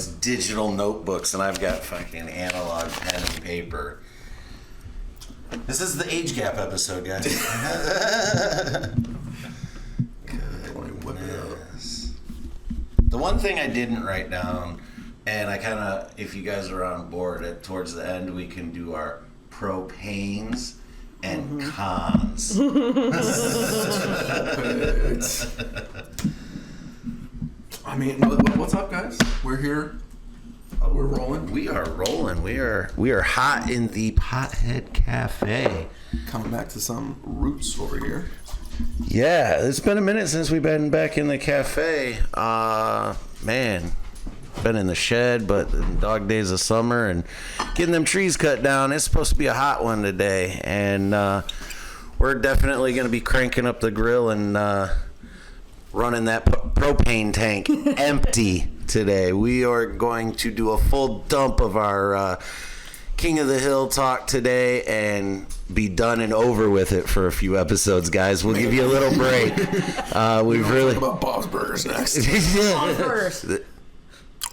guys digital notebooks, and I've got fucking analog pen and paper. This is the age gap episode, guys. Goodness. The one thing I didn't write down, and I kind of, if you guys are on board, towards the end we can do our propanes and cons. I mean, what's up, guys? We're here. We're rolling. We are rolling. We are hot in the Pothead Cafe. Coming back to some roots over here. Yeah, it's been a minute since we've been back in the cafe. Man, been in the shed, but the dog days of summer and getting them trees cut down. It's supposed to be a hot one today, and we're definitely going to be cranking up the grill and running that propane tank empty today. We are going to do a full dump of our King of the Hill talk today and be done and over with it for a few episodes, guys. We'll give you a little break. We've really talk about Bob's Burgers next. Bob's Burgers.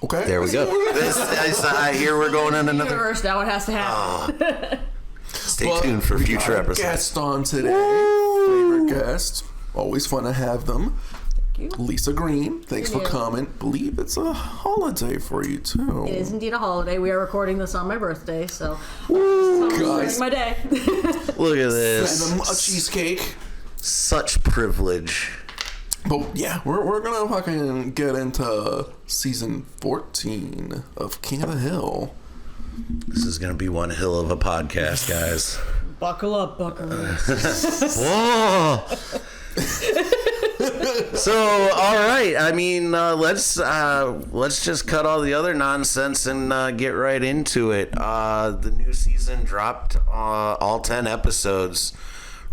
Okay. There we go. I hear we're going on another. Universe, now it has to happen. Stay tuned for future episodes. Guest on today. Favorite guest. Always fun to have them. Lisa Green, thanks for coming. Believe it's a holiday for you too. It is indeed a holiday. We are recording this on my birthday, so guys, my day. Look at this. Send them a cheesecake. Such privilege. But yeah, we're gonna fucking get into season 14 of King of the Hill. This is gonna be one hill of a podcast, guys. Buckle up, buckaroos. Whoa. So, all right. I mean, let's just cut all the other nonsense and get right into it. The new season dropped all 10 episodes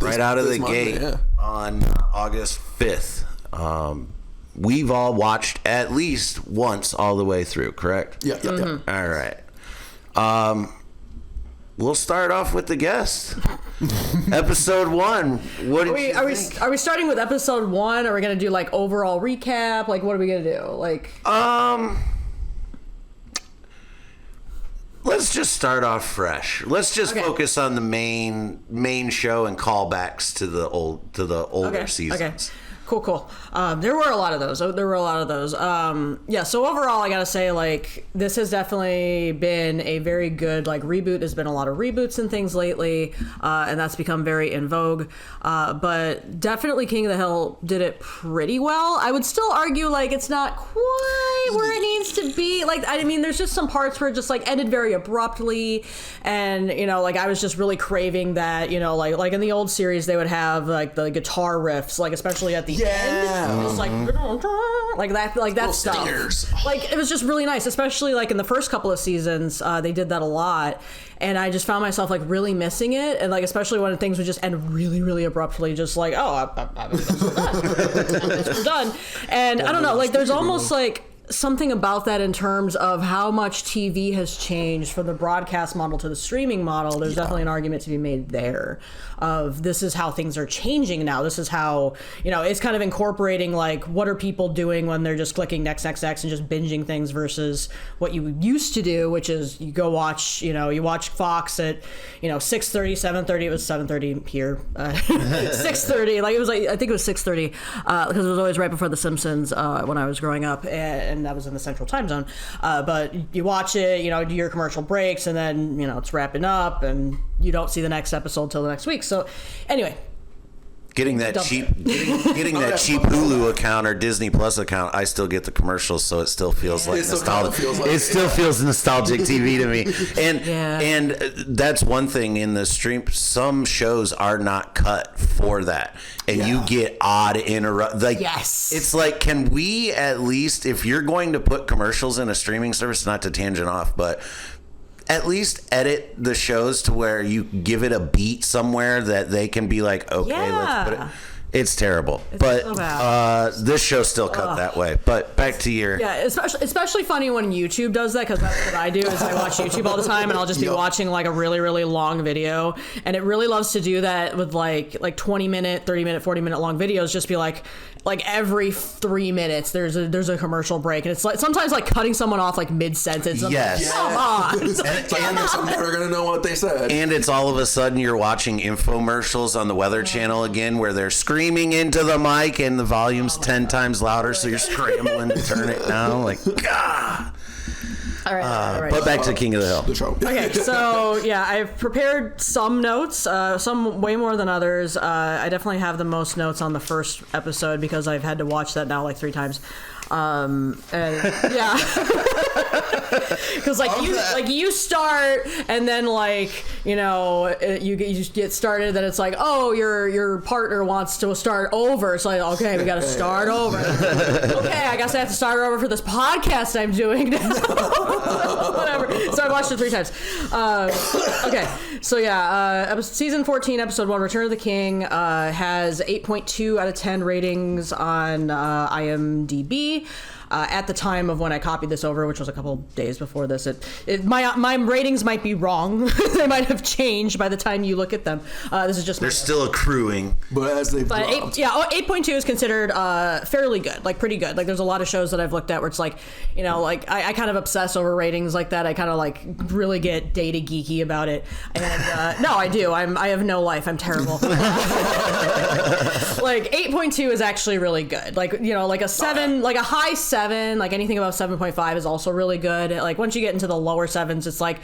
right out of the gate on August 5th. We've all watched at least once all the way through, correct? Yeah. All right. We'll start off with the guest. Episode 1. What did you think? Are we starting with episode 1? Are we gonna do like overall recap? Like, what are we gonna do? Like, let's just start off fresh. Let's just focus on the main show and callbacks to the older seasons. Okay. Cool. There were a lot of those. Yeah, so overall, I gotta say, like, this has definitely been a very good, like, reboot. There's been a lot of reboots and things lately, and that's become very in vogue. But definitely King of the Hill did it pretty well. I would still argue, like, it's not quite where it needs to be. Like, I mean, there's just some parts where it just, like, ended very abruptly, and, you know, like, I was just really craving that, you know, like in the old series, they would have, like, the guitar riffs, like, especially at the end, just like that stuff. Stingers. Like, it was just really nice, especially like in the first couple of seasons. They did that a lot, and I just found myself like really missing it, and like especially when things would just end really, really abruptly, just like, oh, I'm done. And I don't know, like there's almost like something about that in terms of how much TV has changed from the broadcast model to the streaming model. There's definitely an argument to be made there of this is how things are changing now. This is how, you know, it's kind of incorporating like what are people doing when they're just clicking next and just binging things versus what you used to do, which is you go watch, you know, you watch Fox at, you know, 6:30, 7:30. It was 7:30 here. 6:30. Like it was like, I think it was 6:30 because it was always right before The Simpsons when I was growing up, and that was in the Central Time Zone. But you watch it, you know, do your commercial breaks, and then, you know, it's wrapping up, and you don't see the next episode till the next week. So, anyway. Getting that cheap Hulu account or Disney Plus account, I still get the commercials, so it still feels like nostalgic. It still feels nostalgic TV to me. And that's one thing in the stream. Some shows are not cut for that, and you get odd interrupt. Like, it's like, can we at least, if you're going to put commercials in a streaming service, not to tangent off, but at least edit the shows to where you give it a beat somewhere that they can be like, okay, let's put it. It's terrible. But so bad. this show still cut that way. But back to your... Yeah, especially funny when YouTube does that, because that's what I do is I watch YouTube all the time, and I'll just be watching like a really, really long video, and it really loves to do that with like 20-minute, 30-minute, 40-minute long videos. Just be like every 3 minutes there's a commercial break, and it's like sometimes like cutting someone off like mid-sentence. Yes. Come on. And I'm never gonna know what they said. And it's all of a sudden you're watching infomercials on the Weather Channel again, where they're screaming into the mic and the volume's 10 times louder, so you're scrambling to turn it down. Like, God. All right. But back to King of the Hill. The show. Okay, so yeah, I've prepared some notes, some way more than others. I definitely have the most notes on the first episode because I've had to watch that now like 3 times. And yeah, because you start and then you get started, then it's like, oh, your partner wants to start over. It's like, okay, we got to start over. Okay, I guess I have to start over for this podcast I'm doing now. Whatever. So I watched it 3 times. Okay, so yeah, season 14, episode 1, Return of the King, has 8.2 out of 10 ratings on IMDb. At the time of when I copied this over, which was a couple days before this, my ratings might be wrong. They might have changed by the time you look at them. This is just they're still accruing, but as they've dropped. 8.2 is considered fairly good, like pretty good. Like there's a lot of shows that I've looked at where it's like, like I kind of obsess over ratings like that. I kind of like really get data geeky about it. And no, I do. I have no life. I'm terrible. Like 8.2 is actually really good. Like like a 7, like a high 7, like anything above 7.5 is also really good. Like once you get into the lower 7s, it's like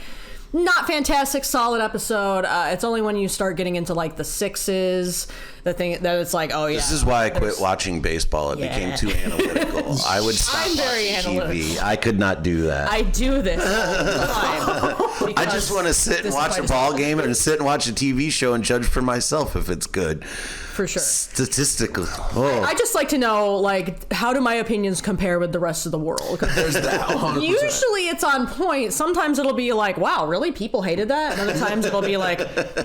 not fantastic, solid episode. It's only when you start getting into like the 6s that it's like, oh yeah. This is why I quit watching baseball. It became too analytical. I would stop watching TV. I could not do that. I do this all the time. I just want to sit and watch a ball game and sit and watch a TV show and judge for myself if it's good. For sure. Statistically. I just like to know, like, how do my opinions compare with the rest of the world? There's that. 100%. Usually it's on point. Sometimes it'll be like, wow, really? People hated that? And other times it'll be like,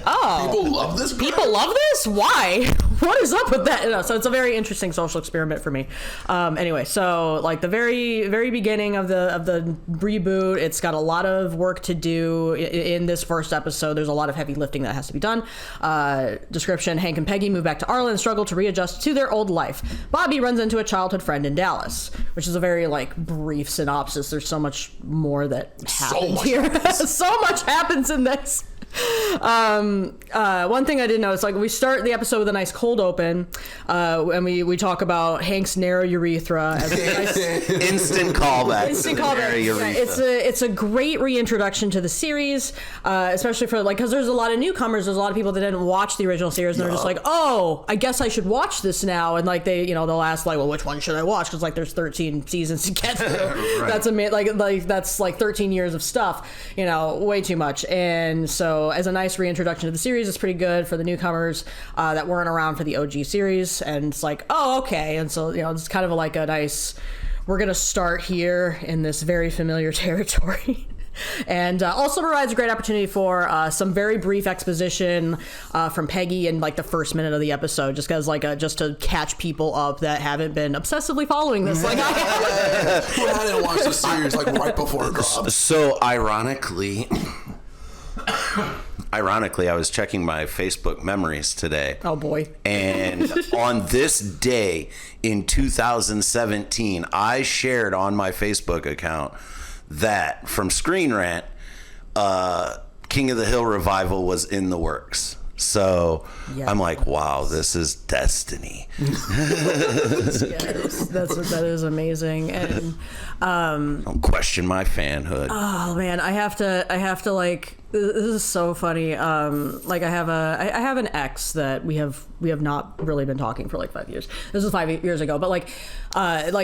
oh. People love this? People love this? Why? What is up with that? So it's a very interesting social experiment for me. Anyway, so like the very, very beginning of the reboot, it's got a lot of work to do in this first episode. There's a lot of heavy lifting that has to be done. Description: Hank and Peggy move back to Arlen and struggle to readjust to their old life. Bobby runs into a childhood friend in Dallas, which is a very like brief synopsis. There's so much more that happens here. So much happens in this. One thing I did notice, like we start the episode with a nice cold open, and we talk about Hank's narrow urethra as a nice instant callback. Instant callback. Yeah, it's a great reintroduction to the series, especially for like because there's a lot of newcomers. There's a lot of people that didn't watch the original series, and they're just like, oh, I guess I should watch this now. And like they'll ask like, well, which one should I watch? Because like there's 13 seasons to get through. Right. That's like 13 years of stuff. Way too much. And so as a nice reintroduction to the series, it's pretty good for the newcomers that weren't around for the OG series. And it's like, oh, okay. And so, it's kind of like a nice, we're going to start here in this very familiar territory. And also provides a great opportunity for some very brief exposition from Peggy in like the first minute of the episode, just because just to catch people up that haven't been obsessively following this. Like I have. I didn't watch the series like right before it dropped. So ironically, I was checking my Facebook memories today. Oh boy. And on this day in 2017, I shared on my Facebook account that from Screen Rant, King of the Hill revival was in the works. So yeah. I'm like, wow, this is destiny. Yes, that is amazing. And don't question my fanhood. Oh man, I have to like, this is so funny. Like I have an ex that we have not really been talking for like 5 years. This was 5 years ago, but like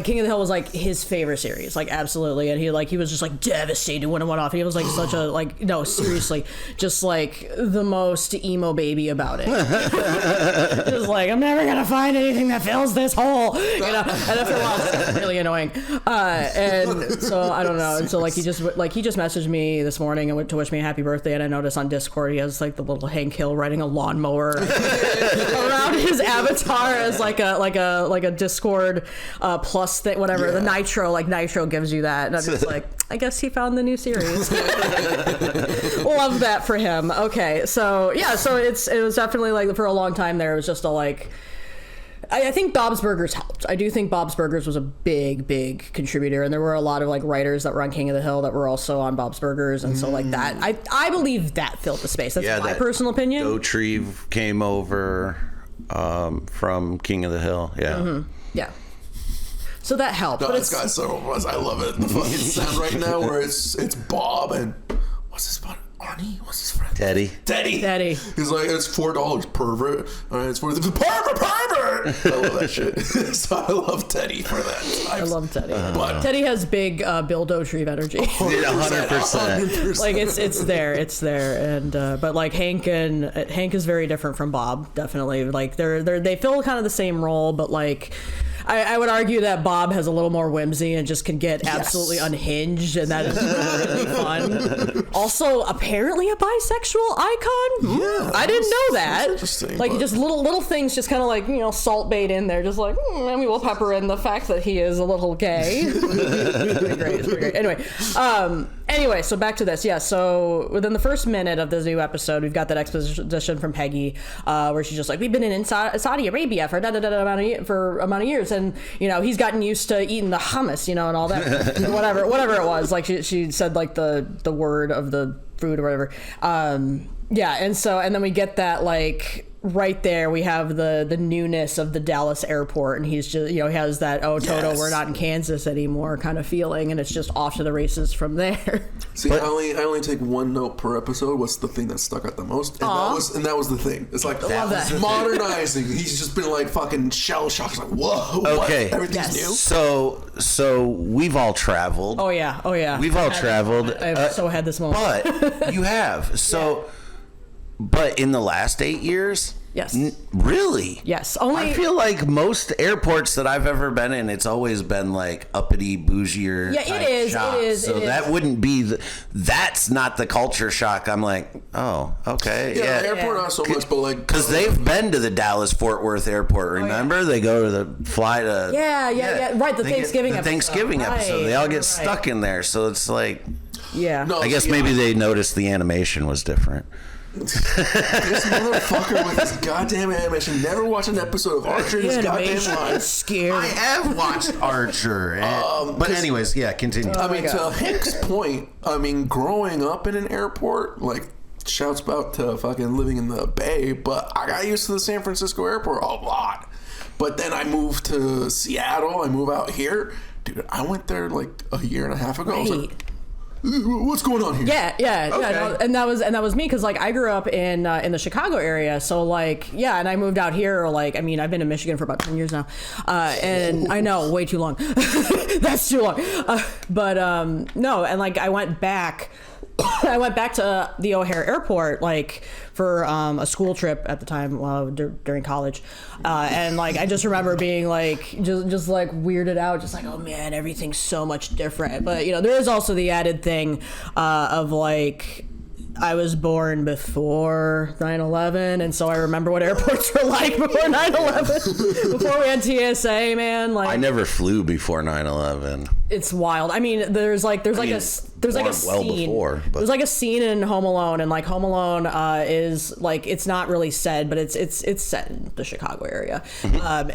King of the Hill was like his favorite series, like absolutely. And he was just like devastated when it went off. He was like such a like, no, seriously, just like the most emo baby about it. Just like, I'm never gonna find anything that fills this hole, and after a while it's really annoying. And so I don't know. And so like he just messaged me this morning and went to wish me a happy birthday. birthday, and I noticed on Discord he has like the little Hank Hill riding a lawnmower around his avatar as like a Discord plus thing, whatever. The Nitro gives you that, and I'm just like, I guess he found the new series. Love that for him. Okay, so yeah, so it was definitely like for a long time there, it was just a like. I think Bob's Burgers helped. I do think Bob's Burgers was a big contributor, and there were a lot of like writers that were on King of the Hill that were also on Bob's Burgers, and so like that, I believe that filled the space. That's my personal opinion. Dotrieve came over from King of the Hill. Yeah. So that helped. No, but this guy's so I love it. The fucking sound right now where it's Bob and what's his buddy? Arnie? What's his friend? Teddy. He's like, it's $4, pervert. All right, it's pervert. I love that shit. So I love Teddy for that. I love Teddy. But Teddy has big Bill Dotrieve energy. 100%. Like it's there, and but like Hank is very different from Bob. Definitely, like they fill kind of the same role, but like. I would argue that Bob has a little more whimsy and just can get absolutely unhinged, and that is really fun. Also, apparently a bisexual icon. Yeah, I didn't know that. Interesting, like just little things, just kind of like salt bait in there, just like and we will pepper in the fact that he is a little gay. It's pretty great. Anyway, so back to this. Yeah, so within the first minute of this new episode, we've got that exposition from Peggy, where she's just like, we've been in Saudi Arabia for amount of years, and he's gotten used to eating the hummus, and all that, whatever it was. Like she said like the word of the food or whatever. Yeah, and then we get that like. Right there, we have the newness of the Dallas airport, and he's just, he has that, Toto, we're not in Kansas anymore kind of feeling, and it's just off to the races from there. See, I only take one note per episode. What's the thing that stuck out the most? And that was the thing. It's like modernizing. He's just been like fucking shell shocked. It's like, whoa, okay, what? Everything's new. So we've all traveled. Oh yeah. We've all traveled. I've so had this moment. But you have so. Yeah. But in the last 8 years? Yes. Really? Yes. I feel like most airports that I've ever been in, it's always been like uppity, bougier. Yeah, it is. Shop. It is. So that wouldn't be that's not the culture shock. I'm like, oh, okay. Yeah, the airport not so much, but like because they've been to the Dallas Fort Worth airport. Remember, they go to the fly to. Yeah. Right, the Thanksgiving episode. Thanksgiving episode. They all get stuck in there, so it's like. Yeah. No, I guess maybe they noticed the animation was different. This motherfucker with his goddamn animation. Never watched an episode of Archer in his goddamn life. Scary. I have watched Archer. But anyways, yeah, continue. I mean, to Hank's point, growing up in an airport, like, shouts about to fucking living in the Bay, but I got used to the San Francisco airport a lot. But then I moved to Seattle. I moved out here. Dude, I went there like a year and a half ago. I was like, what's going on here? Yeah. No, and that was me because like I grew up in the Chicago area, so like and I moved out here. Like I've been in Michigan for about 10 years now, and I know way too long. That's too long. But no, and like I went back to the O'Hare Airport like for a school trip at the time during college, and like I just remember being like just like weirded out, just like, oh man, everything's so much different. But there is also the added thing of like I was born before 9/11, and so I remember what airports were like before 9/11. Before we had TSA, man. Like I never flew before 9/11. It's wild. I mean, there's like a scene. Before, there's like a scene in Home Alone, and like Home Alone is like it's not really said, but it's set in the Chicago area.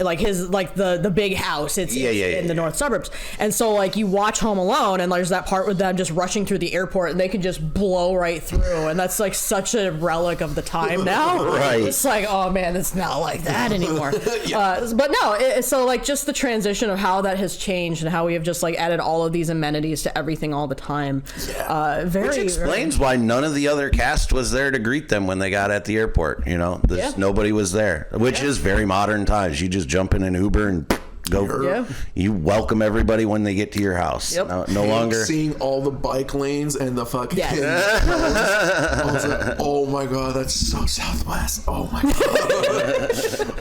Like his like the big house. It's in the north suburbs, and so like you watch Home Alone, and there's that part with them just rushing through the airport, and they can just blow right through, and that's like such a relic of the time now. Right. It's like, oh man, it's not like that anymore. But no, so like just the transition of how that has changed and how we have just like added all of these amenities to everything all the time. Which explains why none of the other cast was there to greet them when they got at the airport. Nobody was there, which is very modern times. You just jump in an Uber and go. Yeah. You welcome everybody when they get to your house. Yep. No longer seeing all the bike lanes and the fucking. Yes. I was like, oh my god, that's so Southwest. Oh my god.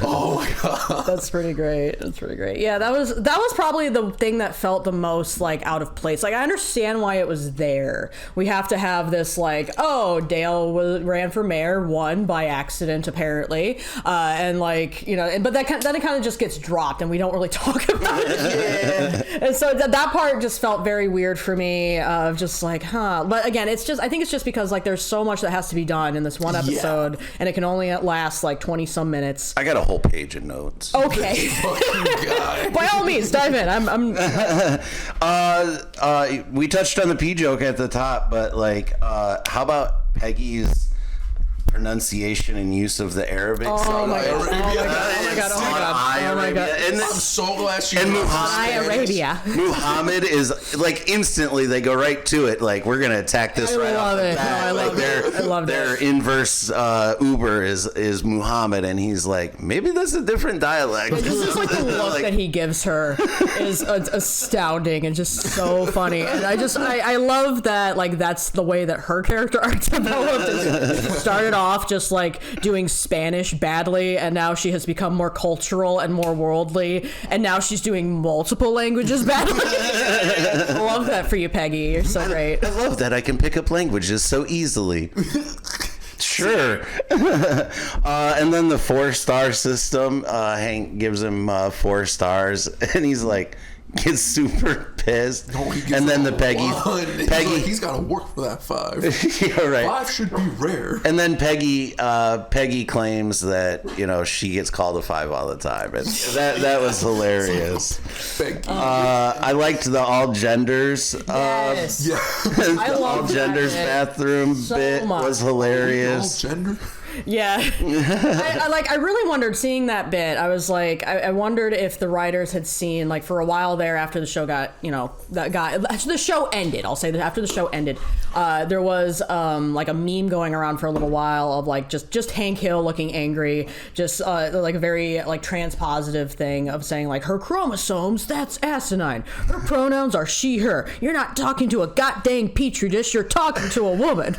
Oh my god. That's pretty great. That's pretty great. Yeah, that was probably the thing that felt the most like out of place. Like I understand why it was there. We have to have this like, oh, Dale ran for mayor, won by accident apparently, and like but then it kind of just gets dropped and we don't really talk about it. Yeah. And so that part just felt very weird for me. Of just like, huh. But again, I think it's just because like there's so much that has to be done in this one episode, and it can only last like 20 some minutes. I got a whole page of notes. Okay. By all means, dive in. We touched on the pee joke at the top, but like, how about Peggy's pronunciation and use of the Arabic? Oh my god! And I'm so glad she. And Arabia. Muhammad is like instantly they go right to it. Like we're gonna attack this right off the bat. I love their inverse Uber is Muhammad, and he's like, maybe that's a different dialect. And just like the look that he gives her is astounding and just so funny. And I love that like that's the way that her character arc developed. It started off just like doing Spanish badly, and now she has become more cultural and more worldly, and now she's doing multiple languages badly. I love that for you, Peggy. You're so great. I love that I can pick up languages so easily. Sure. And then the 4-star system, Hank gives him 4 stars, and he's like, gets super pissed. No, and then the Peggy he's got to work for that 5. Yeah, right. 5 should be rare. And then Peggy claims that she gets called a 5 all the time, and that was hilarious. I liked the all genders. Yes. I love all genders bathroom so bit much. was hilarious. All gender. Yeah. I really wondered seeing that bit. I was like, I wondered if the writers had seen like for a while there after the show the show ended. I'll say that after the show ended, there was like a meme going around for a little while of like just Hank Hill looking angry, just like a very like transpositive thing of saying like her chromosomes, that's asinine. Her pronouns are she, her. You're not talking to a goddamn petri dish. You're talking to a woman.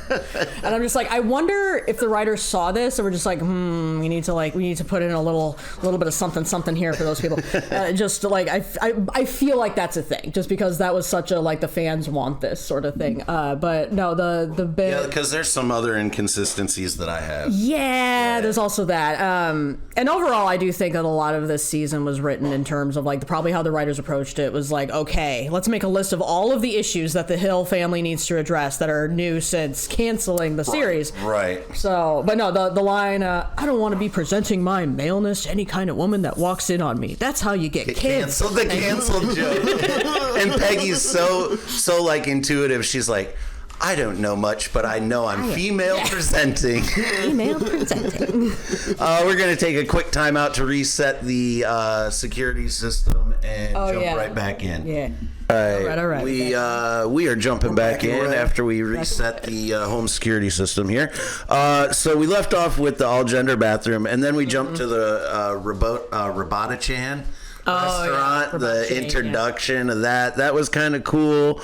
And I'm just like, I wonder if the writers saw this and we're just like, we need to put in a little bit of something here for those people. Just like I feel like that's a thing, just because that was such a like the fans want this sort of thing. But no, the bit, because there's some other inconsistencies that I have. Yeah, there's also that. And overall, I do think that a lot of this season was written in terms of like probably how the writers approached it was like, okay, let's make a list of all of the issues that the Hill family needs to address that are new since canceling the series. Right. So, but no, the line, I don't want to be presenting my maleness to any kind of woman that walks in on me. That's how you get canceled. The canceled joke. And Peggy's so like intuitive. She's like, I don't know much, but I know I'm female presenting. Female presenting. We're going to take a quick time out to reset the security system and jump right back in. Yeah. All right. We are jumping back in right. after we reset the home security system here. So we left off with the all-gender bathroom, and then we jumped to the Robota-chan restaurant. The introduction of that. That was kind of cool.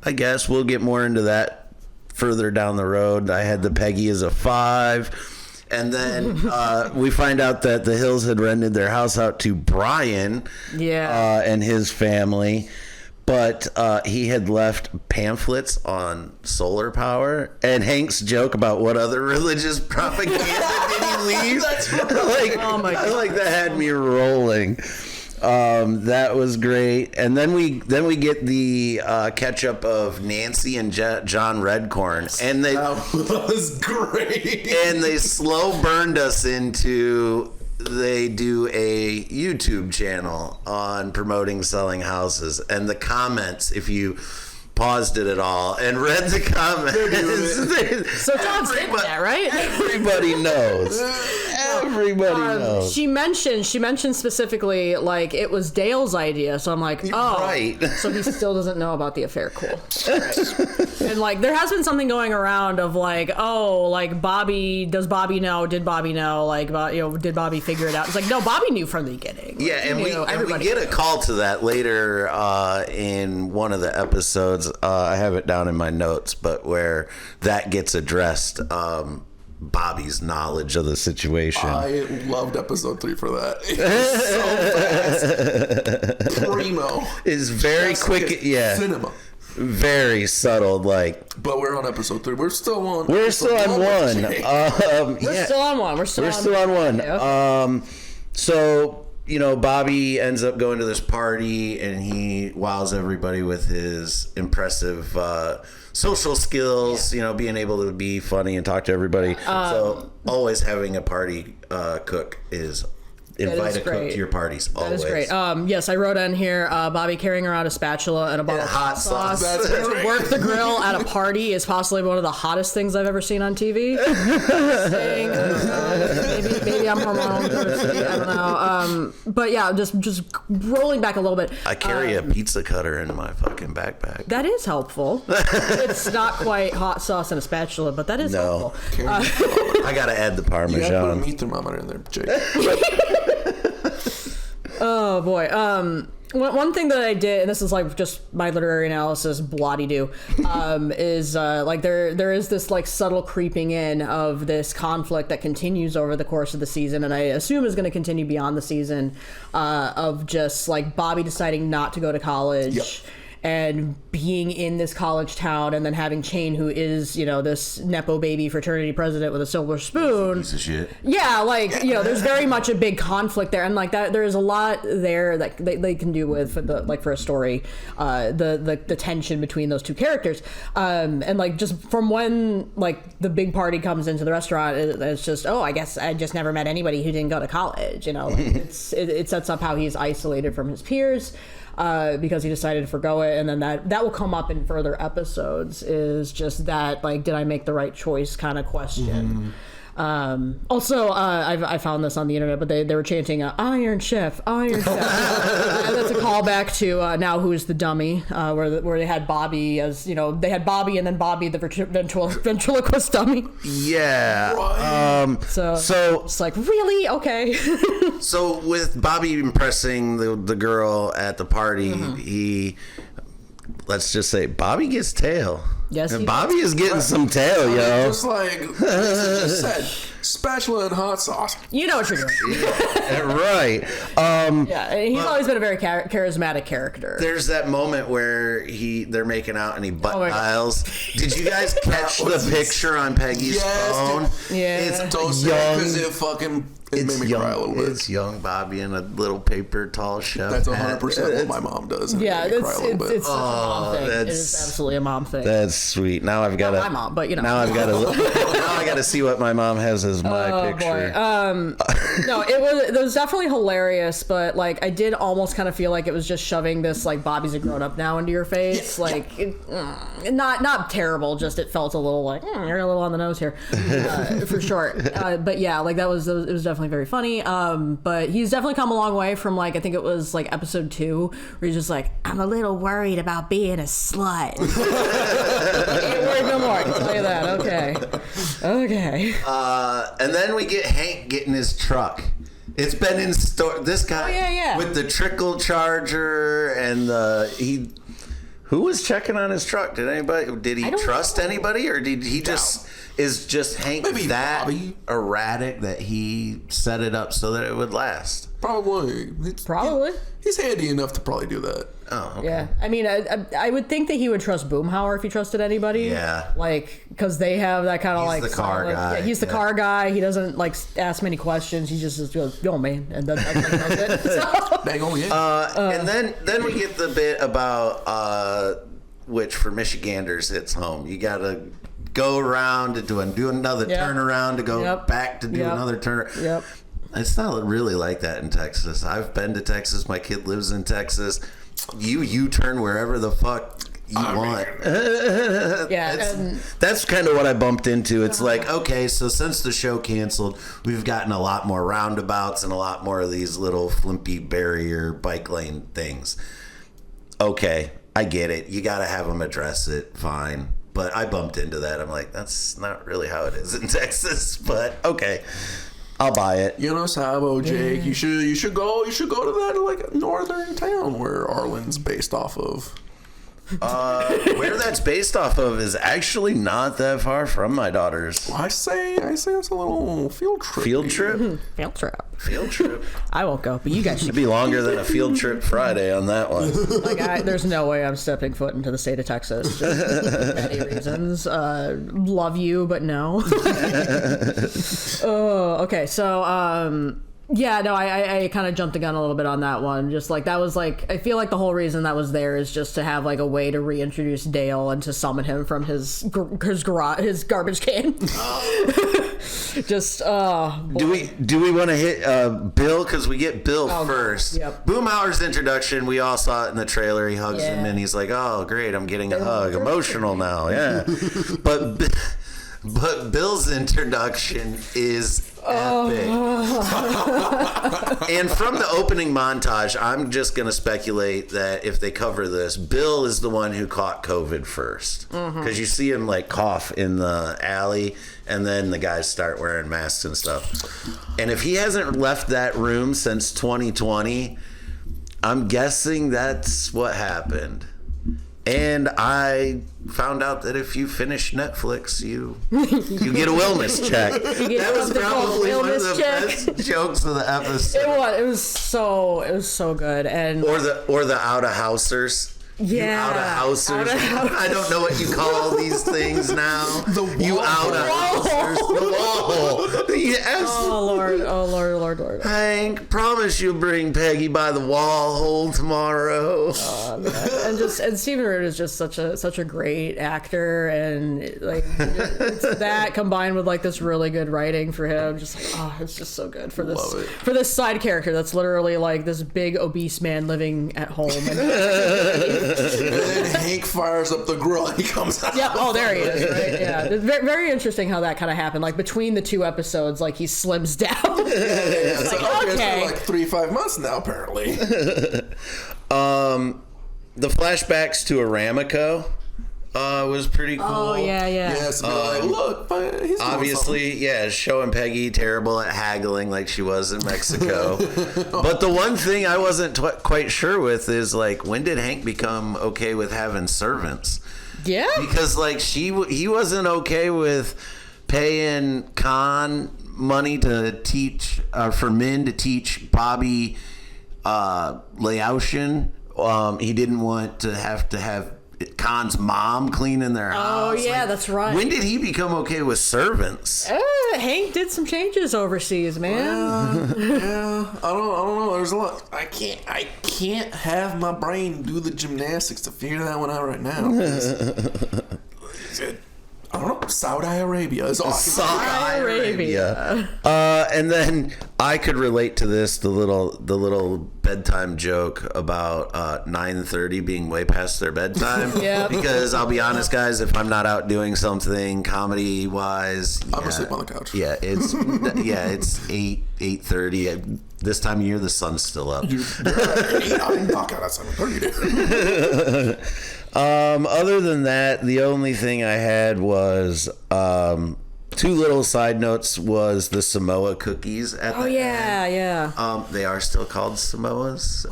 I guess we'll get more into that further down the road. I had the Peggy as a 5. And then we find out that the Hills had rented their house out to Brian and his family. But he had left pamphlets on solar power. And Hank's joke about what other religious propaganda did he leave? Oh my God. Like that had me rolling. That was great. And then we get the catch up of Nancy and John Redcorn, and that was great. And they slow burned us into they do a YouTube channel on promoting selling houses, and the comments, if you paused it at all and read the comments. So John's in that, right? Everybody knows. Everybody knows. She mentioned specifically like it was Dale's idea, so I'm like, oh, right. So he still doesn't know about the affair. Cool. Right. And like there has been something going around of like, oh, like Bobby, does Bobby know? Did Bobby know? Like, did Bobby figure it out? It's like, no, Bobby knew from the beginning. Like, yeah, and we get a call to that later in one of the episodes. I have it down in my notes, but where that gets addressed. Bobby's knowledge of the situation. I loved episode 3 for that. It was so fast. Primo. It's very quick. Like yeah. Cinema. Very subtle, like. But we're on episode 3. We're still on. We're still on one. We're still on one. We're still on one. Yeah. So Bobby ends up going to this party, and he wows everybody with his impressive social skills. Being able to be funny and talk to everybody. So always having a party cook is. Invite a cook to your parties. Always. That is great. Yes, I wrote on here, Bobby carrying around a spatula and a bottle of hot sauce. That's to work the grill at a party is possibly one of the hottest things I've ever seen on TV. Maybe I'm hormonal. I don't know. But yeah, just rolling back a little bit. I carry a pizza cutter in my fucking backpack. That is helpful. It's not quite hot sauce and a spatula, but that is helpful. I gotta add the Parmesan. You gotta put a meat thermometer in there, Jake. Oh boy. One thing that I did, and this is like just my literary analysis, bloody-do, is like there is this like subtle creeping in of this conflict that continues over the course of the season, and I assume is going to continue beyond the season, of just like Bobby deciding not to go to college. Yep. And being in this college town, and then having Chain, who is, this Nepo baby fraternity president with a silver spoon. Piece of shit. Yeah, like, there's very much a big conflict there. And, like, that there's a lot there that they can do with, for a story, the tension between those two characters. And, like, just from when, like, the big party comes into the restaurant, it's just, oh, I guess I just never met anybody who didn't go to college. It sets up how he's isolated from his peers. Because he decided to forgo it, and then that will come up in further episodes, is just that, like, did I make the right choice kind of question. Also, I found this on the internet, but they were chanting Iron Chef, Iron Chef. And that's a callback to Now Who's the Dummy, where they had Bobby as, they had Bobby and then Bobby the ventriloquist dummy. Yeah. So it's like, really? Okay. So with Bobby impressing the girl at the party, he, let's just say, Bobby gets tail. Yes, and Bobby is getting some tail, yo. Just like Lisa just said, spatula and hot sauce. You know what you're doing. Right. Yeah, he's always been a very charismatic character. There's that moment where they're making out and he butt dials. Did you guys catch the picture on Peggy's phone? Dude. Yeah. It's so sad because it made me cry a little bit. It's young Bobby in a little paper tall chef. That's 100% what my mom does. Yeah, it's a mom thing. It is absolutely a mom thing. That's sweet. Now I've got my mom, but now I've got to. Now I got to see what my mom has as my picture. Boy. No, it was definitely hilarious, but like I did almost kind of feel like it was just shoving this like Bobby's a grown up now into your face. Not terrible. Just it felt a little like you're a little on the nose here, for sure. But yeah, like it was definitely very funny. But he's definitely come a long way from like I think it was like episode 2 where he's just like I'm a little worried about being a slut. Ain't worried no more. I can tell you that. Okay. And then we get Hank getting his truck. It's been in store. This guy with the trickle charger and who was checking on his truck? Did he trust anybody, or did he just Hank Bobby erratic that he set it up so that it would last? Probably. He's handy enough to probably do that. Oh, okay. Yeah. I mean, I would think that he would trust Boomhauer if he trusted anybody. Yeah. like because they have that kind of like the car guy. Yeah, he's the car guy. He doesn't like ask many questions. He just goes, "Yo, man," and that's it. So. Bang on yeah. And then we get the bit about which for Michiganders hits home. You gotta go around to do another turnaround to go back to do another turn. Yep. It's not really like that in Texas. I've been to Texas. My kid lives in Texas. You turn wherever the fuck you want. Yeah, That's kind of what I bumped into. It's like, okay, so since the show canceled, we've gotten a lot more roundabouts and a lot more of these little flimpy barrier bike lane things. Okay, I get it. You got to have them address it. Fine. But I bumped into that. I'm like, that's not really how it is in Texas. But okay, I'll buy it. You know, Sabo, Jake, you should go to that like northern town where Arlen's based off of. Where that's based off of is actually not that far from my daughter's. I say it's a little field trip. Field trip? field trip. I won't go, but you guys should. It'd be longer than a field trip Friday on that one. Like, there's no way I'm stepping foot into the state of Texas. Just for many reasons. Love you, but no. Oh, okay. So, yeah, no, I kind of jumped the gun a little bit on that one. Just like that was like, I feel like the whole reason that was there is just to have like a way to reintroduce Dale and to summon him from his garbage can. Just do we want to hit Bill, because we get Bill first. Yep. Boomhauer's introduction, we all saw it in the trailer. He hugs him and he's like, oh great, I'm getting a hug. Emotional now. Yeah. But Bill's introduction is epic. And from the opening montage, I'm just going to speculate that if they cover this, Bill is the one who caught COVID first. Because you see him like cough in the alley, and then the guys start wearing masks and stuff. And if he hasn't left that room since 2020, I'm guessing that's what happened. And I found out that if you finish Netflix, you get a wellness check. That was probably one of the best jokes of the episode. It was so good. And or the out-of-housers. Yeah. You out-of-housers. I don't know what you call these things now. You out-of-housers. The wall. Yes. Oh Lord. Hank, promise you'll bring Peggy by the wall hole tomorrow. And Stephen Root is just such a great actor, and like it's that combined with like this really good writing for him, just like, it's just so good for this side character that's literally like this big obese man living at home. And then Hank fires up the grill and he comes out. Yep. Oh, there he is. Right. Yeah. It's very interesting how that kind of happened. Like between the two episodes, like he slims down. Yeah. It's like, okay. It's been like 3-5 months now, apparently. The flashbacks to Aramico was pretty cool. Oh yeah. Yes. Like, look, he's obviously, showing Peggy terrible at haggling like she was in Mexico. But the one thing I wasn't quite sure with is like, when did Hank become okay with having servants? Yeah. Because like he wasn't okay with paying Khan money to teach for men to teach Bobby Laotian. He didn't want to have Khan's mom cleaning their house. Oh yeah, that's right. When did he become okay with servants? Hank did some changes overseas, man. Yeah, I don't know. There's a lot. I can't have my brain do the gymnastics to figure that one out right now. I don't know. Saudi Arabia is awesome. Saudi Arabia. And then I could relate to this, the little bedtime joke about 9:30 being way past their bedtime. Yeah. Because I'll be honest, guys, if I'm not out doing something comedy wise, I'm gonna sleep on the couch. Yeah, it's 8:30. This time of year, the sun's still up. I knock out at 7:30. Other than that, the only thing I had was two little side notes was the Samoa cookies at the end. Yeah. They are still called Samoas.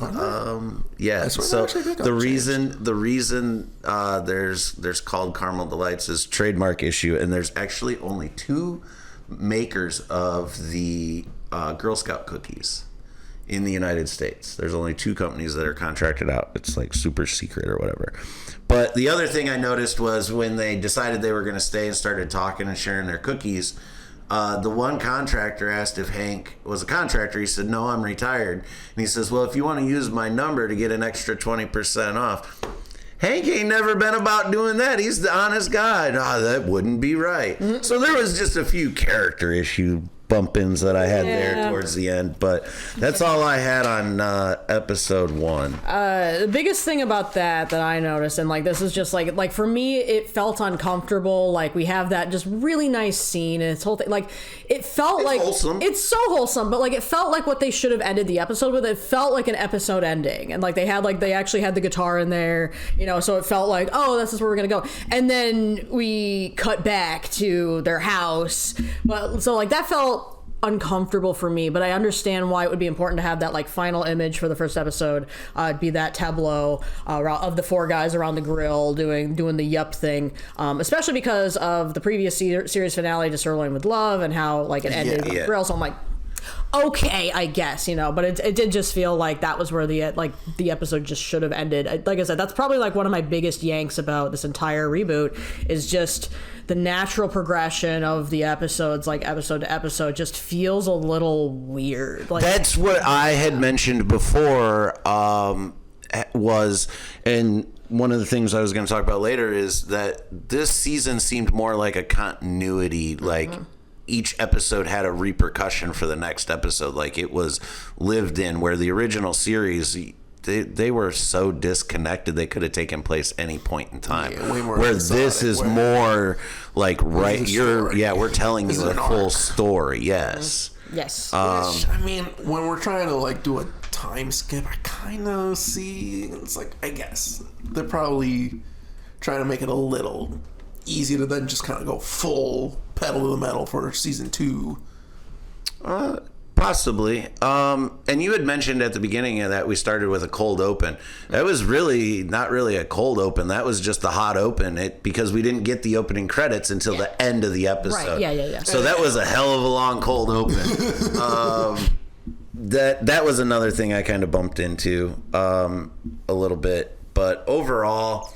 Yeah. So the reason there's called Caramel Delights is trademark issue, and there's actually only two makers of the Girl Scout cookies in the United States. There's only two companies that are contracted out. It's like super secret or whatever. But the other thing I noticed was when they decided they were going to stay and started talking and sharing their cookies, the one contractor asked if Hank was a contractor. He said, no, I'm retired. And he says, well, if you want to use my number to get an extra 20% off. Hank ain't never been about doing that. He's the honest guy. That wouldn't be right. Mm-hmm. So there was just a few character issue bump-ins that I had there towards the end. But that's all I had on episode 1. The biggest thing about that I noticed, and like this is just like for me, it felt uncomfortable. Like we have that just really nice scene, and it's whole thing. Like it felt like wholesome. It's so wholesome, but like it felt like what they should have ended the episode with. It felt like an episode ending, and like they actually had the guitar in there, so it felt like, oh, this is where we're gonna go. And then we cut back to their house, but so like that felt uncomfortable for me, but I understand why it would be important to have that like final image for the first episode. It'd be that tableau of the 4 guys around the grill doing the yup thing, especially because of the previous series finale to Sirloin with Love and how like it ended with the grill. So I'm like, okay, I guess, but it did just feel like that was where the episode just should have ended. Like I said, that's probably like one of my biggest yanks about this entire reboot is just the natural progression of the episodes, like episode to episode, just feels a little weird. Like that's what I had mentioned before. And one of the things I was going to talk about later is that this season seemed more like a continuity, like. Mm-hmm. Each episode had a repercussion for the next episode, like it was lived in, where the original series they were so disconnected they could have taken place any point in time, where this is more like we're telling you a full story. Yes. Yes. I mean, when we're trying to like do a time skip, I kind of see it's like, I guess they're probably trying to make it a little easy to then just kind of go full pedal to the metal for season 2. Possibly. And you had mentioned at the beginning that we started with a cold open. That was really not really a cold open. That was just the hot open. Because we didn't get the opening credits until the end of the episode. Right. Yeah. So that was a hell of a long cold open. That was another thing I kind of bumped into a little bit. But overall,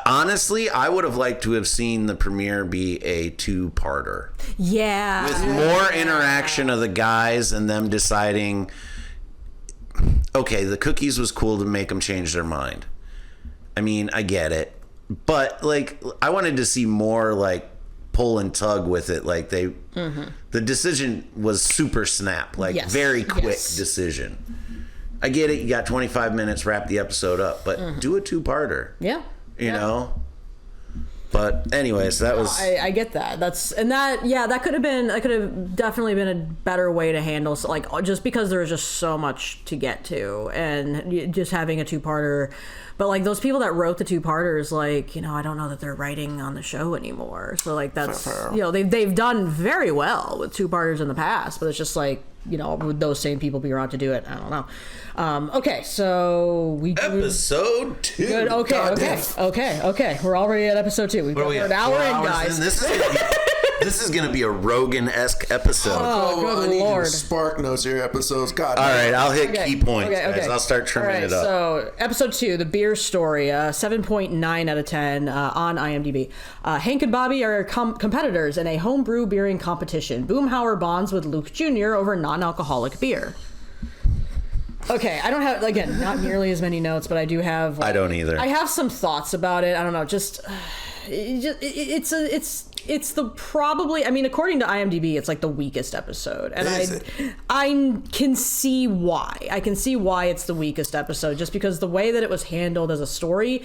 honestly, I would have liked to have seen the premiere be a 2-parter. Yeah. With more interaction of the guys and them deciding, okay, the cookies was cool to make them change their mind. I mean, I get it. But, like, I wanted to see more, like, pull and tug with it. Like, the decision was super snap. Like, very quick decision. I get it. You got 25 minutes, wrap the episode up. But do a 2-parter. Yeah. You know, but anyways, that was. I get that. That could have definitely been a better way to handle. So, like, just because there was just so much to get to, and just having a 2-parter. But like those people that wrote the 2-parters, like, I don't know that they're writing on the show anymore. So like that's they've done very well with 2-parters in the past, but it's just like, would those same people be around to do it? I don't know. Okay, so we episode 2. Good. Okay. We're already at episode 2. We're an hour in, guys. This is gonna be a Rogan-esque episode. Oh, good I need Lord. Spark notes here episodes. God. All right, I'll hit key points, guys. I'll start trimming it up. So episode 2, the beer story, 7.9 out of 10 on IMDb. Hank and Bobby are competitors in a homebrew beering competition. Boomhauer bonds with Luke Jr. over non-alcoholic beer. Okay, I don't have, again, not nearly as many notes, but I do have. I don't either. I have some thoughts about it. I don't know, it's the probably, I mean, according to IMDb, it's like the weakest episode, and I can see why. I can see why it's the weakest episode, just because the way that it was handled as a story,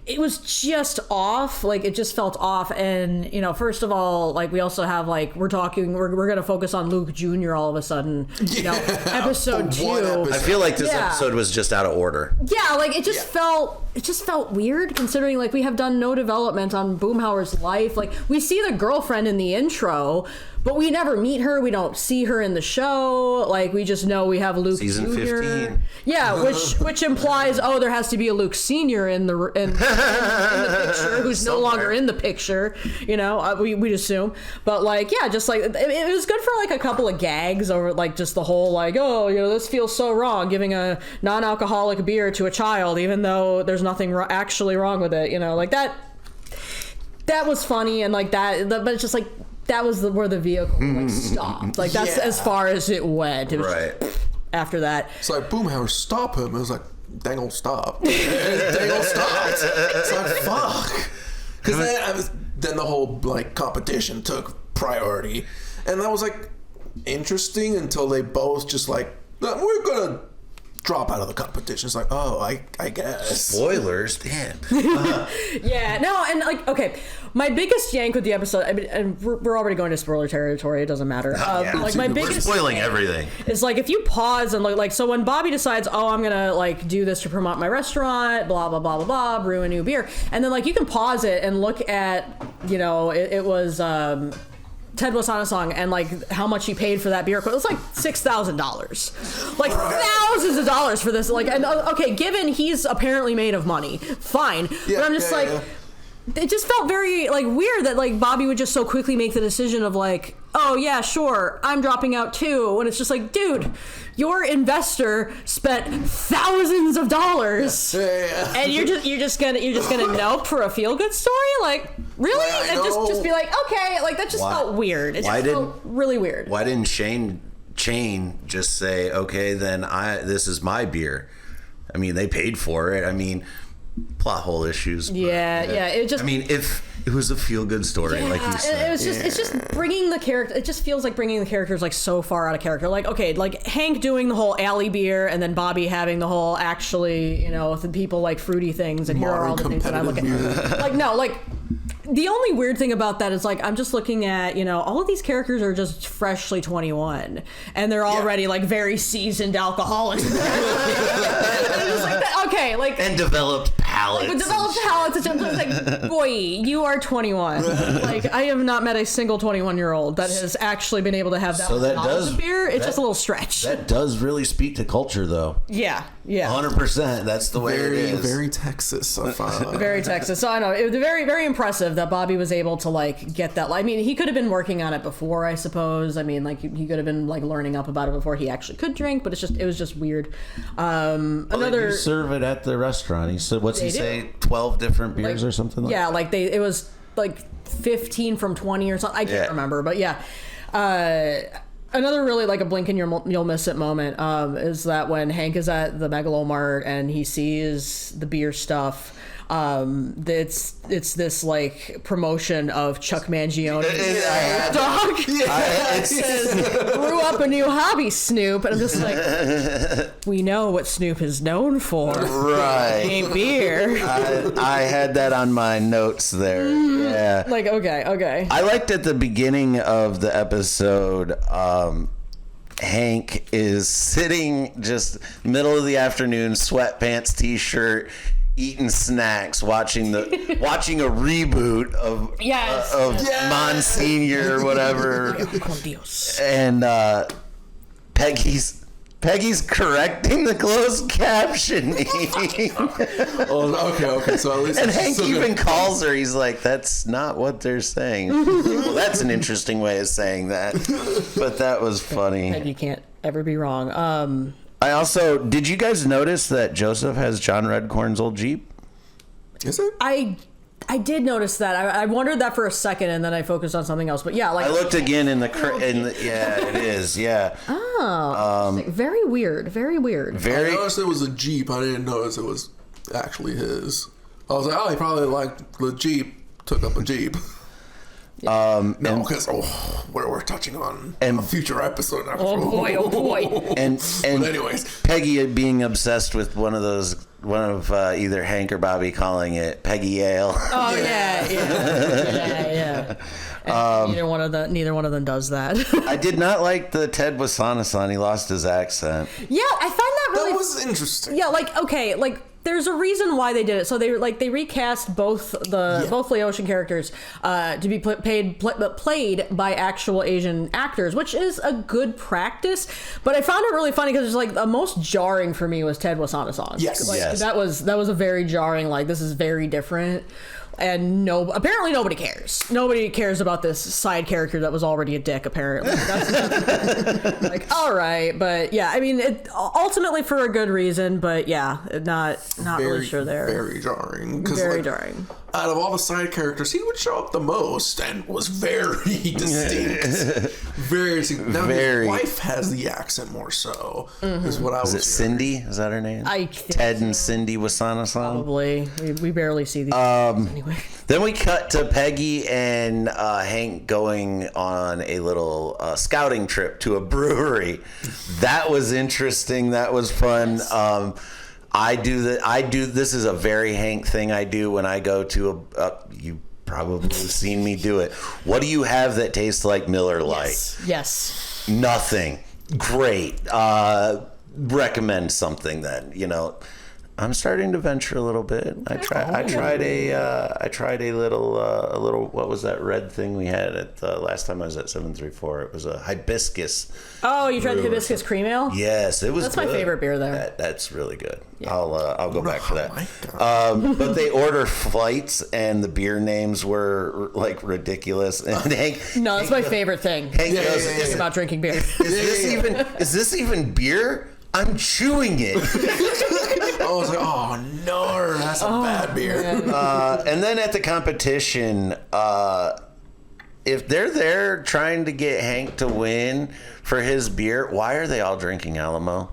it was just off. Like, it just felt off. And, first of all, like, we also have, like, we're going to focus on Luke Jr. all of a sudden, episode 2. I feel like this episode was just out of order. Yeah, like, it just felt weird, considering, like, we have done no development on Boomhauer's life. Like, we see the girlfriend in the intro, but we never meet her. We don't see her in the show. Like, we just know we have Luke Season Jr. 15. Yeah, which implies, there has to be a Luke Sr. in the picture, who's no longer in the picture. We'd assume. But, like, yeah, just like it was good for like a couple of gags over like just the whole like, this feels so wrong, giving a non-alcoholic beer to a child, even though there's nothing actually wrong with it. Like that was funny, and like that, but it's just like. That was where the vehicle like stopped. Like that's as far as it went. It was just, after that. It's like, Boomhauer, stop him. It was like, dang old stop. Dang old stop. It's like, fuck. Because then the whole like competition took priority, and I was like, interesting until they both just like, "No, we're gonna drop out of the competition." It's like, oh, I guess. Spoilers, damn. Yeah, no, and like, okay, my biggest yank with the episode, I mean, and we're already going to spoiler territory, it doesn't matter. Like, my biggest We're spoiling everything. is like, if you pause and look, like, so when Bobby decides, oh, I'm gonna like do this to promote my restaurant, blah blah blah blah blah, brew a new beer, and then like you can pause it and look at, you know, it was Ted Wasana and like how much he paid for that beer. It was like $6,000, like thousands of dollars for this. Like, and okay, given he's apparently made of money, fine. Yeah, but I'm just like, it just felt very like weird that like Bobby would just so quickly make the decision of like, oh yeah, sure, I'm dropping out too. When it's just like, dude, your investor spent thousands of dollars, and you're just gonna nope for a feel good story, like really? And just be like, okay, like that just felt weird. It just felt really weird. Why didn't Shane just say, okay, then this is my beer? I mean, they paid for it. I mean, plot hole issues. Yeah. It just. I mean, if it was a feel good story, like you said, it's just bringing the character. It just feels like bringing the characters like so far out of character. Like, okay, like Hank doing the whole alley beer, and then Bobby having the whole actually, you know, the people like fruity things, and here are all the things that I'm looking at. Like, no, like. The only weird thing about that is like I'm just looking at, you know, all of these characters are just freshly 21 and they're already like very seasoned alcoholics. I'm just like, okay, like, and developed palates. Like, developed palates. It's just like, boy, you are 21. Like, I have not met a single 21-year-old that has actually been able to have that. So that does beer. It's just a little stretch. That does really speak to culture, though. Yeah. 100%. That's the way it is. Very Texas. I find. Very Texas. So I know it was very, very impressive that Bobby was able to like get that. I mean, he could have been working on it before, I suppose. I mean, like he could have been like learning up about it before he actually could drink. But it was just weird. Another serve it at the restaurant. He said, what's he say? 12 different beers like, or something. Yeah, like it was like 15 from 20 or something. I can't remember, but yeah. Another really like a blink and you'll miss it moment is that when Hank is at the Megalomart and he sees the beer stuff. It's this like promotion of Chuck Mangione's dog. It says, "Grew up a new hobby, Snoop," and I'm just like, we know what Snoop is known for, right? Beer. I had that on my notes there. Yeah. Like okay. I liked at the beginning of the episode. Hank is sitting just middle of the afternoon, sweatpants, t-shirt, eating snacks, watching a reboot of Monsignor or whatever, and Peggy's correcting the closed captioning. Okay. So at least and Hank even calls her. He's like, "That's not what they're saying." Well, that's an interesting way of saying that, but that was funny. Peggy can't ever be wrong. I also, did you guys notice that Joseph has John Redcorn's old Jeep? Is it? I did notice that. I wondered that for a second, and then I focused on something else. But yeah, like I looked again in the yeah, it is, yeah. Oh, very weird. Very weird. I noticed it was a Jeep. I didn't notice it was actually his. I was like, oh, he probably liked the Jeep. Took up a Jeep. No, because we're touching on a future episode. Oh boy. And but anyways, Peggy being obsessed with one of either Hank or Bobby calling it Peggy Ale. Oh yeah. Neither one of them does that. I did not like the Ted Wasana. He lost his accent. Yeah, I find that really. That was interesting. Yeah, like okay, like. There's a reason why they did it. So they recast both Laotian characters to be played by actual Asian actors, which is a good practice. But I found it really funny because it's like the most jarring for me was Ted Wasana. Yes, That was a very jarring. Like this is very different. And apparently nobody cares. Nobody cares about this side character that was already a dick. Apparently, that's like all right, but yeah, I mean, ultimately for a good reason, but yeah, not really sure there. Very jarring. Very jarring. out of all the side characters, he would show up the most and was very distinct. Very distinct. Now his wife has the accent more so, is what I was Is it hearing. Cindy? Is that her name? I think Ted and Cindy Wasana-san? Probably. We barely see these anyway. Then we cut to Peggy and Hank going on a little scouting trip to a brewery. That was interesting. That was fun. This is a very Hank thing I do when I go to you probably have seen me do it. What do you have that tastes like Miller Lite? Yes. Nothing. Great. Recommend something then. I'm starting to venture a little bit. I tried a little. What was that red thing we had at last time I was at 734? It was a hibiscus. Oh, you tried the hibiscus cream ale? Yes, it was. That's good. my favorite beer there. That's really good. Yeah. I'll go back for that. my God. But they order flights, and the beer names were like ridiculous. And Hank, No, that's my favorite thing. Hank goes, It's about drinking beer. Is this even beer? I'm chewing it. I was like, oh no, that's a bad beer. And then at the competition, if they're there trying to get Hank to win for his beer, why are they all drinking Alamo?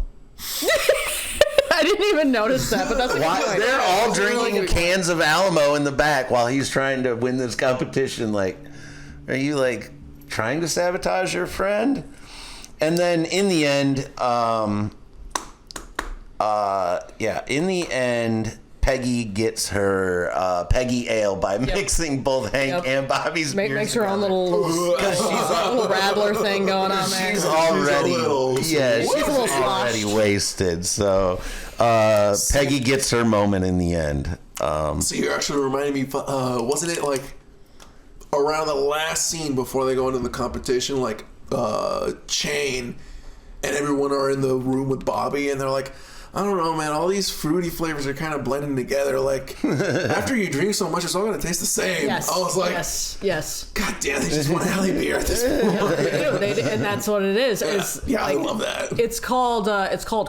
I didn't even notice that, but that's a good point. They're all drinking cans of Alamo in the back while he's trying to win this competition. Like, are you like trying to sabotage your friend? And then in the end, in the end, Peggy gets her Peggy Ale by mixing both Hank and Bobby's beers. Makes her own little rattler thing going on there. She's already, she's already wasted. So Peggy gets her moment in the end. So you're actually reminding me, wasn't it like around the last scene before they go into the competition, like Chain and everyone are in the room with Bobby, and they're like, I don't know, man, all these fruity flavors are kind of blending together. Like, after you drink so much, it's all going to taste the same. Yes. I was like, yes. God damn, they just want alley beer at this point. They do, and that's what it is. Yeah, I love that. It's called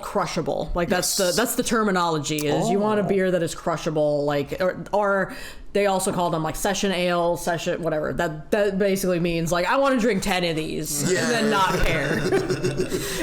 crushable. Like that's the terminology. Is you want a beer that is crushable, like or they also call them like session ale, session whatever. That basically means like I want to drink 10 of these and then not care.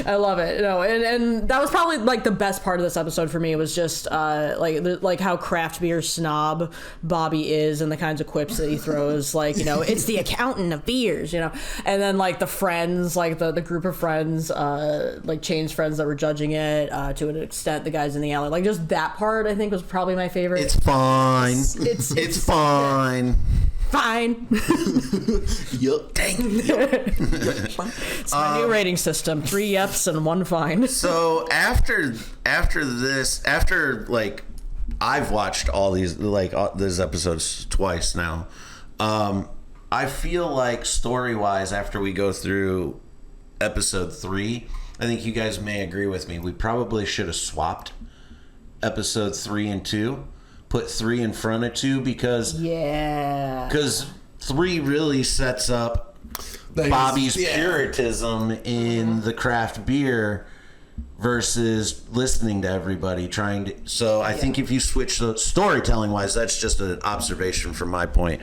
I love it. And that was probably like the best part of this episode for me. Was just like how craft beer snob Bobby is and the kinds of quips that he throws. Like it's the accountant of beers. And then like the friends, like the group of friends, like Chain's friends that were judging it to an extent. The guys in the alley, like just that part, I think was probably my favorite. It's fine. It's fine. Fine. Yup. Dang. It's my new rating system: 3 yeps and 1 fine. So after like I've watched all these these episodes twice now. I feel like story-wise, after we go through episode 3, I think you guys may agree with me. We probably should have swapped episode 3 and 2. Put 3 in front of 2 because 3 really sets up Bobby's puritanism in the craft beer versus listening to everybody trying to. So I think if you switch the storytelling wise, that's just an observation from my point.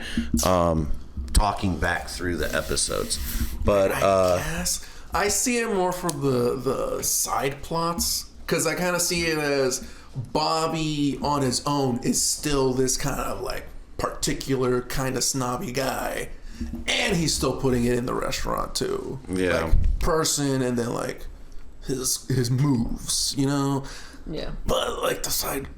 Talking back through the episodes, but I guess I see it more from the side plots, because I kind of see it as Bobby on his own is still this kind of like particular kind of snobby guy, and he's still putting it in the restaurant too. Like person, and then like his moves, Yeah. But like the side,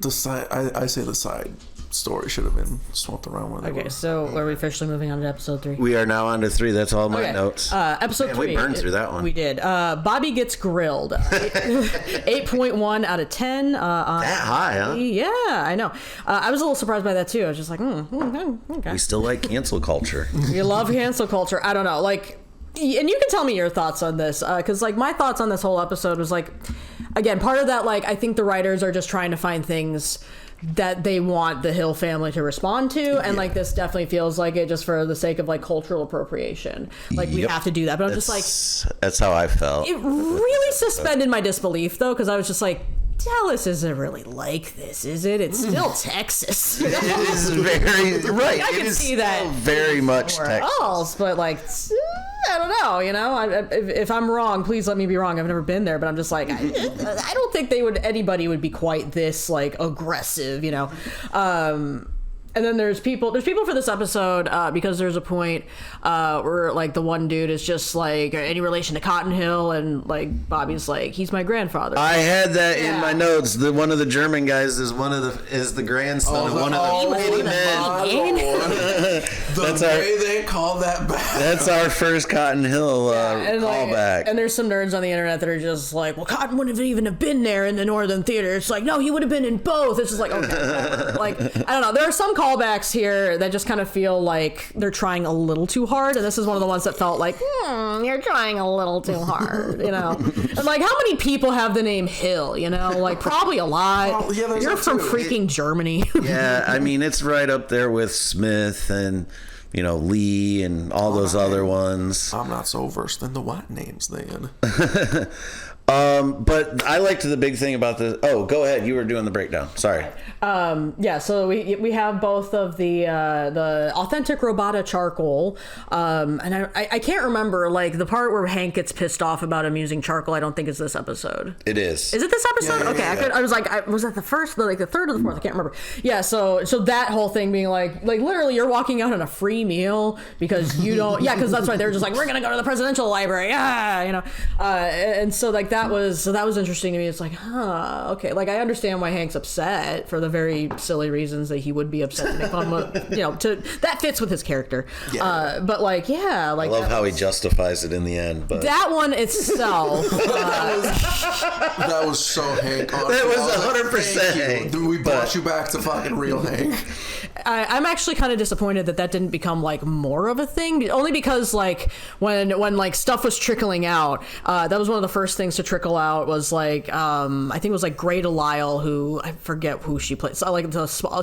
I say the side story should have been swapped around when they were. So are we officially moving on to episode 3? we are now on to 3. That's all my notes. Episode 3. We burned through that one. We did. Bobby gets grilled. 8.1 out of 10. That high, huh? Yeah, I know. I was a little surprised by that too. I was just like, okay. We still like cancel culture. You love cancel culture. I don't know. Like, and you can tell me your thoughts on this, because like my thoughts on this whole episode was like, again, part of that, like, I think the writers are just trying to find things that they want the Hill family to respond to, and like this definitely feels like it just for the sake of like cultural appropriation. Like we have to do that, but I'm just like, that's how I felt. it really suspended my disbelief though, because I was just like, Dallas isn't really like this, is it? It's still Texas. It is very right. I can see that very much Texas. Else, but like, I don't know. If I'm wrong, please let me be wrong. I've never been there, but I'm just like, I don't think anybody would be quite this like aggressive. And then there's people for this episode because there's a point where like the one dude is just like any relation to Cotton Hill, and like Bobby's like, he's my grandfather. I had that in my notes. One of the German guys is the grandson of one of the Mighty Men. The way they call that back. That's our first Cotton Hill callback. And there's some nerds on the internet that are just like, well, Cotton wouldn't even have been there in the Northern Theater. It's like, no, he would have been in both. It's just like, okay, like I don't know. There are some callbacks here that just kind of feel like they're trying a little too hard, and this is one of the ones that felt like, you're trying a little too hard, And like, how many people have the name Hill? Like probably a lot. Well, yeah, you're from freaking Germany. Yeah, I mean it's right up there with Smith and Lee and all those other ones. I'm not so versed in the white names then. But I liked the big thing about the. Oh, go ahead. You were doing the breakdown. Sorry. So we have both of the authentic Robata charcoal, and I can't remember like the part where Hank gets pissed off about him using charcoal. I don't think it's this episode. It is. Is it this episode? Yeah, okay, yeah. I was like, was that the first, like the third or the fourth? I can't remember. Yeah. So that whole thing being like literally you're walking out on a free meal because you don't. Yeah, because that's right. They're just like, we're gonna go to the presidential library. Yeah, and so like that was interesting to me. It's like, okay, like I understand why Hank's upset for the very silly reasons that he would be upset to make fun of, that fits with his character. Yeah. But like, yeah, like I love how he justifies it in the end. But that one itself, that was so Hank. That was 100% Hank. We brought you back to fucking real Hank. I'm actually kind of disappointed that didn't become like more of a thing, only because like when like stuff was trickling out, that was one of the first things to trickle out was like I think it was like Grey Delisle, who I forget who she plays. Like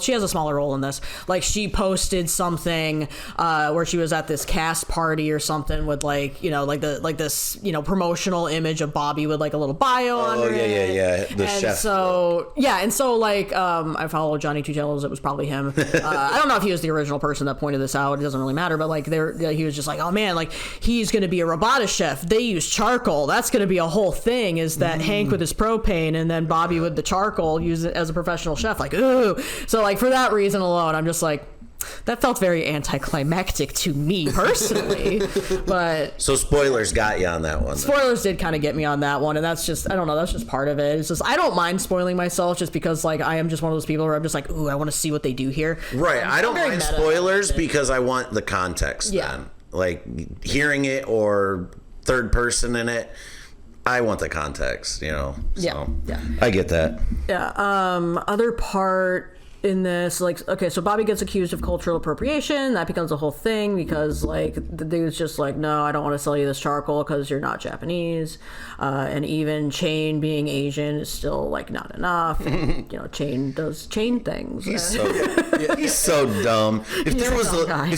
she has a smaller role in this. Like she posted something where she was at this cast party or something with like this promotional image of Bobby with like a little bio on her. Yeah. The chef. So like I follow Johnny Tutellos. It was probably him. I don't know if he was the original person that pointed this out. It doesn't really matter. But like he was just like, oh man, like he's gonna be a Robata chef. They use charcoal. That's gonna be a whole thing. Is that Hank with his propane and then Bobby with the charcoal use it as a professional chef? Like, ooh. So like for that reason alone, I'm just like, that felt very anticlimactic to me personally. But so spoilers got you on that one. Spoilers did kind of get me on that one, and that's just, I don't know, that's just part of it. It's just I don't mind spoiling myself just because like I am just one of those people where I'm just like, ooh, I want to see what they do here. Right. I don't mind spoilers because I want the context. Yeah. Then. Like hearing it or third person in it. I want the context, So yeah. I get that. Yeah. Other part in this, like, okay, so Bobby gets accused of cultural appropriation. That becomes a whole thing because like the dude's just like, no, I don't want to sell you this charcoal because you're not Japanese, and even Chain being Asian is still like not enough. Chain does Chain things. He's so dumb. If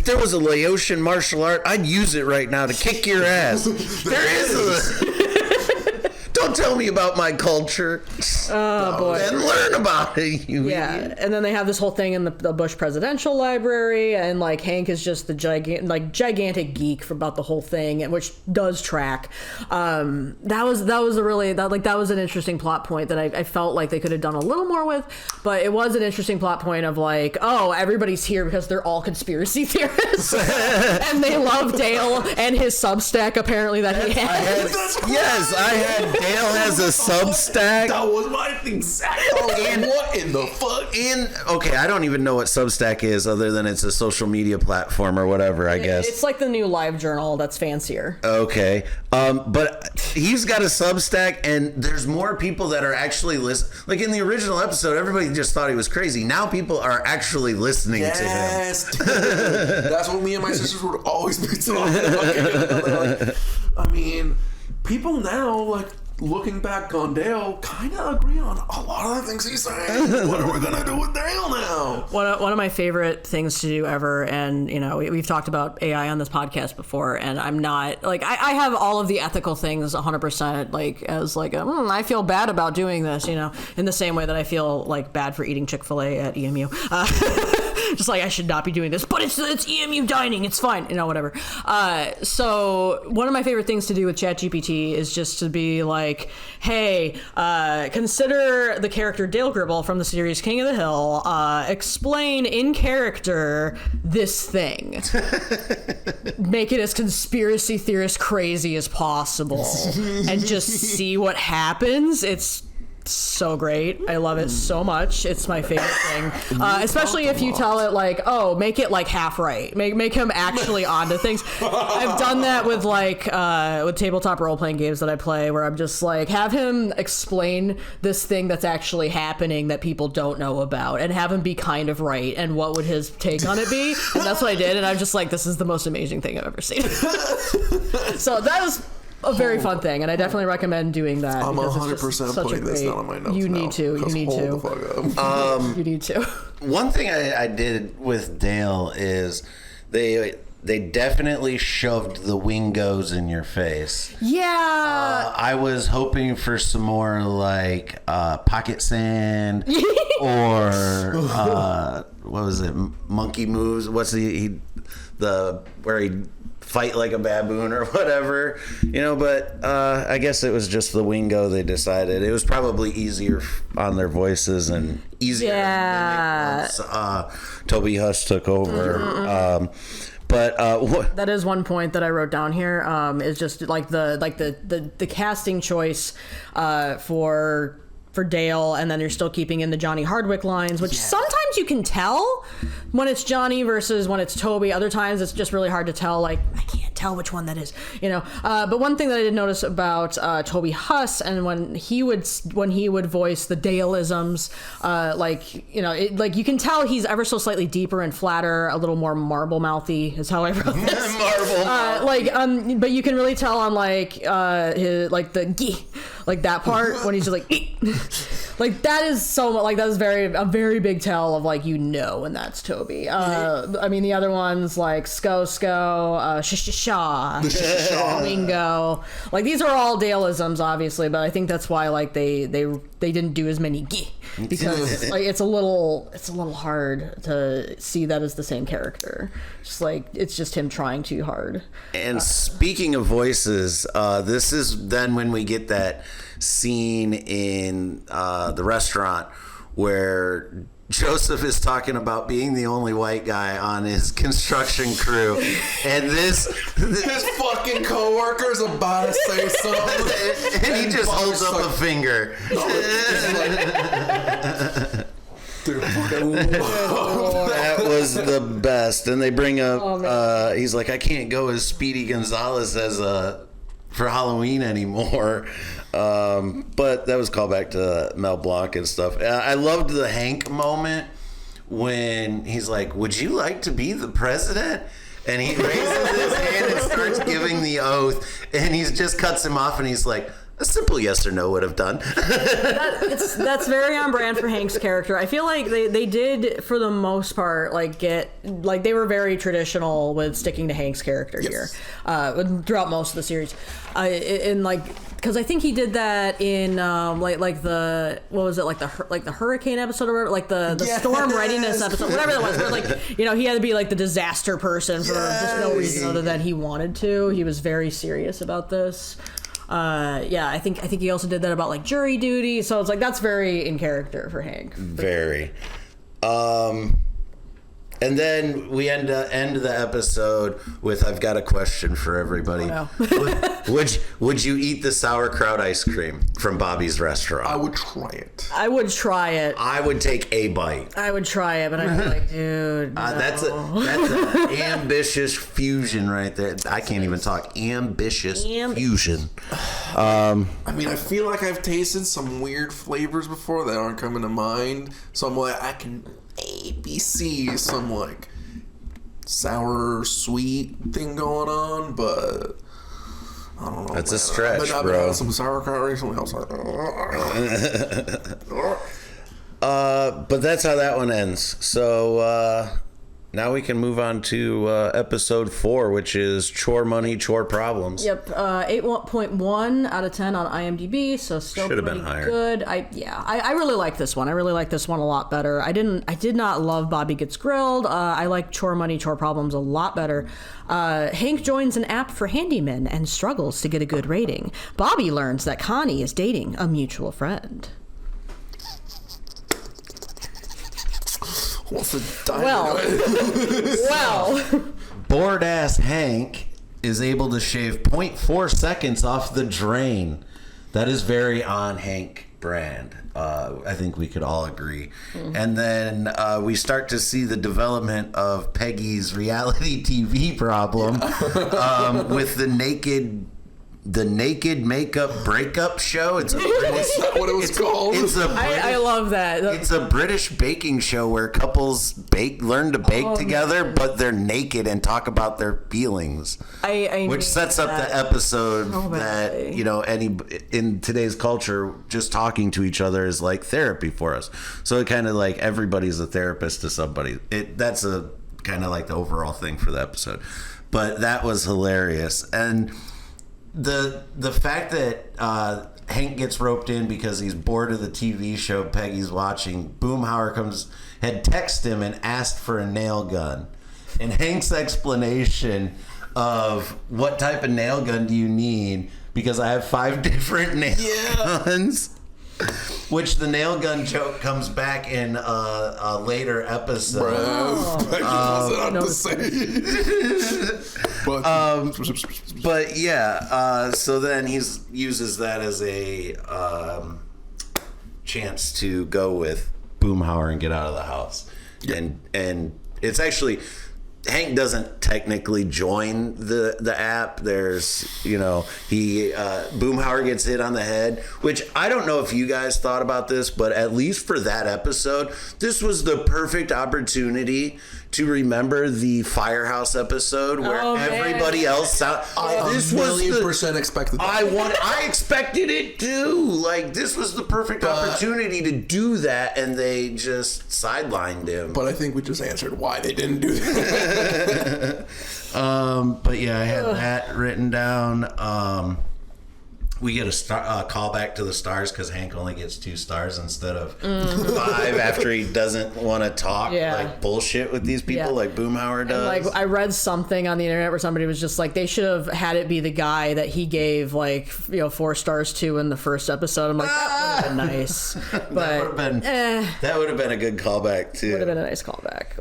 there was a Laotian martial art, I'd use it right now to kick your ass. There is Don't tell me about my culture. Oh, boy. And learn about it, you idiot. And then they have this whole thing in the Bush Presidential Library, and like Hank is just the gigantic geek about the whole thing, which does track. That was an interesting plot point that I felt like they could have done a little more with, but it was an interesting plot point of like, oh, everybody's here because they're all conspiracy theorists, and they love Dale and his Substack apparently that he has. I had Dale has a Substack. That was my exact. And what in the fuck? Okay, I don't even know what Substack is other than it's a social media platform or whatever, I guess. It's like the new Live Journal that's fancier. Okay. But he's got a Substack, and there's more people that are actually listening. Like in the original episode, everybody just thought he was crazy. Now people are actually listening to him. Yes. That's what me and my sisters would always be talking about. I mean, people now, like, looking back on Dale, kind of agree on a lot of the things he's saying. What are we gonna do with Dale now? One of my favorite things to do ever, and we've talked about AI on this podcast before, and I'm not like I have all of the ethical things 100% like as like I feel bad about doing this, in the same way that I feel like bad for eating Chick-fil-A at EMU. Just like I should not be doing this, but it's EMU dining, it's fine, whatever. So one of my favorite things to do with ChatGPT is just to be like, hey, consider the character Dale Gribble from the series King of the Hill, explain in character this thing. Make it as conspiracy theorist crazy as possible and just see what happens. It's so great. I love it so much. It's my favorite thing. Especially if you tell it like, oh, make it like half right. Make him actually onto things. I've done that with like with tabletop role playing games that I play, where I'm just like, have him explain this thing that's actually happening that people don't know about, and have him be kind of right. And what would his take on it be? And that's what I did. And I'm just like, this is the most amazing thing I've ever seen. So that was a very fun thing, and I definitely recommend doing that. I'm 100% putting this down on my notes. You need to. You need to. The fuck up. You need to. One thing I did with Dale is they definitely shoved the wingos in your face. Yeah. I was hoping for some more like pocket sand or what was it? Monkey moves. What's where he fight like a baboon or whatever, but I guess it was just the wingo they decided. It was probably easier on their voices and easier once Toby Huss took over. But that is one point that I wrote down here, is just like the casting choice for Dale, and then you're still keeping in the Johnny Hardwick lines, which sometimes you can tell when it's Johnny versus when it's Toby. Other times it's just really hard to tell. Like, I can't tell which one that is, But one thing that I did notice about Toby Huss, and when he would voice the Dale-isms, you can tell he's ever so slightly deeper and flatter, a little more marble mouthy is how I wrote this. But you can really tell on his the gee, like that part when he's just like like that is so like that is a very big tell of when that's Toby. I mean the other ones like Sko Shaw, Wingo, like these are all Dale-isms obviously, but I think that's why they didn't do as many gee, because it's a little hard to see that as the same character. Just it's just him trying too hard. And speaking of voices, this is then when we get that scene in the restaurant where Joseph is talking about being the only white guy on his construction crew, and his fucking coworker's about to say something, and he just holds up a finger. That was the best. And they bring up he's like, I can't go as Speedy Gonzalez as for Halloween anymore. But that was called back to Mel Blanc and stuff. I loved the Hank moment when he's like, would you like to be the president? And he raises his hand and starts giving the oath, and he just cuts him off, and he's like, a simple yes or no would have done. That's very on brand for Hank's character. I feel like they did, for the most part, they were very traditional with sticking to Hank's character here throughout most of the series. Because I think he did that in the hurricane episode, or the storm readiness episode, whatever that was. Where he had to be the disaster person for just no reason other than he wanted to. He was very serious about this. I think he also did that about jury duty. So it's that's very in character for Hank. Very. And then we end the episode with, I've got a question for everybody. Oh, no. Would you eat the sauerkraut ice cream from Bobby's restaurant? I would try it. I would try it. I would take a bite. I would try it, but I'd be like, dude, no. That's an ambitious fusion right there. I can't even talk. Ambitious fusion. I mean, I feel like I've tasted some weird flavors before that aren't coming to mind. So I'm like, I can see some sour sweet thing going on, but I don't know. That's man. a stretch, I've been bro. having some sauerkraut recently. I was like, but that's how that one ends. So now we can move on to episode 4, which is Chore Money, Chore Problems. Yep, 8.1 out of 10 on IMDb, so still Should have pretty been higher. good. I really like this one. I really like this one a lot better. I did not love Bobby Gets Grilled. I like Chore Money, Chore Problems a lot better. Hank joins an app for handymen and struggles to get a good rating. Bobby learns that Connie is dating a mutual friend. what's the diamond? Well, Bored ass Hank is able to shave 0.4 seconds off the drain. That is very on Hank brand. I think we could all agree. And then we start to see the development of Peggy's reality TV problem with the naked makeup breakup show. It's a British, Is that what it was called? I love that. It's a British baking show where couples learn to bake together, but they're naked and talk about their feelings. Which sets up the episode that any in today's culture, just talking to each other is like therapy for us. So it kind of like everybody's a therapist to somebody. That's a kind of like the overall thing for the episode. But that was hilarious. And the fact that Hank gets roped in because he's bored of the TV show Peggy's watching, Boomhauer had texted him and asked for a nail gun. And Hank's explanation of what type of nail gun do you need, because I have 5 different nail guns. Which the nail gun joke comes back in a later episode. But yeah, so then he uses that as a chance to go with Boomhauer and get out of the house. And it's actually, Hank doesn't technically join the app. There's, Boomhauer gets hit on the head, which I don't know if you guys thought about this, but at least for that episode, this was the perfect opportunity to remember the Firehouse episode where everybody else this was %1,000,000% expected. I expected it too. Like, this was the perfect opportunity to do that, and they just sidelined him. But I think we just answered why they didn't do that. But yeah, I had that written down. We get a call back to the stars because Hank only gets 2 stars instead of 5 after he doesn't want to talk like bullshit with these people like Boomhauer does. And, like, I read something on the internet where somebody was just like, they should have had it be the guy that he gave 4 stars to in the first episode. I'm like, that would have been nice, but that would have been a good callback too. Would have been a nice callback.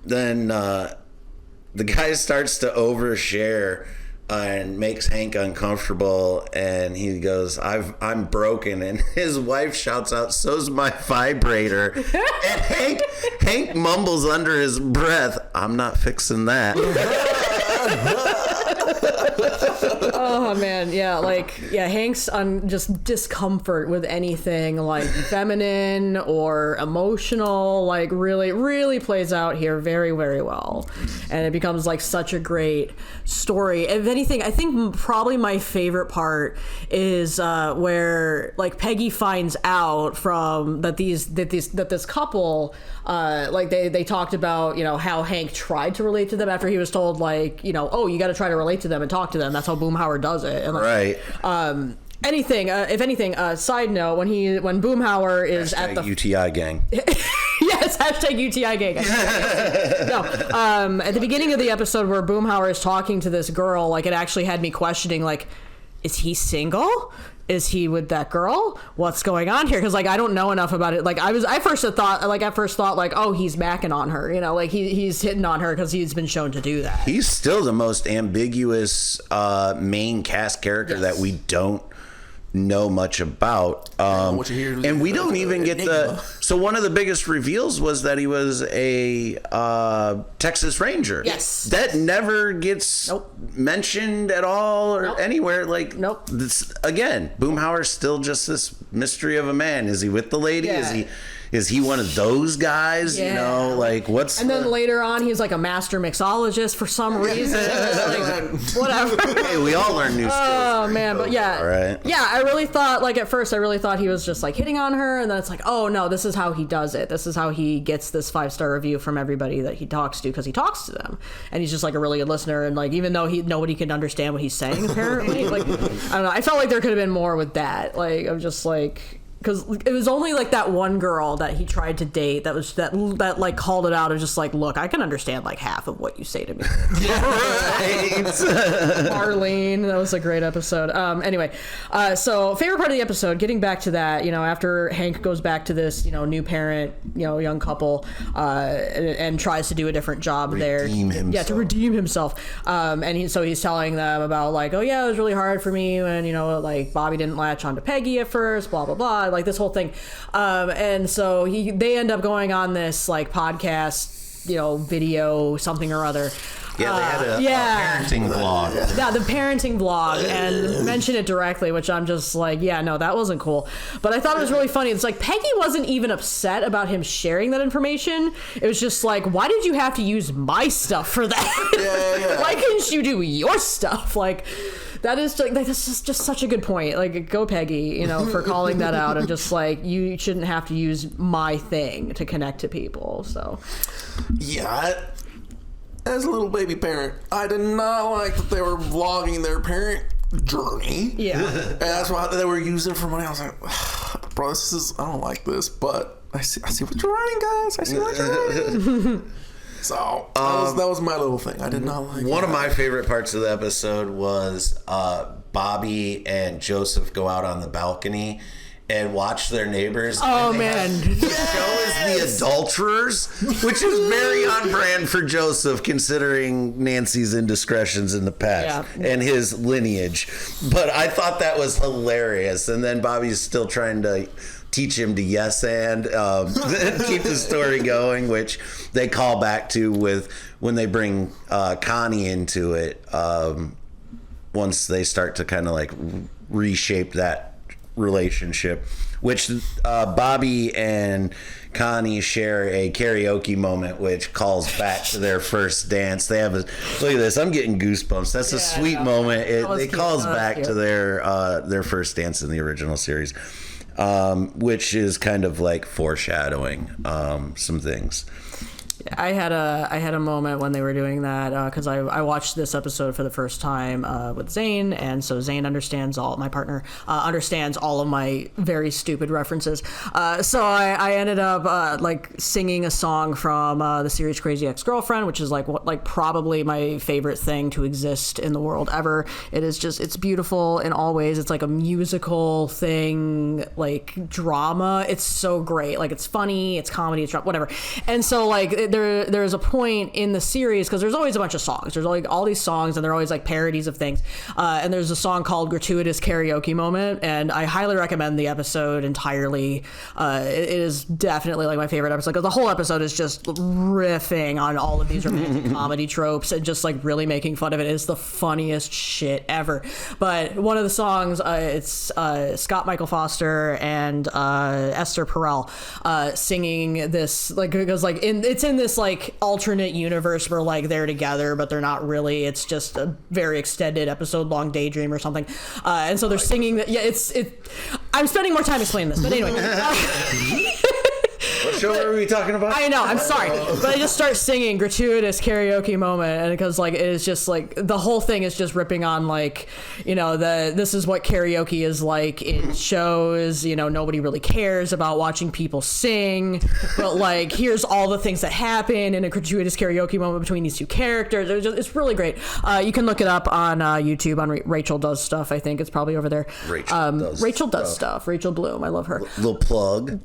Then the guy starts to overshare and makes Hank uncomfortable, and he goes, I'm broken, and his wife shouts out, so's my vibrator. And Hank mumbles under his breath, I'm not fixing that. Oh man, Hank's on just discomfort with anything like feminine or emotional, like really plays out here very, very well, and it becomes like such a great story. If anything, I think probably my favorite part is where like Peggy finds out from that this couple they talked about how Hank tried to relate to them after he was told you got to try to relate to them and talk to them. That's how Boomhauer does it. And, right. If anything, side note, when Boomhauer is hashtag at the UTI gang. Yes, hashtag UTI gang. No, at the beginning of the episode where Boomhauer is talking to this girl, like, it actually had me questioning, like, is he single? Is he with that girl? What's going on here? Because, like, I don't know enough about it. Like, I first thought, oh, he's macking on her. He's hitting on her because he's been shown to do that. He's still the most ambiguous main cast character that we don't know much about. What you hear and we don't even get so one of the biggest reveals was that he was a Texas Ranger. Yes. That never gets mentioned at all or anywhere. Like, this, again, Boomhauer's still just this mystery of a man. Is he with the lady? Yeah. is he one of those guys? You know, like what's? And then later on, he's like a master mixologist for some reason. Like, whatever. Hey, we all learn new skills. Oh man, but yeah, all right. Yeah, I really thought, like, at first I really thought he was just like hitting on her, and then it's like, oh no, this is how he does it. This is how he gets this 5-star review from everybody that he talks to, because he talks to them, and he's just like a really good listener. And like, even though nobody can understand what he's saying, apparently, like, I don't know. I felt like there could have been more with that. Like, I'm just like. Because it was only like that one girl that he tried to date that like called it out of just like, look, I can understand like half of what you say to me. Marlene, that was a great episode. Anyway, so favorite part of the episode, getting back to that, you know, after Hank goes back to this, you know, new parent, you know, young couple, and tries to do a different job there. Yeah, to redeem himself. And he's telling them about like, oh yeah, it was really hard for me when, you know, like Bobby didn't latch on to Peggy at first, blah, blah, blah. Like this whole thing. And so they end up going on this like podcast, you know, video, something or other. Yeah, they had a parenting vlog. Yeah, the parenting vlog, and mention it directly, which I'm just like, yeah, no, that wasn't cool. But I thought it was really funny. It's like Peggy wasn't even upset about him sharing that information. It was just like, why did you have to use my stuff for that? Yeah. Why couldn't you do your stuff? Like, that is like, that's just such a good point. Like, go Peggy, you know, for calling that out, and just like, you shouldn't have to use my thing to connect to people. So, yeah. As a little baby parent, I did not like that they were vlogging their parent journey. Yeah. And that's why they were using for money. I was like, bro, I don't like this, but I see what you're writing, guys. I see what you're writing. So that was my little thing. I did not like one of my favorite parts of the episode was Bobby and Joseph go out on the balcony and watch their neighbors. Oh, man. The show is The Adulterers, which is very on brand for Joseph, considering Nancy's indiscretions in the past and his lineage. But I thought that was hilarious. And then Bobby's still trying to teach him to yes and keep the story going, which they call back to with when they bring Connie into it, once they start to kind of like reshape that relationship, which Bobby and Connie share a karaoke moment, which calls back to their first dance. They have look at this, I'm getting goosebumps. That's a sweet moment. It calls back to their first dance in the original series, which is kind of like foreshadowing some things. I had a moment when they were doing that, because I watched this episode for the first time with Zane, and so Zane my partner understands all of my very stupid references. So I ended up like singing a song from the series Crazy Ex-Girlfriend, which is like probably my favorite thing to exist in the world ever. It's beautiful in all ways. It's like a musical thing, like drama. It's so great. Like, it's funny, it's comedy, it's whatever. And so like there's a point in the series, because there's always a bunch of songs. There's like all these songs, and they're always like parodies of things. And there's a song called Gratuitous Karaoke Moment, and I highly recommend the episode entirely. It is definitely like my favorite episode, because the whole episode is just riffing on all of these romantic comedy tropes and just like really making fun of it. It's the funniest shit ever. But one of the songs, it's Scott Michael Foster and Esther Perel singing this, like, because like it's in this like alternate universe where like they're together but they're not really. It's just a very extended episode long daydream or something, and so they're singing that. Yeah, I'm spending more time explaining this, but anyway. What show are we talking about? I know, I'm sorry, but I just start singing Gratuitous Karaoke Moment, and because like it is just like the whole thing is just ripping on, like, you know, this is what karaoke is like in shows. You know, nobody really cares about watching people sing, but like here's all the things that happen in a gratuitous karaoke moment between these two characters. It's really great. You can look it up on YouTube on Rachel Does Stuff. I think it's probably over there. Rachel Does Stuff. Rachel Bloom. I love her. Little plug.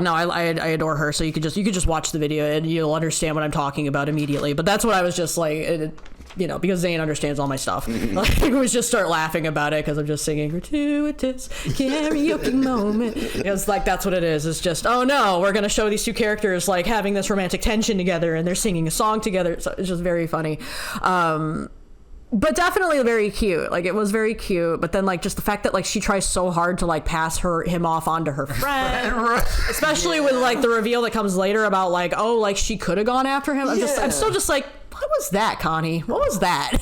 No, I adore her. So you could just watch the video and you'll understand what I'm talking about immediately. But that's what I was just like, you know, because Zane understands all my stuff. Like, I was just start laughing about it because I'm just singing gratuitous karaoke moment. It's like, that's what it is. It's just, oh no, we're gonna show these two characters like having this romantic tension together and they're singing a song together. So it's just very funny. But definitely very cute. Like, it was very cute. But then, like, just the fact that, like, she tries so hard to, like, pass him off onto her friend. Especially with, like, the reveal that comes later about, like, oh, like, she could have gone after him. I'm still just like, what was that, Connie? What was that?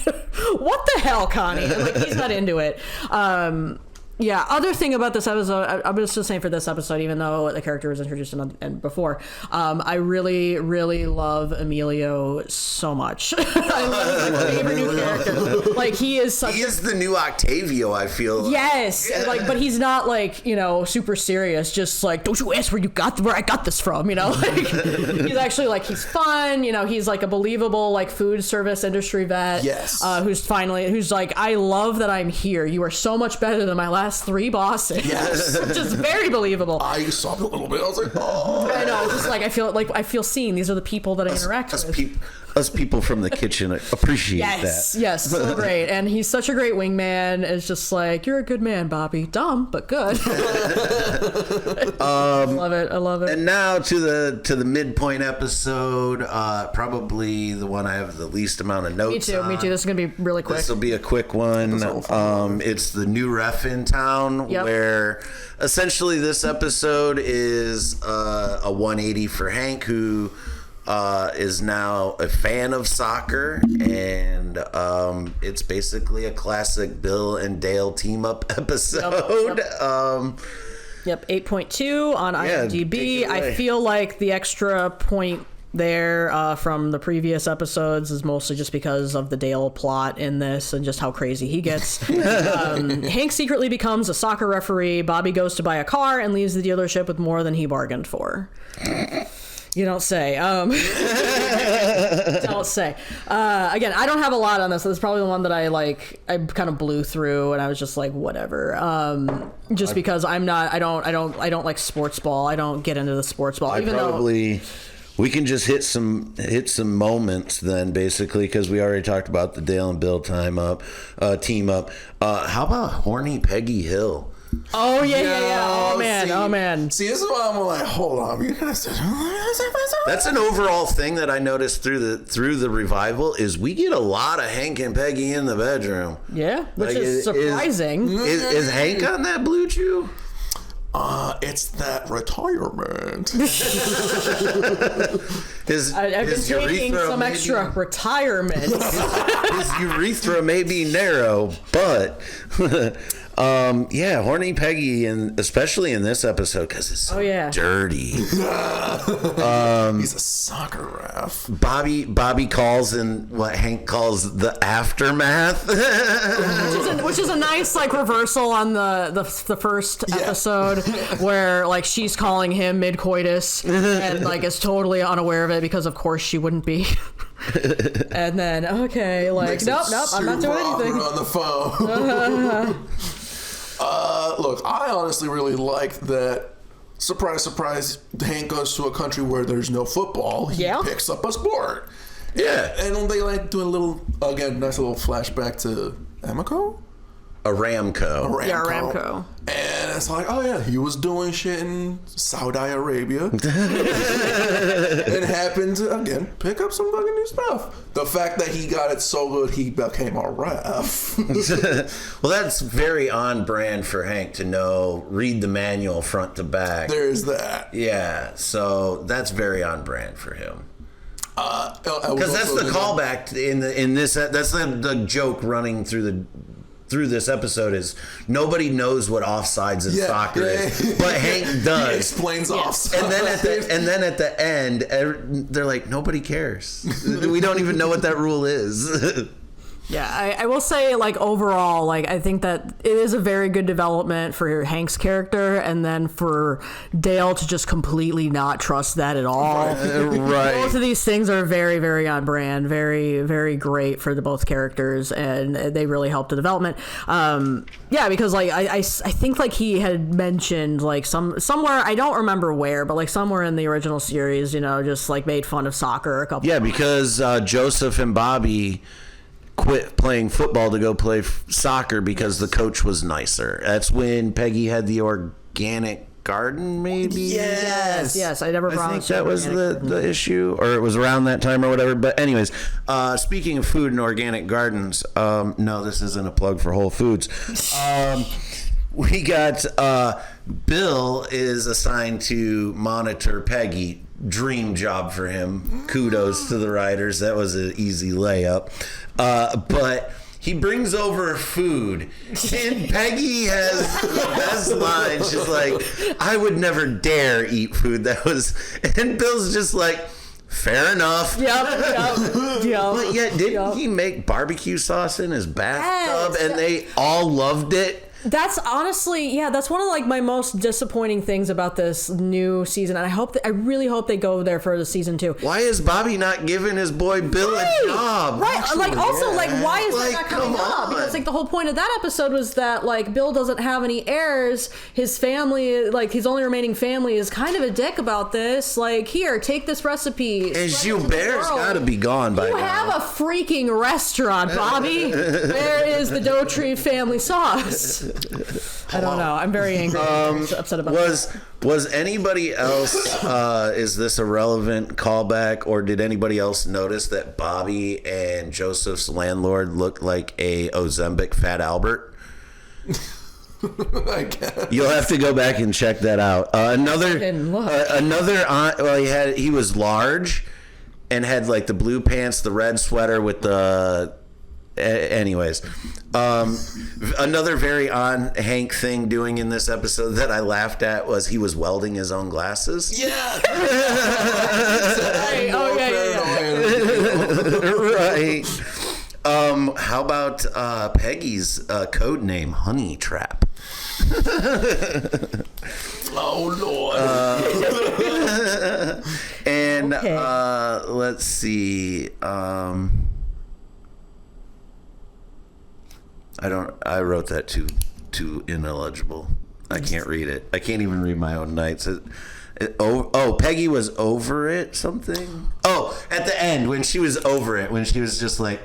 What the hell, Connie? And, like, he's not into it. Yeah, other thing about this episode, I'm just saying for this episode, even though the character was introduced before, I really, really love Emilio so much. I love him, my favorite new character. Like, he is the new Octavio, I feel. Yes, like, but he's not, like, you know, super serious, just like, don't you ask where I got this from, you know? Like, he's actually, like, he's fun, you know, he's like a believable, like, food service industry vet. Yes. Who's like, I love that I'm here. You are so much better than my last 3 bosses. Yes. Which is very believable. I sobbed a little bit. I was like, oh. I know. Just like I feel seen. These are the people that I interact with. Us people from the kitchen appreciate that. Yes, so great. And he's such a great wingman. It's just like, you're a good man, Bobby. Dumb, but good. I love it. And now to the midpoint episode, probably the one I have the least amount of notes Me too. This is gonna be really quick. This will be a quick one. It's the new ref in town, where essentially this episode is a 180 for Hank, who is now a fan of soccer, and it's basically a classic Bill and Dale team up episode. Yep, 8.2 on IMDb. I feel like the extra point there from the previous episodes is mostly just because of the Dale plot in this and just how crazy he gets. Hank secretly becomes a soccer referee. Bobby goes to buy a car and leaves the dealership with more than he bargained for. You don't say. Don't say. Again, I don't have a lot on this. So this is probably the one that I kind of blew through, and I was just like, whatever. Just because I don't like sports ball. I don't get into the sports ball. We can just hit some moments then, basically, because we already talked about the Dale and Bill team up. How about horny Peggy Hill? Oh yeah. Oh man. See, this is why I'm like, hold on. You guys. That's an overall thing that I noticed through the revival is we get a lot of Hank and Peggy in the bedroom. Yeah, which is surprising. Is Hank on that Blue Chew? It's that retirement. I've been taking some extra retirement. His urethra may be narrow, but horny Peggy, and especially in this episode because it's so dirty. He's a soccer ref. Bobby calls in what Hank calls the aftermath, which is a nice like reversal on the first episode where like she's calling him mid-coitus and like is totally unaware of it because of course she wouldn't be. And then nope, I'm not doing anything on the phone. Look, I honestly really liked that. Surprise, surprise! Hank goes to a country where there's no football. He picks up a sport. Yeah, and they like do a little nice little flashback to Amoco. Aramco. Yeah, Aramco. And it's like, oh yeah, he was doing shit in Saudi Arabia. And happened to, again, pick up some fucking new stuff. The fact that he got it so good, he became a ref. Well, that's very on brand for Hank to read the manual front to back. There's that. Yeah, so that's very on brand for him. Because that's the callback in this. That's the joke running through this episode is nobody knows what offsides in soccer is, but Hank does. He explains offsides. And then at the end, they're like, nobody cares. We don't even know what that rule is. Yeah, I will say, like, overall, like, I think that it is a very good development for Hank's character, and then for Dale to just completely not trust that at all. Right. Both of these things are very, very on brand, very, very great for both characters, and they really help the development. Because, like, I think, like, he had mentioned, like, somewhere, I don't remember where, but, like, somewhere in the original series, just, like, made fun of soccer a couple times. Yeah, because Joseph and Bobby quit playing football to go play soccer because the coach was nicer. That's when Peggy had the organic garden, maybe. Yes. I never I think promised. that was the issue, or it was around that time or whatever. But anyways, speaking of food and organic gardens, no, this isn't a plug for Whole Foods. We got Bill is assigned to monitor Peggy. Dream job for him. Kudos to the writers. That was an easy layup. But he brings over food, and Peggy has the best line. She's like, "I would never dare eat food that was," and Bill's just like, "Fair enough." Yep. But yet, didn't he make barbecue sauce in his bathtub, and they all loved it? That's honestly, that's one of like my most disappointing things about this new season, and I really hope they go there for the season 2. Why is Bobby not giving his boy Bill a job? Right, Actually, like also like why is that not coming come up? on. Because like the whole point of that episode was that like Bill doesn't have any heirs. His family, like his only remaining family, is kind of a dick about this. Like, here, take this recipe. And Gilbert's got to be gone by now. You have a freaking restaurant, Bobby. Where is the Dotree family sauce? I don't know. I'm very angry. I'm upset about that. Was anybody else, is this a relevant callback, or did anybody else notice that Bobby and Joseph's landlord looked like a Ozempic Fat Albert? I guess. You'll have to go back and check that out. Another he was large and had like the blue pants, the red sweater with the anyways, another very on Hank thing doing in this episode that I laughed at was he was welding his own glasses. Yeah. Right. How about Peggy's code name, Honey Trap? Oh Lord. And let's see. I wrote that too ineligible. I can't read it. I can't even read my own notes. Peggy was over it, something? Oh, at the end, when she was over it, when she was just like,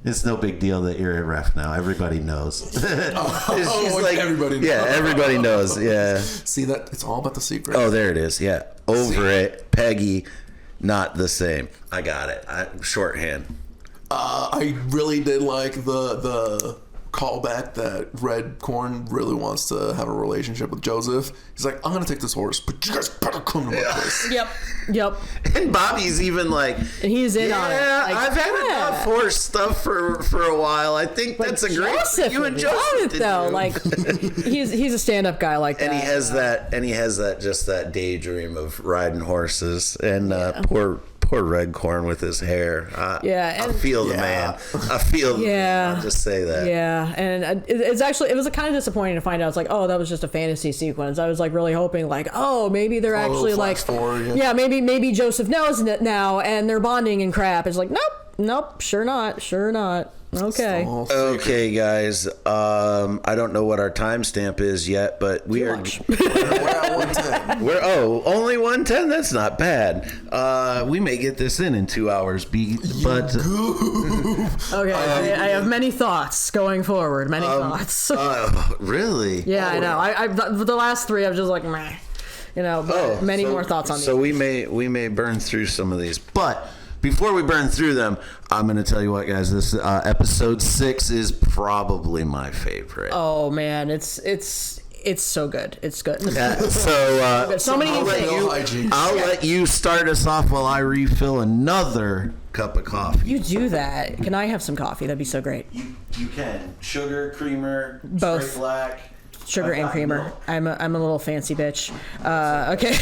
it's no big deal that you're a ref now. Everybody knows. She's like, everybody knows. Yeah, everybody knows, yeah. See, that it's all about the secret. Oh, there it is, yeah. Over it, Peggy, not the same. I got it. Shorthand. I really did like the callback that Red Corn really wants to have a relationship with Joseph. He's like, I'm gonna take this horse, but you guys better come to my place. Yep. And Bobby's even like, and he's in on it. Like, I've had enough horse stuff for a while. I think that's a great Joseph you and Joseph it, though. Do. Like he's a stand-up guy like that. And he has that just that daydream of riding horses and poor Red Corn with his hair. I feel the man. I feel the man. I'll just say that. Yeah, and it was kind of disappointing to find out. It's like, oh, that was just a fantasy sequence. I was like really hoping like, oh, maybe they're actually like, maybe Joseph knows it now and they're bonding and crap. It's like, nope, sure not. Okay. Okay, guys. I don't know what our timestamp is yet, but we're at 110. Only 110. That's not bad. We may get this in 2 hours. But okay, I have many thoughts going forward. Many thoughts. Really? Yeah, I know. I the last 3, I was just like, meh. But many more thoughts on these. So we may burn through some of these, but. Before we burn through them, I'm going to tell you what, guys. This episode 6 is probably my favorite. Oh man, it's so good. It's good. So many I'll let you start us off while I refill another cup of coffee. You do that. Can I have some coffee? That'd be so great. You can. Sugar, creamer, both. straight black. Sugar and creamer. I'm a little fancy bitch. Okay.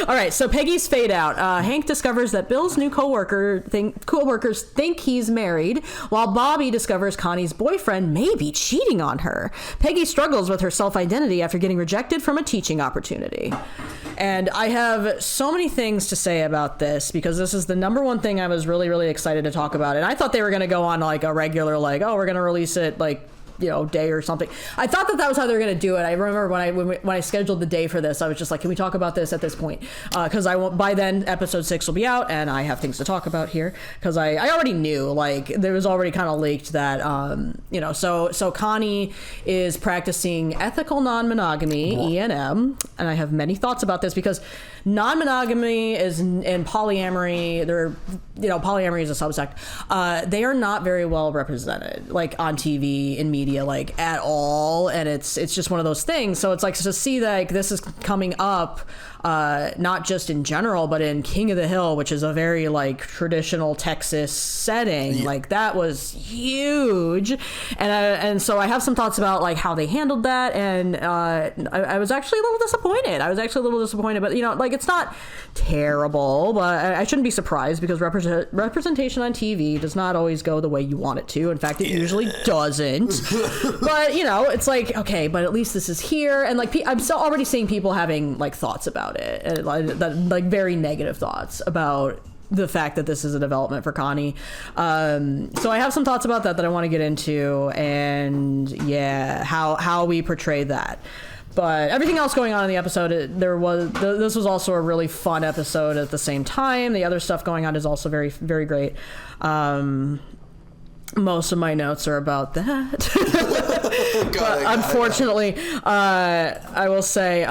All right. So Peggy's fade out. Hank discovers that Bill's new coworkers think he's married, while Bobby discovers Connie's boyfriend may be cheating on her. Peggy struggles with her self-identity after getting rejected from a teaching opportunity. And I have so many things to say about this because this is the number one thing I was really, really excited to talk about. And I thought they were going to go on like a regular, like, oh, we're going to release it like, day or something. I thought that was how they were going to do it. I remember when I scheduled the day for this, I was just like, can we talk about this at this point? Because by then episode 6 will be out and I have things to talk about here because I already knew, like, there was already kind of leaked that, so Connie is practicing ethical non-monogamy, E&M, and I have many thoughts about this because non-monogamy and polyamory, polyamory is a subsect. They are not very well represented, like on TV, in media, like at all. And it's just one of those things. So it's like to see that like, this is coming up, not just in general, but in King of the Hill, which is a very like traditional Texas setting. Like that was huge. And so I have some thoughts about like how they handled that. And I was actually a little disappointed. But like it's not terrible, but I shouldn't be surprised because representation on TV does not always go the way you want it to. In fact, it usually doesn't. But it's like, okay, but at least this is here. And like I'm still already seeing people having like thoughts about it, and, like very negative thoughts about the fact that this is a development for Connie. So I have some thoughts about that I want to get into, and how we portray that. But everything else going on in the episode, this was also a really fun episode at the same time. The other stuff going on is also very, very great. Most of my notes are about that. But unfortunately, I will say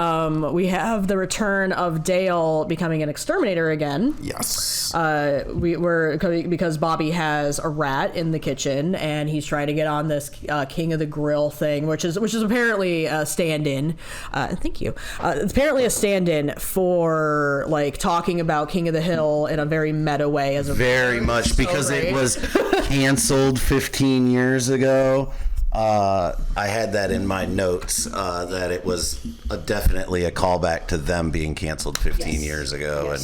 we have the return of Dale becoming an exterminator again. Yes. Because Bobby has a rat in the kitchen and he's trying to get on this King of the Grill thing, which is apparently a stand-in. Thank you. It's apparently a stand-in for like talking about King of the Hill in a very meta way. Very much because it was canceled 15 years ago. I had that in my notes that it was definitely a callback to them being canceled 15 years ago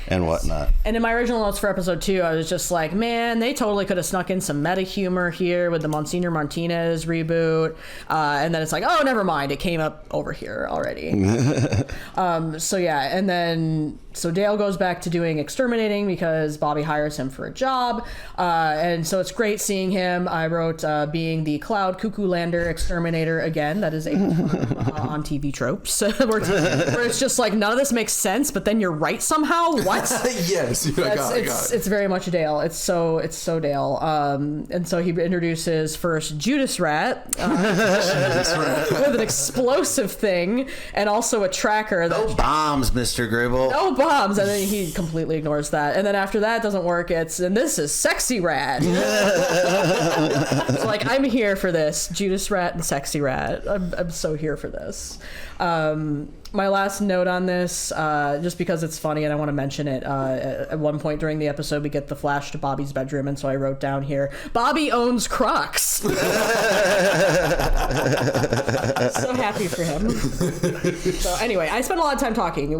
and whatnot. And in my original notes for episode 2, I was just like, man, they totally could have snuck in some meta humor here with the Monsignor Martinez reboot. And then it's like, oh, never mind. It came up over here already. So Dale goes back to doing exterminating because Bobby hires him for a job. And so it's great seeing him. I wrote being the Cloud Cuckoo Lander exterminator again. That is a on TV tropes where it's just like none of this makes sense, but then you're right somehow. What? Yes, I got it. It's very much Dale. It's so Dale. And so he introduces first Judas Rat with an explosive thing and also a tracker. No bombs, Mr. Gribble. No bombs, and then he completely ignores that. And then after that doesn't work, and this is Sexy Rat. So like I'm here for this. Judas Rat and Sexy Rat. I'm so here for this. My last note on this, just because it's funny and I want to mention it, at one point during the episode we get the flash to Bobby's bedroom, and so I wrote down here, Bobby owns Crocs. So happy for him. So anyway, I spent a lot of time talking. So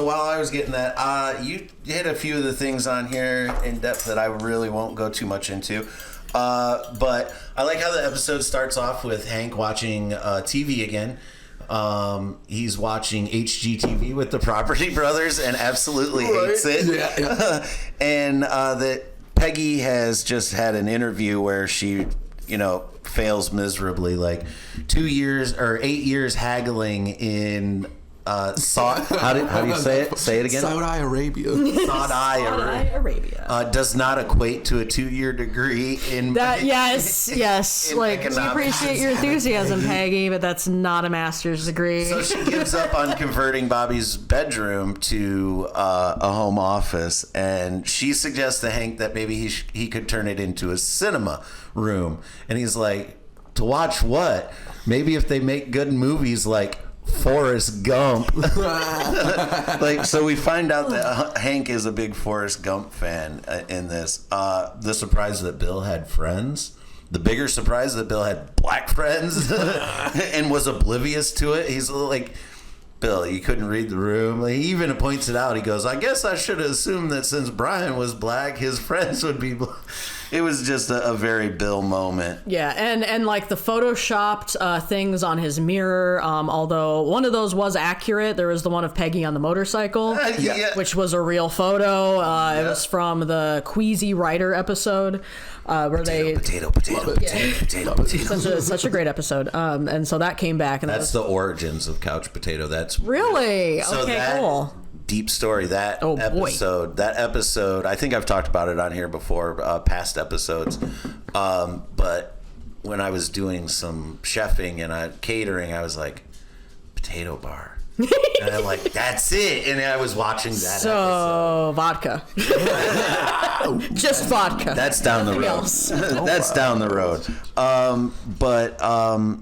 while I was getting that, you hit a few of the things on here in depth that I really won't go too much into. But I like how the episode starts off with Hank watching TV again. He's watching HGTV with the Property Brothers and absolutely hates it. Yeah. And that Peggy has just had an interview where she, fails miserably, like 8 years haggling in how do you say it? Say it again. Saudi Arabia. Saudi Arabia. Does not equate to a 2-year degree in that. Yes. In like we economics. appreciate your enthusiasm, Peggy, but that's not a master's degree. So she gives up on converting Bobby's bedroom to a home office, and she suggests to Hank that maybe he could turn it into a cinema room. And he's like, to watch what? Maybe if they make good movies like Forrest Gump. So we find out that Hank is a big Forrest Gump fan in this. The surprise that Bill had friends. The bigger surprise that Bill had black friends and was oblivious to it. He's like, Bill, you couldn't read the room. He even points it out. He goes, I guess I should have assumed that since Brian was black, his friends would be black. It was just a very Bill moment. Yeah, and like the photoshopped things on his mirror, although one of those was accurate. There was the one of Peggy on the motorcycle, which was a real photo. It was from the Queasy Rider episode. Potato. Such a great episode. And so that came back. And that's the origins of Couch Potato. That's really cool. Deep story. That episode, I think I've talked about it on here before, past episodes. But when I was doing some chefing and catering, I was like, potato bar. And I'm like, that's it. And I was watching that episode. Vodka. Just vodka. That's down the road. That's down the road.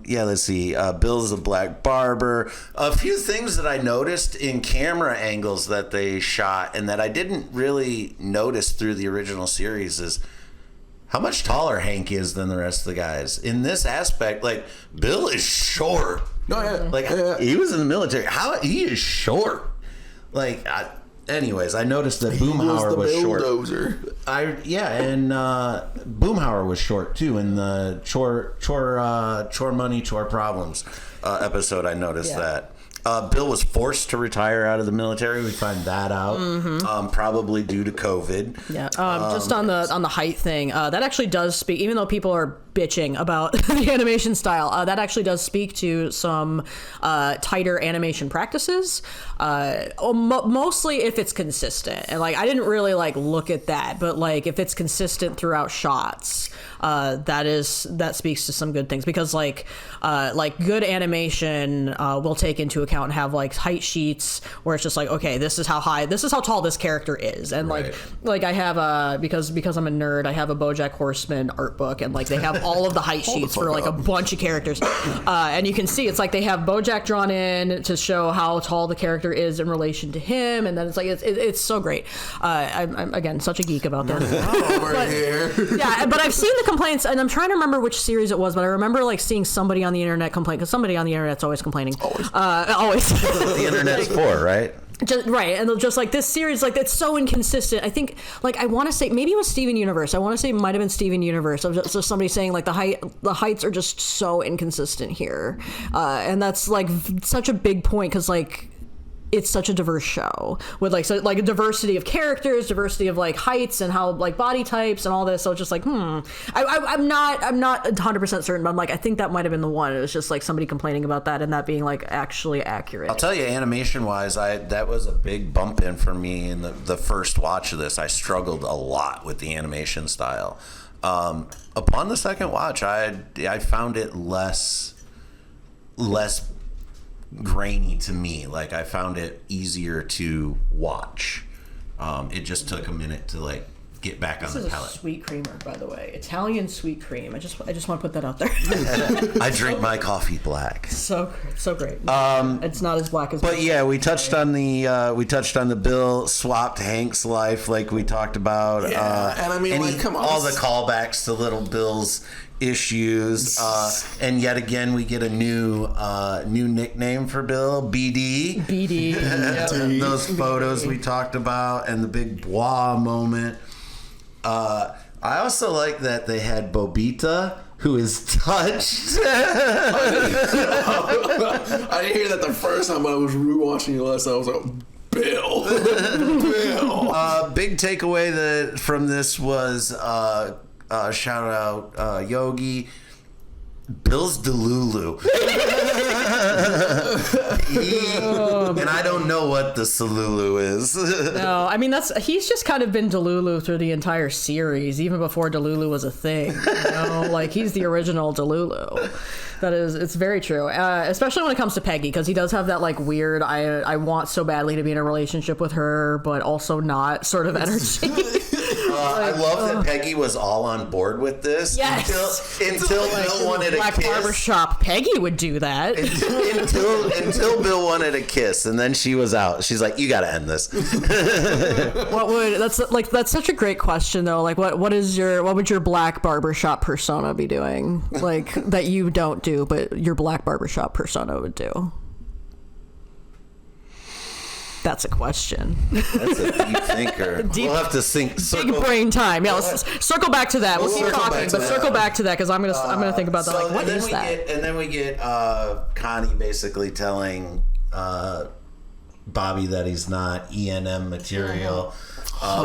Yeah, let's see. Bill's a black barber. A few things that I noticed in camera angles that they shot and that I didn't really notice through the original series is how much taller Hank is than the rest of the guys. In this aspect, like, Bill is short. No, yeah. Like, he was in the military. How he is short. Like, anyways, I noticed that Boomhauer was short. And Boomhauer was short too in the chore money, chore problems episode. I noticed that. Bill was forced to retire out of the military. We find that out, probably due to COVID. Yeah. Just on the height thing, that actually does speak. Even though people are bitching about the animation style, that actually does speak to some tighter animation practices. Mostly if it's consistent, and like I didn't really like look at that, but like if it's consistent throughout shots. That speaks to some good things because like good animation will take into account and have like height sheets where it's just like, okay, this is how tall this character is, and like I have because I'm a nerd, I have a BoJack Horseman art book, and like they have all of the height sheets for like a bunch of characters, and you can see it's like they have BoJack drawn in to show how tall the character is in relation to him, and then it's like it's so great. I'm again such a geek about this. Yeah, but I've seen the complaints, and I'm trying to remember which series it was, but I remember like seeing somebody on the internet complain, because somebody on the internet's always complaining. Always. The internet's for, right? Just, right, and just like this series, like it's so inconsistent. I think, like I want to say maybe it was Steven Universe. I want to say it might have been Steven Universe. Of just somebody saying like the heights are just so inconsistent here, and that's like such a big point because like. It's such a diverse show with like a diversity of characters, diversity of like heights and how like body types and all this. So it's just like, I'm not 100% certain, but I'm like, I think that might have been the one. It was just like somebody complaining about that and that being like actually accurate. I'll tell you, animation wise, that was a big bump in for me in the first watch of this. I struggled a lot with the animation style. Upon the second watch, I found it less grainy to me. Like I found it easier to watch. It just took a minute to like get back on the palate. This is a sweet creamer, by the way. Italian sweet cream. I just want to put that out there. I drink my coffee black. So great. It's not as black as. But yeah, we touched on the Bill swapped Hank's life, like we talked about. Yeah, and I mean, like, come on, all the callbacks to Little Bill's issues, and yet again we get a new nickname for Bill, BD. BD. Those photos we talked about and the big blah moment. I also like that they had Bobita, who is touched. I didn't hear that the first time I was rewatching it last. I was like, Bill. Big takeaway from this was shout out Yogi. Bill's Delulu. And I don't know what the Salulu is. No, I mean he's just kind of been Delulu through the entire series, even before Delulu was a thing. You know, like he's the original Delulu. It's very true, especially when it comes to Peggy, because he does have that like weird I want so badly to be in a relationship with her, but also not sort of energy. I love that Peggy was all on board with this. Yes. Until Bill wanted a Black kiss. Barbershop Peggy would do that. Until Bill wanted a kiss, and then she was out. She's like, "You got to end this." That's such a great question though. Like, what would your Black Barbershop persona be doing? Like that you don't do, but your Black Barbershop persona would do. That's a question. That's a deep thinker. We'll have to think. Big brain time. Yeah, let's circle back to that. We'll keep talking, but circle back to that because I'm gonna think about that. Like, what is that? And then we get Connie basically telling Bobby that he's not E&M material,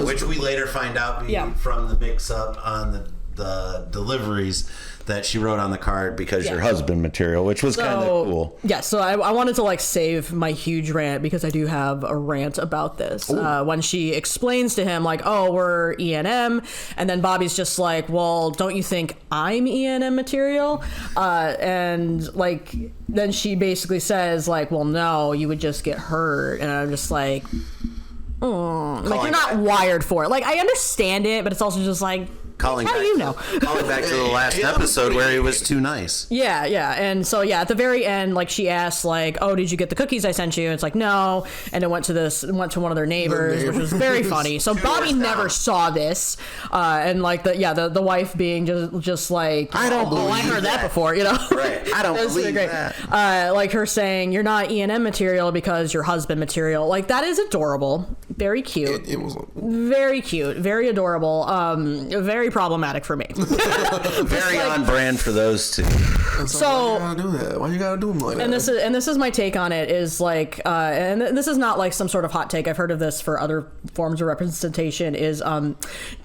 which we later find out from the mix-up on the deliveries that she wrote on the card because your husband material, which was kind of cool. Yeah, so I wanted to like save my huge rant because I do have a rant about this. When she explains to him like, oh, we're E&M, and then Bobby's just like, well, don't you think I'm E&M material? And like then she basically says like, well, no, you would just get hurt. And I'm just like, like you're not wired for it. Like I understand it, but it's also just like, how do you know? Calling back to the last episode where he was too nice. Yeah. And so, at the very end, like, she asked, like, oh, did you get the cookies I sent you? And it's like, no. And it went to one of their neighbors, which was very funny. So Bobby never saw this. And, like, the wife being just like, I don't believe I heard that before, you know? Right. I don't believe that. Like her saying, you're not E&M material because you're husband material. Like, that is adorable. Very cute. It was very cute. Very adorable. Very problematic for me. Very on brand for those two. So why you gotta do that? Why you gotta do them like that? And this is my take on it. Is like, and this is not like some sort of hot take. I've heard of this for other forms of representation. Is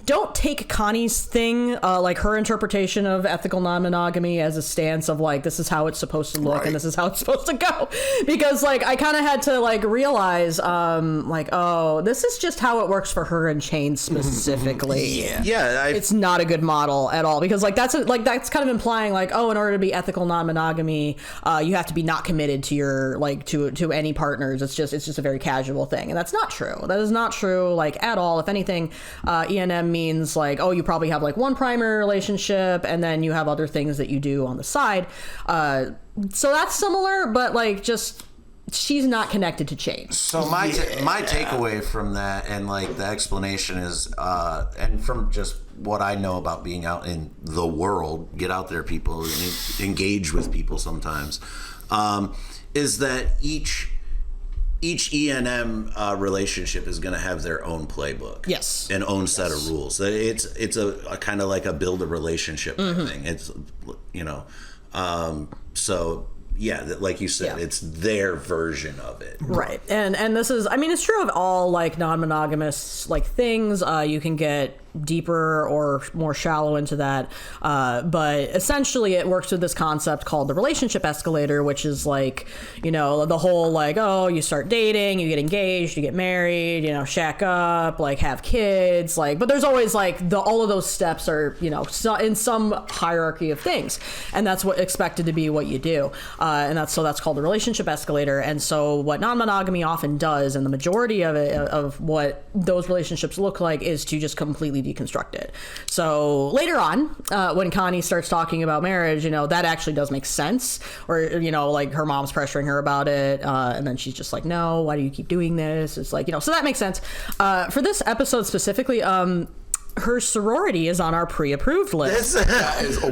don't take Connie's thing, like her interpretation of ethical non-monogamy, as a stance of like this is how it's supposed to look and this is how it's supposed to go, because like I kind of had to like realize like, oh, this is just how it works for her and Chain specifically. It's not a good model at all, because like that's kind of implying like, oh, in order to be ethical non-monogamy, you have to be not committed to your like to any partners. It's just a very casual thing, and that's not true. That is not true like at all. If anything, E&M means like, oh, you probably have like one primary relationship and then you have other things that you do on the side. So that's similar, but like just she's not connected to Chain. So my takeaway from that and like the explanation is, and from just what I know about being out in the world, get out there, people, engage with people sometimes, is that each E&M relationship is going to have their own playbook. Yes. And own set of rules. It's a kind of like a build a relationship thing. It's, you know, so yeah, like you said, it's their version of it. Right. And this is, I mean, it's true of all like non-monogamous like things. You can get deeper or more shallow into that, but essentially it works with this concept called the relationship escalator, which is like, you know, the whole like, oh, you start dating, you get engaged, you get married, you know, shack up, like have kids, like, but there's always like all of those steps are, you know, in some hierarchy of things, and that's what expected to be what you do, and that's called the relationship escalator. And so what non-monogamy often does, and the majority of it, of what those relationships look like, is to just completely deconstruct it. So later on, when Connie starts talking about marriage, you know, that actually does make sense. Or, you know, like her mom's pressuring her about it, and then she's just like, no, why do you keep doing this? It's like, you know, so that makes sense. For this episode specifically, her sorority is on our pre-approved list. That is a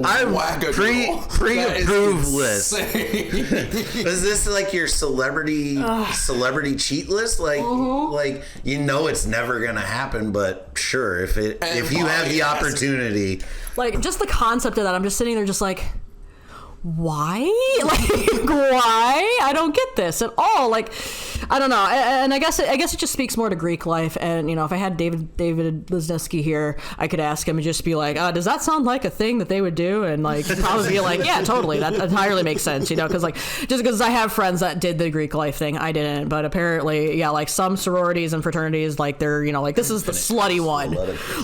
pre-approved list. Is this like your celebrity cheat list? Like you know it's never gonna happen, but sure, if you have the opportunity. Like just the concept of that, I'm just sitting there just like, why? Like, why? I don't get this at all. Like, I don't know. And I guess it just speaks more to Greek life. And, you know, if I had David Lesniewski here, I could ask him and just be like, does that sound like a thing that they would do? And like, he'd probably be like, yeah, totally. That entirely makes sense, you know, because like, just because I have friends that did the Greek life thing, I didn't. But apparently, yeah, like some sororities and fraternities, like they're, you know, like this is the slutty one.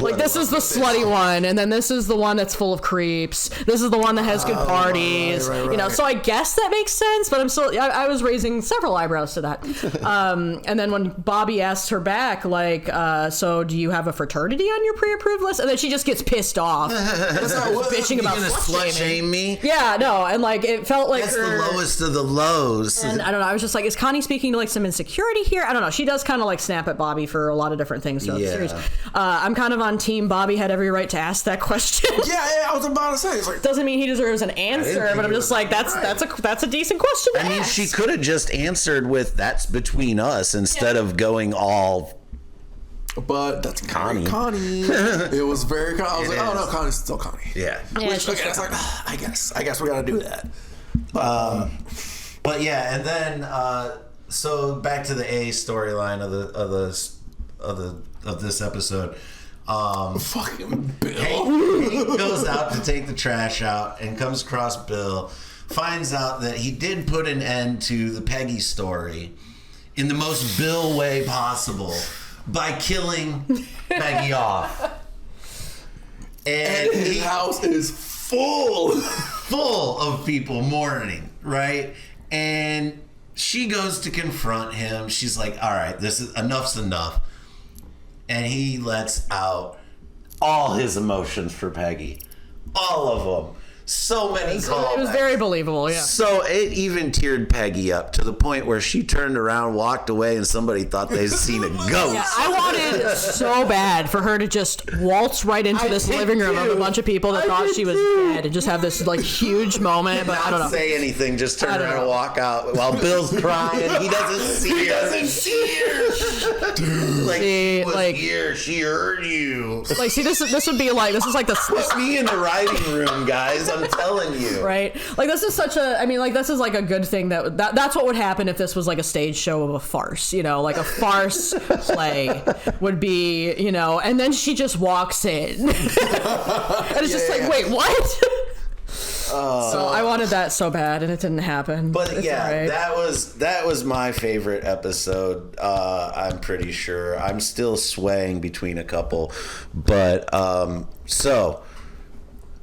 Like this is the slutty one. And then this is the one that's full of creeps. This is the one that has good parties. Right. You know, so I guess that makes sense, but I was raising several eyebrows to that. And then when Bobby asks her back, like, so do you have a fraternity on your pre-approved list? And then she just gets pissed off. Bitching about slut shame me. Yeah, no, and like it felt like that's the lowest of the lows. And I don't know, I was just like, is Connie speaking to like some insecurity here? I don't know. She does kind of like snap at Bobby for a lot of different things throughout the series. I'm kind of on team Bobby had every right to ask that question. Yeah, I was about to say, it's like, doesn't mean he deserves an answer, but I'm just like, that's a decent question to ask. She could have just answered with "that's between us" instead of going all. But that's Connie. It was very. I was like, oh no, Connie's still Connie. Yeah. Which again, it's like, I guess we gotta do that. But yeah, and then so back to the A storyline of this episode. Fucking Bill. Hank goes out to take the trash out and comes across Bill, finds out that he did put an end to the Peggy story in the most Bill way possible by killing Peggy off. And his house is full of people mourning, right? And she goes to confront him. She's like, all right, enough's enough. And he lets out all his emotions for Peggy. All of them. So many callbacks. It was very believable, yeah. So it even teared Peggy up to the point where she turned around, walked away, and somebody thought they'd seen a ghost. Yeah, I wanted so bad for her to just waltz right into this living room of a bunch of people that thought she was dead and just have this like huge moment. But I don't know. Not say anything, just turn around and walk out while Bill's crying. He doesn't see her. Dude, like, she was here. She heard you. Like, see, this would be like, this is like the... Put me in the writing room, guys. I'm telling you. Right? Like, this is such a... I mean, like, this is like a good thing that's what would happen if this was like a stage show of a farce, you know? Like, a farce play would be, you know, and then she just walks in. And it's just like, wait, what? So I wanted that so bad, and it didn't happen. But it's yeah, right. that was my favorite episode. I'm pretty sure. I'm still swaying between a couple, but so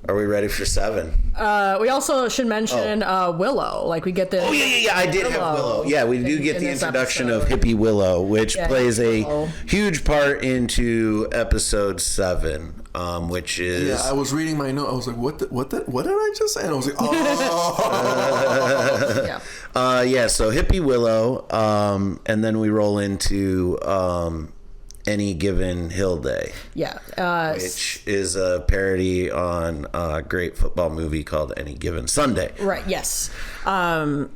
are we ready for 7? We also should mention Willow. Like, we get the... Oh, yeah. I did have Willow. Yeah, we do get the introduction of Hippie Willow, which plays a huge part into episode 7, which is... Yeah, I was reading my note. I was like, what did I just say? And I was like, oh. So Hippie Willow, and then we roll into... Any Given Hill Day. Yeah. Which is a parody on a great football movie called Any Given Sunday. Right, yes. So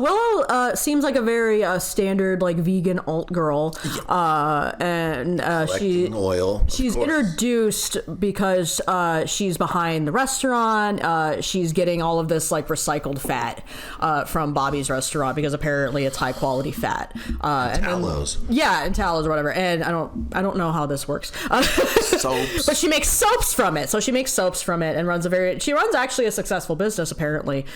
Willow seems like a very standard, like, vegan alt girl. And she's introduced because she's behind the restaurant. She's getting all of this, like, recycled fat from Bobby's restaurant because apparently it's high quality fat. And tallows. And tallows or whatever. And I don't know how this works. Soaps. But she makes soaps from it. So she makes soaps from it and runs actually a successful business apparently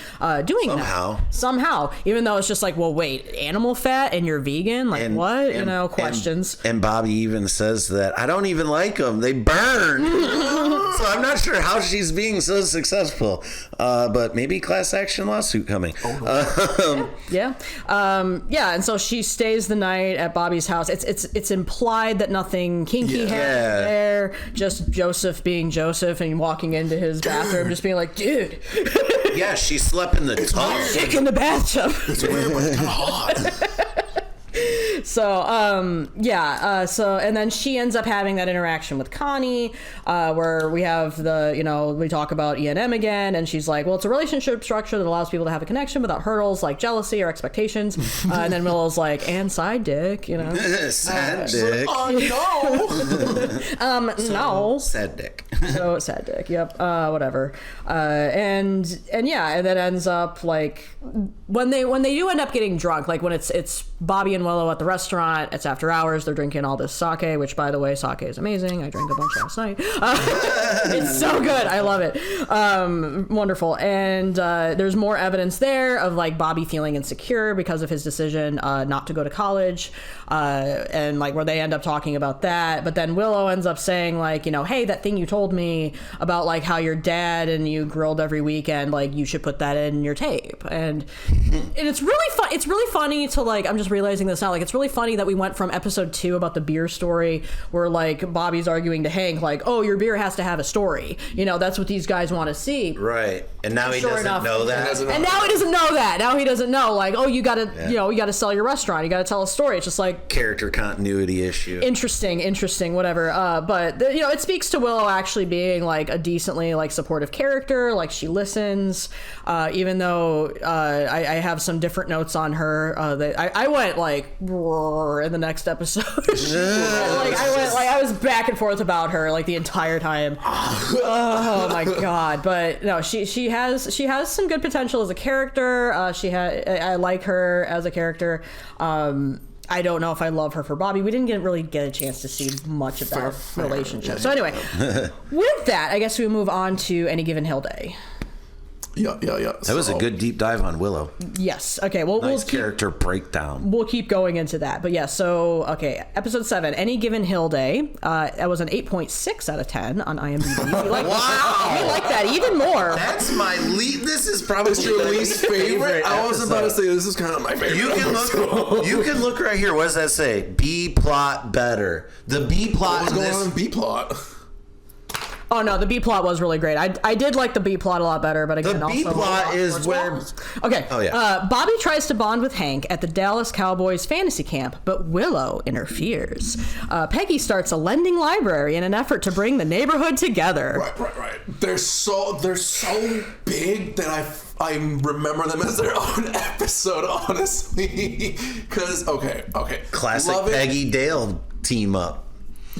doing that. Somehow. Even though it's just like, well, wait, animal fat and you're vegan? Like, what? Questions. And Bobby even says that, I don't even like them. They burn. So I'm not sure how she's being so successful. But maybe class action lawsuit coming. And so she stays the night at Bobby's house. It's implied that nothing kinky happened there. Just Joseph being Joseph and walking into his bathroom, just being like, dude. Yeah, she slept in the tub. Sick in the bathtub. It's weird, but it's kind of hot. So and then she ends up having that interaction with Connie, where we have we talk about E&M again, and she's like, well, it's a relationship structure that allows people to have a connection without hurdles like jealousy or expectations. And then Willow's like, and side dick, you know. Sad dick. No. Sad dick. So sad dick. Yep. Whatever. And that ends up like when they do end up getting drunk, like when it's Bobby and Willow at the restaurant, it's after hours, they're drinking all this sake, which, by the way, sake is amazing. I drank a bunch last night. It's so good. I love it. Wonderful. And there's more evidence there of like Bobby feeling insecure because of his decision not to go to college, and like where they end up talking about that. But then Willow ends up saying like, hey, that thing you told me about like how your dad and you grilled every weekend, like you should put that in your tape. And it's really fun. It's really funny to like, I'm just realizing this now, like it's really funny that we went from episode 2 about the beer story where like Bobby's arguing to Hank like, oh, your beer has to have a story, that's what these guys want to see, right? And now he doesn't know that. And now he doesn't know that. Now he doesn't know like, oh, you gotta you gotta sell your restaurant, you gotta tell a story. It's just like character continuity issue. Interesting, whatever. But it speaks to Willow actually being like a decently like supportive character. Like she listens, even though I have some different notes on her. That I went like in the next episode. I was back and forth about her like the entire time. Oh my god! But no, she has some good potential as a character. I like her as a character. I don't know if I love her for Bobby. We didn't really get a chance to see much of that relationship. So anyway, with that, I guess we move on to Any Given Hill Day. Yeah. That was a good deep dive on Willow. Yes. Okay. Well, nice character breakdown. We'll keep going into that. But yeah, so, okay. Episode 7, Any Given Hill Day. That was an 8.6 out of 10 on IMDb. Wow. We like that even more. That's my this is probably your least favorite? I was about to say, this is kind of my favorite. You can look right here. What does that say? B plot better. The B plot. What's going on in B plot? Oh no, the B plot was really great. I did like the B plot a lot better, but again, the B plot is where. Okay. Oh yeah. Bobby tries to bond with Hank at the Dallas Cowboys fantasy camp, but Willow interferes. Peggy starts a lending library in an effort to bring the neighborhood together. Right. They're so big that I remember them as their own episode, honestly. Because okay. Classic Peggy Dale team up.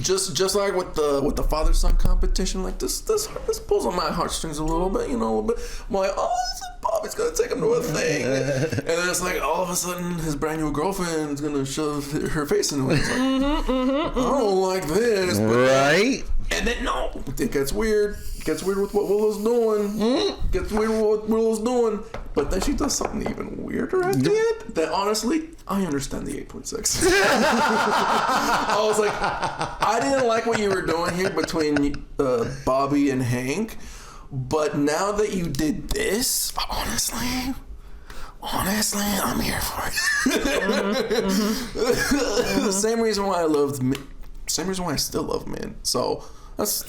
Just like with the father-son competition, like this pulls on my heartstrings a little bit, a little bit. I'm like, oh, Bobby's gonna take him to a thing, and then it's like all of a sudden his brand new girlfriend's gonna shove her face into it. It's like, I don't like this, right? And then no, it gets weird. It gets weird with what Willow's doing. Gets weird with what Willow's doing. But then she does something even weirder at the end. That honestly, I understand the 8.6. I was like, I didn't like what you were doing here between Bobby and Hank. But now that you did this, honestly, I'm here for it. Same reason why I still love Min. So that's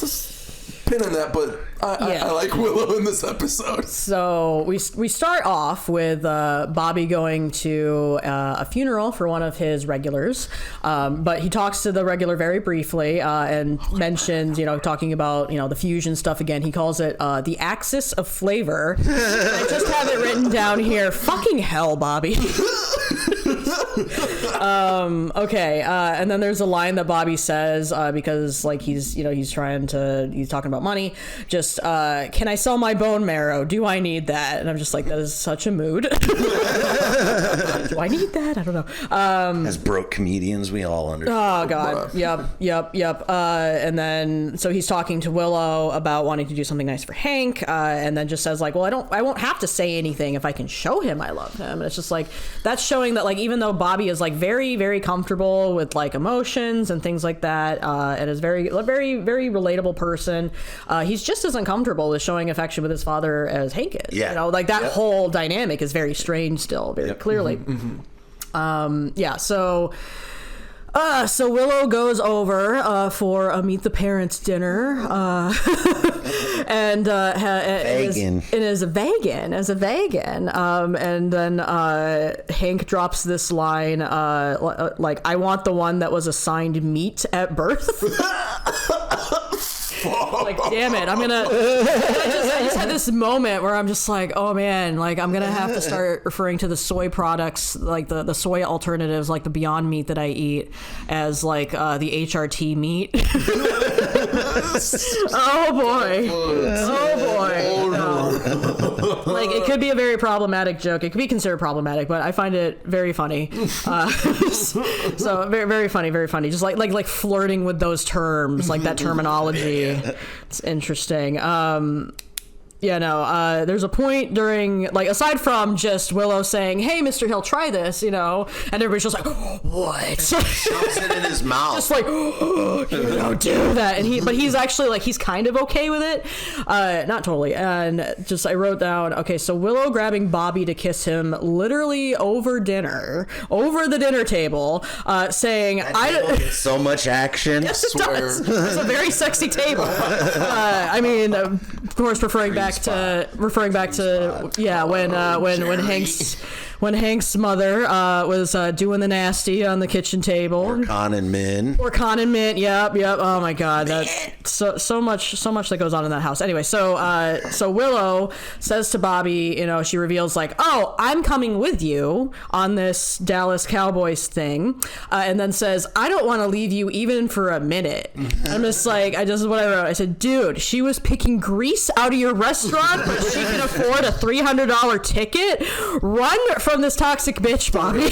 pin on that, but I like Willow in this episode. So we start off with Bobby going to a funeral for one of his regulars, but he talks to the regular very briefly and mentions, talking about, the fusion stuff again. He calls it the axis of flavor. I just have it written down here. Fucking hell, Bobby. Okay, and then there's a line that Bobby says because he's talking about money. Just can I sell my bone marrow? Do I need that? And I'm just like, that is such a mood. Do I need that? I don't know. As broke comedians, we all understand. Oh God. Yep. And then so he's talking to Willow about wanting to do something nice for Hank, and then just says like, well, I won't have to say anything if I can show him I love him. And it's just like that's showing that like even though Bobby is like very, very comfortable with like emotions and things like that, and is very, very, very relatable person, he's just as uncomfortable with showing affection with his father as Hank is. Yeah. Like that whole dynamic is very strange still, very clearly. So Willow goes over for a meet the parents dinner, and is a vegan, and then Hank drops this line like, "I want the one that was assigned meat at birth." Like, damn it, I just had this moment where I'm just like, oh man, like I'm gonna have to start referring to the soy products, like the soy alternatives, like the Beyond Meat that I eat, as like the HRT meat. Oh boy. No. Like it could be a very problematic joke. It could be considered problematic, but I find it very funny. So very, very funny, very funny. Just like flirting with those terms, like that terminology. It's interesting. There's a point during, like, aside from just Willow saying, "Hey, Mr. Hill, try this," and everybody's just like, "What?" Shoves it in his mouth. Just like, "Oh, you don't do that." But he's actually like, he's kind of okay with it. Not totally. And just, I wrote down, okay, so Willow grabbing Bobby to kiss him literally over the dinner table, saying, so much action. Yes, it does. It's a very sexy table. I mean, of course, referring back to when Hank's mother was doing the nasty on the kitchen table. Or Con and Min. Yep. Oh my God, that's so much that goes on in that house. Anyway, so Willow says to Bobby, she reveals like, "Oh, I'm coming with you on this Dallas Cowboys thing," and then says, "I don't want to leave you even for a minute." I'm just like, this is what I wrote. I said, "Dude, she was picking grease out of your restaurant, but she can afford a $300 ticket. Run from from this toxic bitch, Bobby.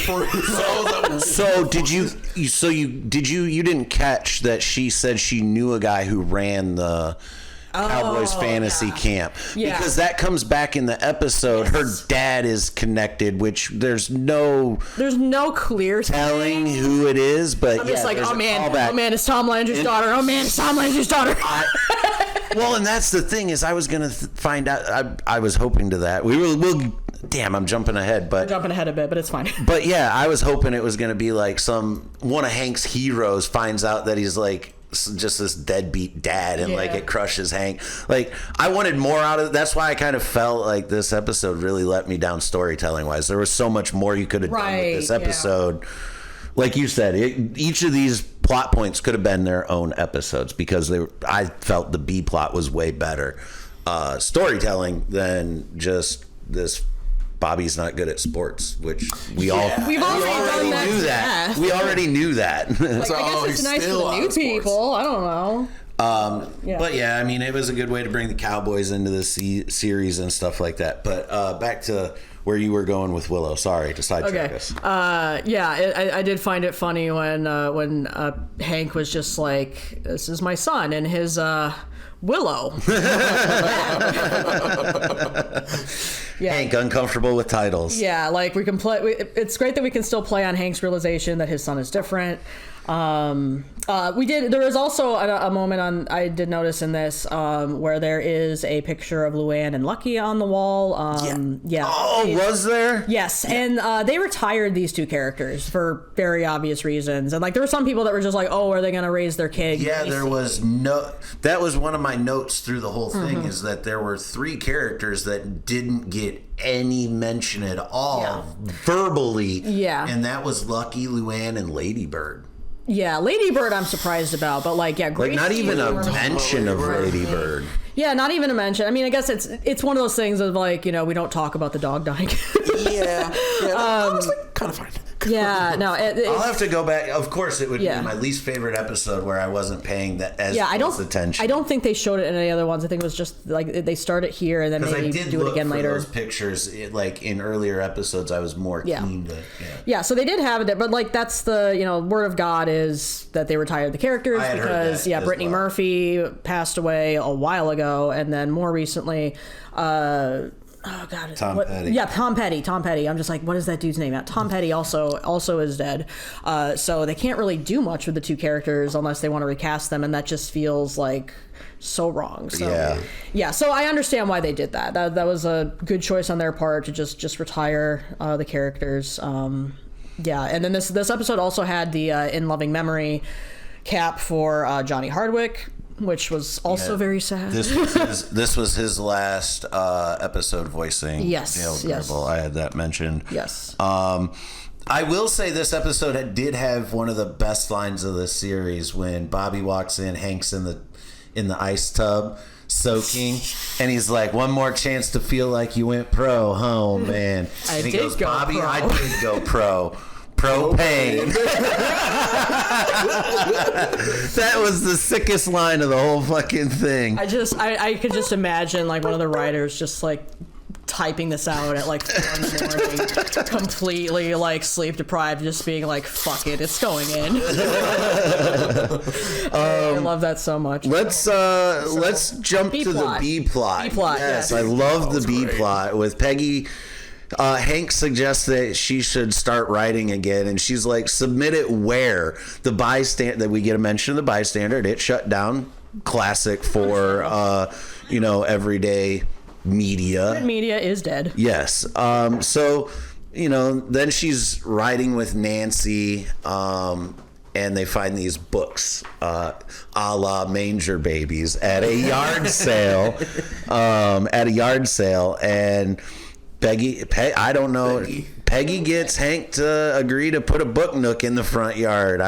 So you didn't catch that she said she knew a guy who ran the Cowboys fantasy camp, because that comes back in the episode. Her dad is connected, which there's no clear telling who it is, but I'm just like, oh man, it's Tom Landry's daughter. Oh man, it's Tom Landry's daughter. Well, and that's the thing is, I was gonna find out. I was hoping to that. We'll. Damn, I'm jumping ahead, but I'm jumping ahead a bit, but it's fine. But yeah, I was hoping it was gonna be like one of Hank's heroes finds out that he's like just this deadbeat dad, and like it crushes Hank. Like, I wanted more out of it. That's why I kind of felt like this episode really let me down storytelling wise. There was so much more you could have done with this episode. Like you said, each of these plot points could have been their own episodes, because I felt the B plot was way better storytelling than just this Bobby's not good at sports, which we already knew that. We already knew that. Like, I guess it's nice for the new people. I don't know. But yeah, I mean, it was a good way to bring the Cowboys into the series and stuff like that. But back to where you were going with Willow. Sorry to sidetrack us. I did find it funny when Hank was just like, "This is my son," and his Willow. Hank, uncomfortable with titles. Yeah, like we can play. It's great that we can still play on Hank's realization that his son is different. There was also a moment I did notice in this where there is a picture of Luann and Lucky on the wall. Was there? Yes, and they retired these two characters for very obvious reasons. And like, there were some people that were just like, "Oh, are they going to raise their kid?" Yeah, there was that was one of my notes through the whole thing, is that there were 3 characters that didn't get any mention at all verbally. Yeah, and that was Lucky, Luann, and Ladybird. Yeah, Ladybird I'm surprised about, but like, Gracie, like, not even a mention of Ladybird. Yeah, not even a mention. I mean, I guess it's one of those things of like, we don't talk about the dog dying. I was like, kind of fine. Yeah, no. I'll have to go back. Of course, it would be my least favorite episode where I wasn't paying that as close attention. I don't think they showed it in any other ones. I think it was just like they start it here and then maybe do it again later. Those pictures, like in earlier episodes, I was more keen to. Yeah, so they did have it there, but like, that's the word of God is that they retired the characters because Brittany Murphy passed away a while ago, and then more recently. Tom Petty. Yeah, Tom Petty. I'm just like, what is that dude's name? Tom Petty also is dead. So they can't really do much with the 2 characters unless they want to recast them, and that just feels like so wrong. So so I understand why they did that. That was a good choice on their part to just retire the characters. And then this episode also had the in loving memory cap for Johnny Hardwick, which was also very sad. This was his last episode voicing Dale Gribble. I had that mentioned. Yes. I will say this episode did have one of the best lines of the series when Bobby walks in, Hank's in the ice tub soaking, and he's like, "One more chance to feel like you went pro, man." And he goes, "Bobby, I did go pro." Propane. That was the sickest line of the whole fucking thing. I could just imagine like one of the writers just like typing this out at like 4 in the morning, completely like sleep deprived, just being like, "Fuck it, it's going in." I love that so much. Let's jump to the B plot. Yes, I love the B plot with Peggy. Hank suggests that she should start writing again, and she's like, "Submit it where?" The bystander, that we get a mention of the bystander, it shut down. Classic for everyday media. Print media is dead. Yes. So then she's writing with Nancy, and they find these books, a la Manger Babies, at a yard sale. And Peggy gets Hank to agree to put a book nook in the front yard.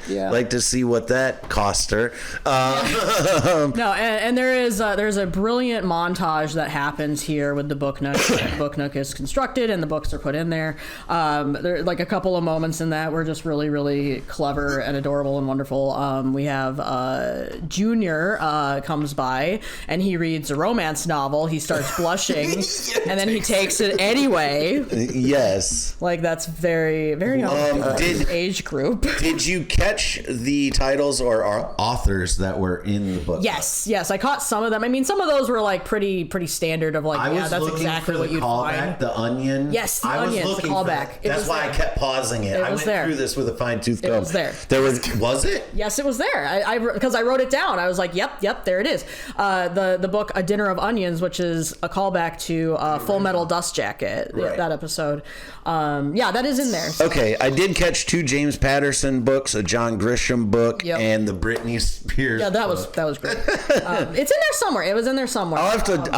like to see what that cost her. No, and there's a brilliant montage that happens here with the Book Nook. The Book Nook is constructed and the books are put in there. There are like a couple of moments in that were just really, really clever and adorable and wonderful. We have Junior comes by and he reads a romance novel. He starts blushing and then he takes it anyway. Yes. Like that's very, very age group. Did you catch the titles or authors that were in the book? Yes. I caught some of them. I mean, some of those were like pretty standard. Of like, that's exactly what you'd find. The Onion. Yes, the Onion. The callback. That's why I kept pausing it. I went through this with a fine-tooth comb. It was there. Was it? Yes, it was there. Because I wrote it down. I was like, yep, there it is. The book A Dinner of Onions, which is a callback to Full Metal Dust Jacket. Right. That episode. That is in there. So. Okay, I did catch 2 James Patterson books, a John Grisham book, and the Britney Spears. Yeah, that was great. It's in there somewhere. It was in there somewhere. I'll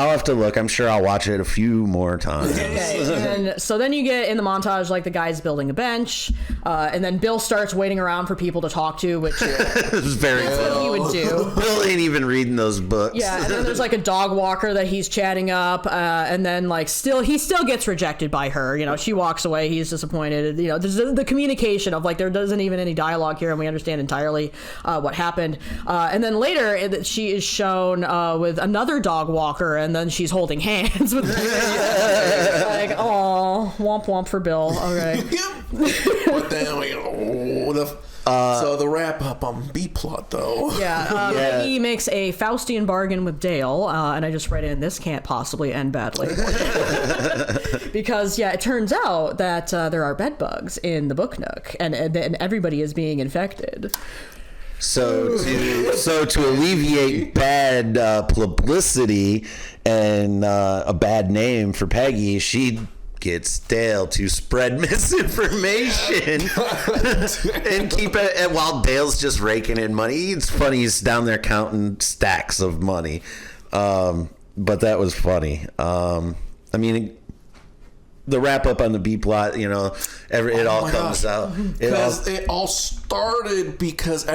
have to look. I'm sure I'll watch it a few more times. Okay. And so then you get in the montage like the guy's building a bench, and then Bill starts waiting around for people to talk to, which is very what he would do. Bill ain't even reading those books. Yeah, and then there's like a dog walker that he's chatting up, and then like he still gets rejected by her. You know, she walks away. He's disappointed. You know, there's the communication of like there doesn't even any dialogue here, and we understand entirely what happened. And then later she is shown with another dog walker, and then she's holding hands with like, oh, womp womp for Bill. Okay. But then so the wrap up on B plot though. He makes a Faustian bargain with Dale, and I just read in this can't possibly end badly because it turns out that there are bed bugs in the Book Nook, and everybody is being infected. So to alleviate bad publicity and a bad name for Peggy, she gets Dale to spread misinformation and keep it. And while Dale's just raking in money, it's funny. He's down there counting stacks of money. But that was funny. I mean, the wrap up on the B plot, you know, it all comes out. Because it all started because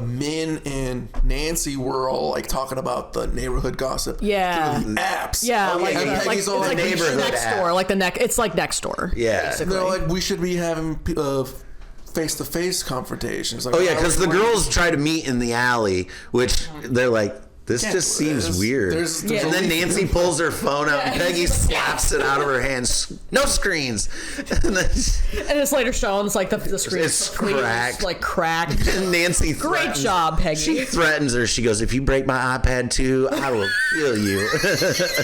Min and Nancy were all like talking about the neighborhood gossip. Yeah. Through the apps. Yeah, like Peggy's all it's like neighborhood next door, like it's like next door. Yeah. Basically. They're like, we should be having face-to-face confrontations. Like, because the girls try to meet in the alley, which they're like, this just seems weird. And then Nancy pulls her phone out and Peggy slaps it out of her hands. No screens. And it's later shown, it's like the screen is cracked. Like cracked. And Nancy great job, Peggy. She threatens her. She goes, if you break my iPad too, I will kill you.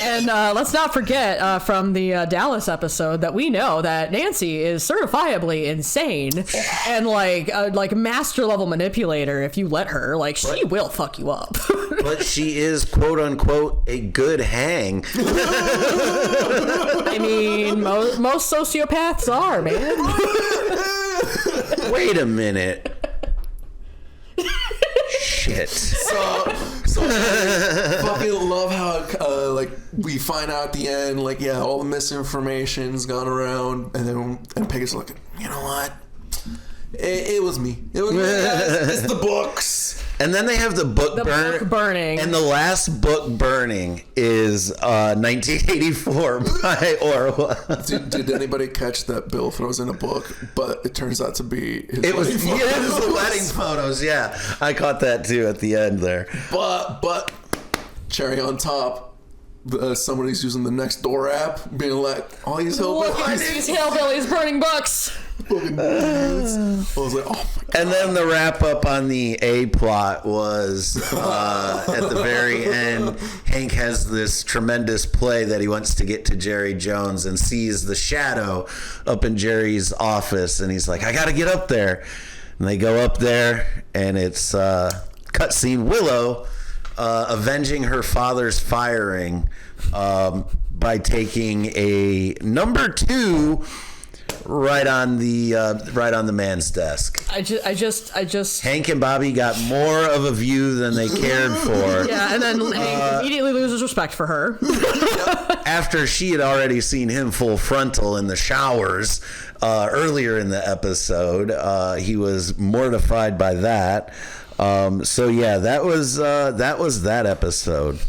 And let's not forget from the Dallas episode that we know that Nancy is certifiably insane and like master level manipulator. If you let her, like she will fuck you up. But she is, quote unquote, a good hang. I mean, most sociopaths are, man. Wait a minute. Shit. So I fucking love how like we find out at the end, like all the misinformation's gone around, and Peggy's like, you know what? It was me. It was me. It's the books. And then they have the book burning. And the last book burning is 1984 by Orwell. Did anybody catch that Bill throws in a book, but it turns out to be his it was photos. the wedding photos, yeah. I caught that too at the end there. But cherry on top, somebody's using the Nextdoor app, being like, all these hillbillies burning books. I was like, oh my God. And then the wrap up on the A plot was at the very end, Hank has this tremendous play that he wants to get to Jerry Jones and sees the shadow up in Jerry's office, and he's like, I gotta get up there. And they go up there, and it's cutscene Willow avenging her father's firing by taking a number 2 right on the man's desk. I just. Hank and Bobby got more of a view than they cared for. Yeah, and then Hank immediately loses respect for her. After she had already seen him full frontal in the showers earlier in the episode, he was mortified by that. So yeah, that was that episode.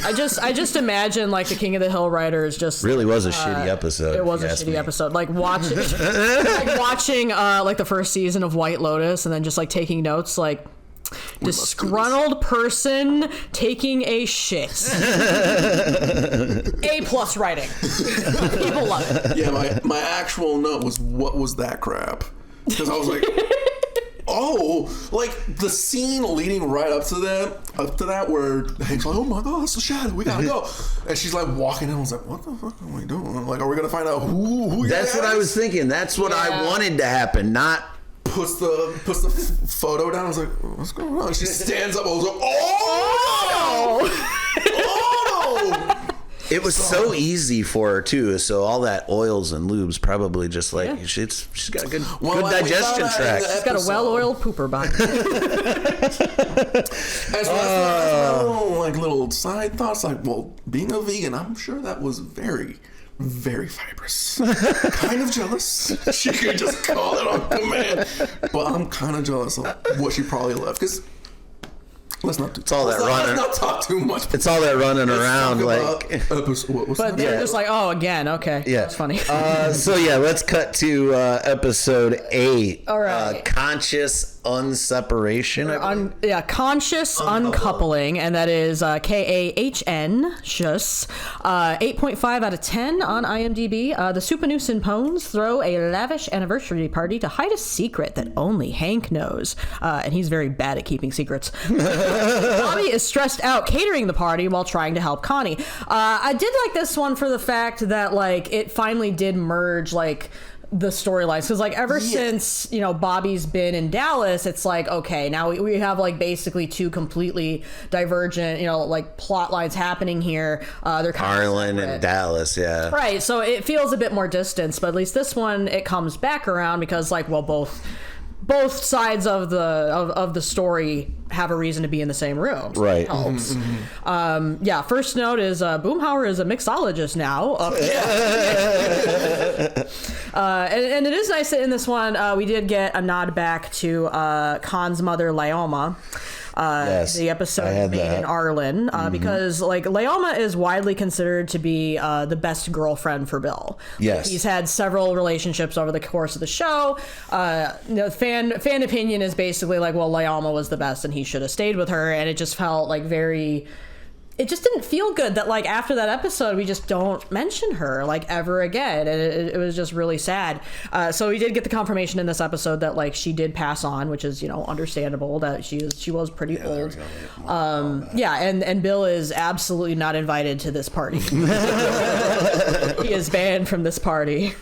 I just imagine like the King of the Hill writers just really was a shitty episode. It was a shitty episode. Like watching like the first season of White Lotus, and then just like taking notes like. Disgruntled person taking a shit. A+ writing. People love it. Yeah, my actual note was, what was that crap? Because I was like, oh, like the scene leading right up to that where Hank's like, oh my god, it's a shadow, we gotta go. And she's like walking in. I was like, what the fuck am I doing? Like, are we gonna find out who That's what I was thinking. That's what I wanted to happen, not... Puts the photo down. I was like, what's going on? She stands up. I was like, oh! It was so easy for her too. So all that oils and lubes probably just like she's got a good digestion tract. She's got a well-oiled pooper body. As well as little side thoughts, like, well, being a vegan, I'm sure that was very, very fibrous. Kind of jealous. She could just call it on command. But I'm kind of jealous of what she probably left. Because let's not talk too much. It's all that running around. Like, but they're just like, oh, again, okay. Yeah. That's funny. So yeah, let's cut to episode 8. All right. Conscious unseparation. Conscious uncoupling, and that is KAHN. Shuss. 8.5 out of 10 on IMDb. The Suppanusin Pones throw a lavish anniversary party to hide a secret that only Hank knows, and he's very bad at keeping secrets. Bobby is stressed out catering the party while trying to help Connie. I did like this one for the fact that like it finally did merge like the storylines, because like ever since Bobby's been in Dallas, it's like, okay, now we have like basically two completely divergent like plot lines happening here. They're kind Harlan and Dallas, yeah, right. So it feels a bit more distance, but at least this one it comes back around because like, well, both sides of the story have a reason to be in the same room. So right. It helps. Mm-hmm. First note is Boomhauer is a mixologist now. And it is nice that in this one we did get a nod back to Khan's mother, Laoma. The episode made in Arlen, because like Laoma is widely considered to be the best girlfriend for Bill. Yes, like, he's had several relationships over the course of the show. Fan opinion is basically like, well, Laoma was the best, and he should have stayed with her. And it just felt like it just didn't feel good that like after that episode we just don't mention her like ever again, and it was just really sad. So we did get the confirmation in this episode that like she did pass on, which is understandable, that she was pretty old. And Bill is absolutely not invited to this party. He is banned from this party.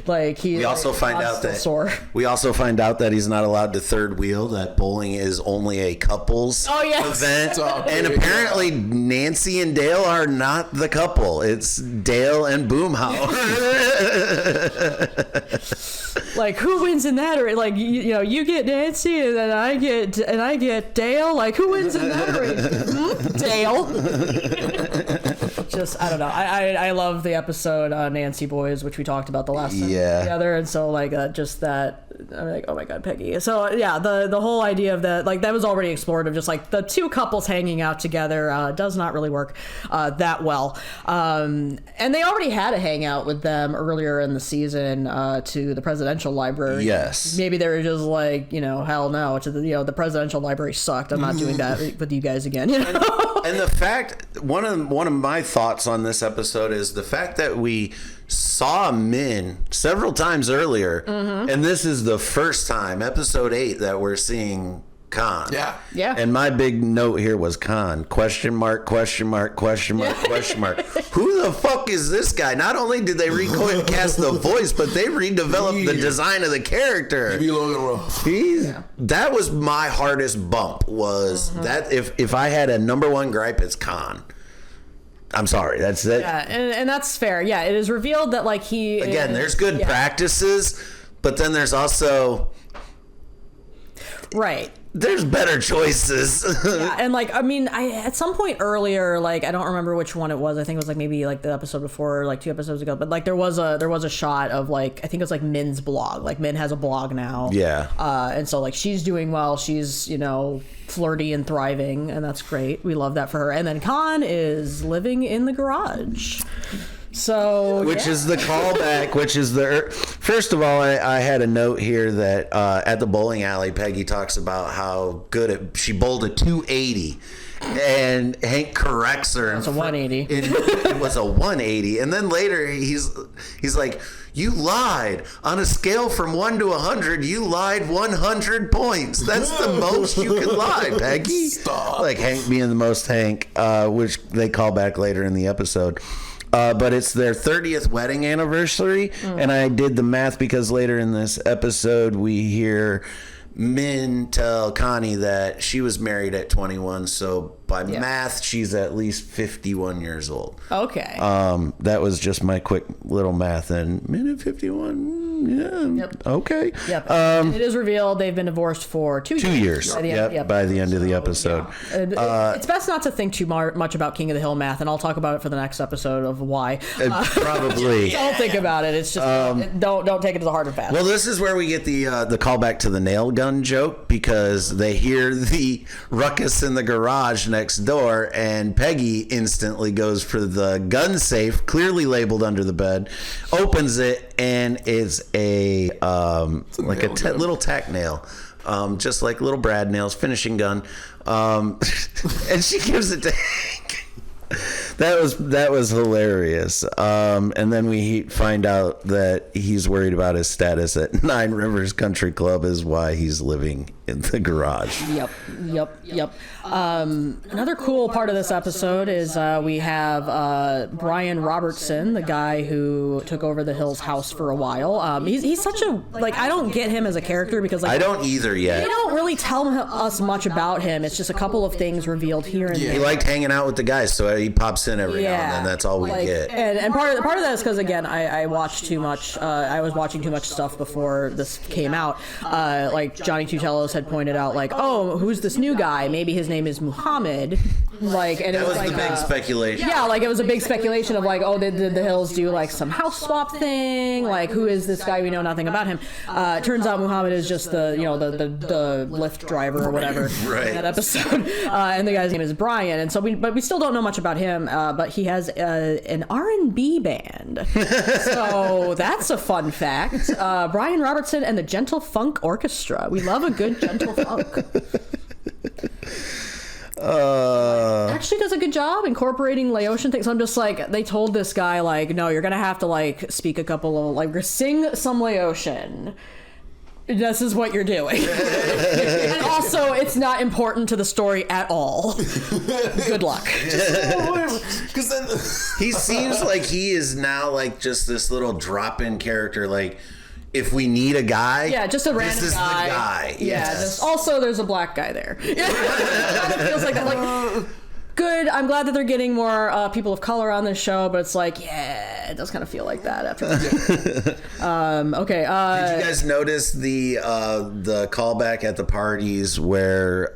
Like we also find out that he's not allowed to third wheel, that bowling is only a couples event. And apparently Nancy and Dale are not the couple. It's Dale and Boomhauer. Like, who wins in that? Or like you get Nancy and then I get Dale. Like, who wins in that race? Dale. Just I don't know. I love the episode Nancy Boys, which we talked about the last time together, and so like just that, I'm like, oh my god, Peggy. So yeah, the whole idea of that, like, that was already explored, of just like the two couples hanging out together does not really work that well. And they already had a hangout with them earlier in the season to the presidential library. Yes, maybe they were just like, hell no, to the presidential library sucked. I'm not doing that with you guys again. And the fact, one of my thoughts on this episode is the fact that we saw Min several times earlier, and this is the first time, episode 8, that we're seeing Khan. Yeah. And my big note here was Khan, question mark, question mark, question mark, question mark. Who the fuck is this guy? Not only did they recast the voice, but they redeveloped the design of the character. That was my hardest bump, was that if I had a number one gripe, it's Khan. I'm sorry. That's it. Yeah, and that's fair. Yeah, it is revealed that like There's good practices, but then there's also right. There's better choices. Yeah, and like I mean, I at some point earlier, like I don't remember which one it was. I think it was like maybe like the episode before, like 2 episodes ago. But like there was a shot of like I think it was like Min's blog. Like Min has a blog now. Yeah. And so like she's doing well. She's flirty and thriving, and that's great. We love that for her. And then Khan is living in the garage. So which is the callback, which is first of all, I had a note here that at the bowling alley, Peggy talks about how good she bowled a 280, and Hank corrects her. It's a 180. It was a 180, and then later he's like, "You lied on a scale from 1 to 100. You lied 100 points. That's the most you can lie, Peggy." Stop. Like Hank being the most Hank, which they call back later in the episode. But it's their 30th wedding anniversary, and I did the math because later in this episode we hear Min tell Connie that she was married at 21, so by math she's at least 51 years old. Okay. That was just my quick little math, and Min at 51, Yep. Okay. Yep. It is revealed they've been divorced for 2 years. 2 years. By the end of the episode. It's best not to think too much about King of the Hill math, and I'll talk about it for the next episode of why. Probably. Don't think about it. It's just don't take it as a hard and fast. Well, this is where we get the callback to the nail gun joke, because they hear the ruckus in the garage next door, and Peggy instantly goes for the gun safe, clearly labeled under the bed, opens it, and it's a little tack nail, just like little Brad nails, finishing gun, and she gives it to Hank. That was hilarious. And then we find out that he's worried about his status at Nine Rivers Country Club is why he's living in the garage. Yep. Another cool part of this episode is we have Brian Robertson, the guy who took over the Hills house for a while. He's such a, like, I don't get him as a character because like I don't either yet. They don't really tell us much about him. It's just a couple of things revealed here and there. He liked hanging out with the guys, so he pops in every now and then. That's all we get. And part of that is because again, I watched too much. I was watching too much stuff before this came out. Like Johnny Tutelos had pointed out, like, oh, who's this new guy? Maybe his name is Muhammad. Like, and it was like the big speculation. Yeah, like it was a big speculation of like, oh, did the Hills do like some house swap thing? Like, who is this guy? We know nothing about him. Turns out Muhammad is just the Lyft driver or whatever in that episode. And the guy's name is Brian. And so we still don't know much about him. But he has an R&B band. So that's a fun fact. Brian Robertson and the Gentle Funk Orchestra. We love a good gentle funk. Actually does a good job incorporating Laotian things. I'm just like, they told this guy, like, no, you're gonna have to like speak a couple of, like, sing some Laotian. This is what you're doing. And also, it's not important to the story at all. Good luck. Because then he seems like he is now like just this little drop-in character. Like, if we need a guy, just a random this is guy. the guy. Yes. Also, there's a black guy there. It kind of feels like that. Like, good. I'm glad that they're getting more people of color on this show, but it's like, it does kind of feel like that after that. Okay. Did you guys notice the callback at the parties where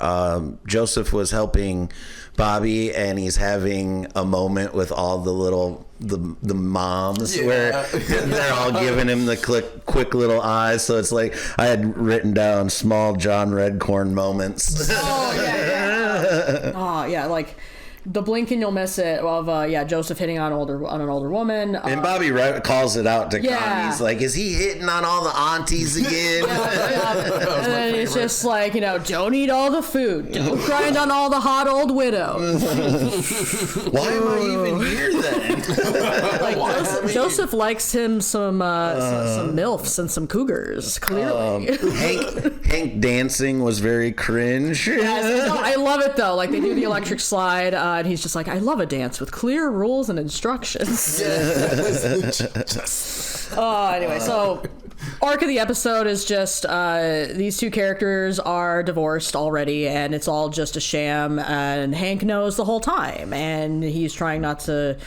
Joseph was helping Bobby and he's having a moment with all the moms where they're all giving him the quick little eyes? So it's like I had written down small John Redcorn moments. Like the blink and you'll miss it of Joseph hitting on an older woman. And Bobby calls it out to Connie. He's like, is he hitting on all the aunties again? And then it's just like, don't eat all the food. Don't grind on all the hot old widows. Why am I even here then? Like Joseph likes him some MILFs and some cougars, clearly. Hank dancing was very cringe. Yes, no, I love it though. Like they do the electric slide, and he's just like, I love a dance with clear rules and instructions. Anyway, so arc of the episode is just these two characters are divorced already, and it's all just a sham, and Hank knows the whole time, and he's trying not to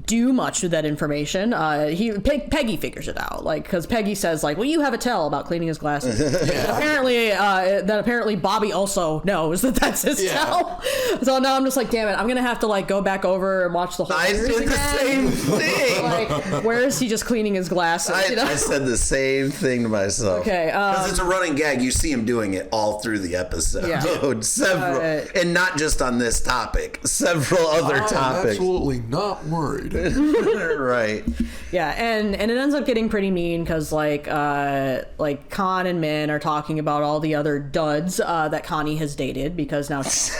do much with that information. Peggy figures it out, like, because Peggy says, like, well, you have a tell about cleaning his glasses. Apparently Bobby also knows that that's his tell. So now I'm just like, damn it, I'm gonna have to like go back over and watch the whole series did again. the same thing. Like, where is he just cleaning his glasses? I said the same thing to myself. Okay, because it's a running gag. You see him doing it all through the episode. Yeah. Several, and not just on this topic. Several other topics. Absolutely not worried. Right. Yeah, and it ends up getting pretty mean because like Con and Min are talking about all the other duds that Connie has dated, because now she's,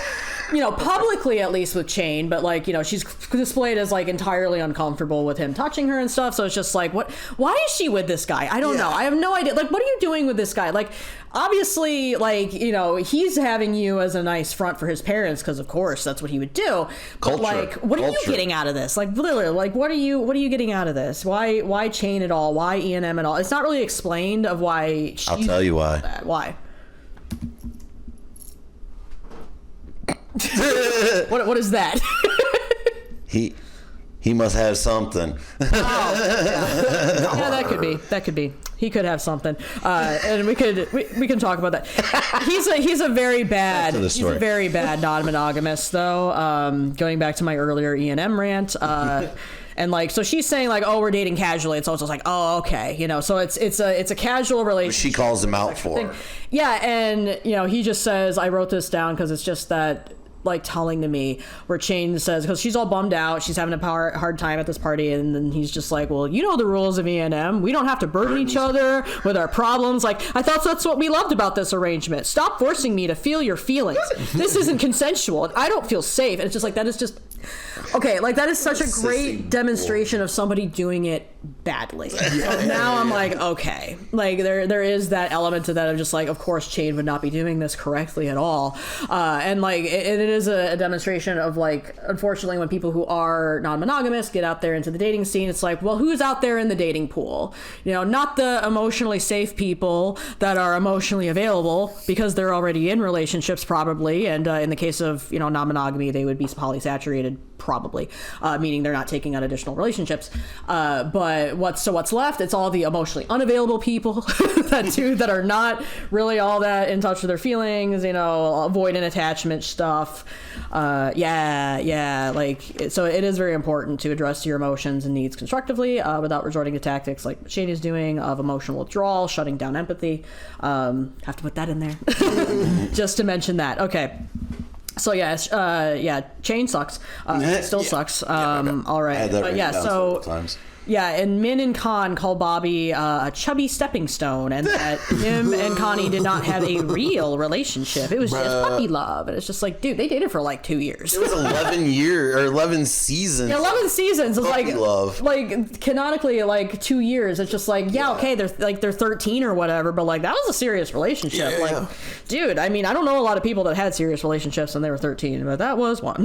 publicly at least with Chain, but like, she's displayed as like entirely uncomfortable with him touching her and stuff. So it's just like, why is she with this guy? I don't know. I have no idea. Like, what are you doing with this guy? Like, obviously, like, he's having you as a nice front for his parents, because of course that's what he would do. But like, what are you getting out of this? Like, literally, like, what are you getting out of this? Why Chain at all? Why E&M at all? It's not really explained of why she's, I'll tell you why. Why? What is that? He must have something. Yeah, that could be. He could have something, and we can talk about that. He's a very bad non-monogamous though. Going back to my earlier E&M rant. And like, so she's saying like, oh, we're dating casually, and so it's just like, oh, okay, so it's a casual relationship. She calls him out for it. Yeah, and he just says, I wrote this down because it's just that like telling to me, where Chain says, because she's all bummed out, she's having a hard time at this party, and then he's just like, well, you know the rules of E&M, we don't have to burden each other with our problems. Like, I thought that's what we loved about this arrangement. Stop forcing me to feel your feelings. This isn't consensual. I don't feel safe. And it's just like, that is just okay, like that is such a great demonstration of somebody doing it badly. So now I'm like, okay, like there is that element to that of just like, of course Chain would not be doing this correctly at all, and like it is a demonstration of like, unfortunately, when people who are non-monogamous get out there into the dating scene, it's like, well, who's out there in the dating pool? Not the emotionally safe people that are emotionally available because they're already in relationships probably, and in the case of non-monogamy, they would be polysaturated probably, meaning they're not taking on additional relationships. But what's left? It's all the emotionally unavailable people that are not really all that in touch with their feelings, avoidant attachment stuff. Like, so it is very important to address your emotions and needs constructively without resorting to tactics like Shane is doing of emotional withdrawal, shutting down empathy. Have to put that in there just to mention that. Okay. So Chain sucks. Still sucks. All right. But yeah, so yeah, and Min and Con call Bobby a chubby stepping stone, and that him and Connie did not have a real relationship. It was just puppy love, and it's just like, dude, they dated for like 2 years. It was 11 seasons. Yeah, 11 seasons. It's puppy love. Like canonically, like 2 years. It's just like, okay, they're 13 or whatever, but like that was a serious relationship. Dude, I mean, I don't know a lot of people that had serious relationships when they were 13, but that was one.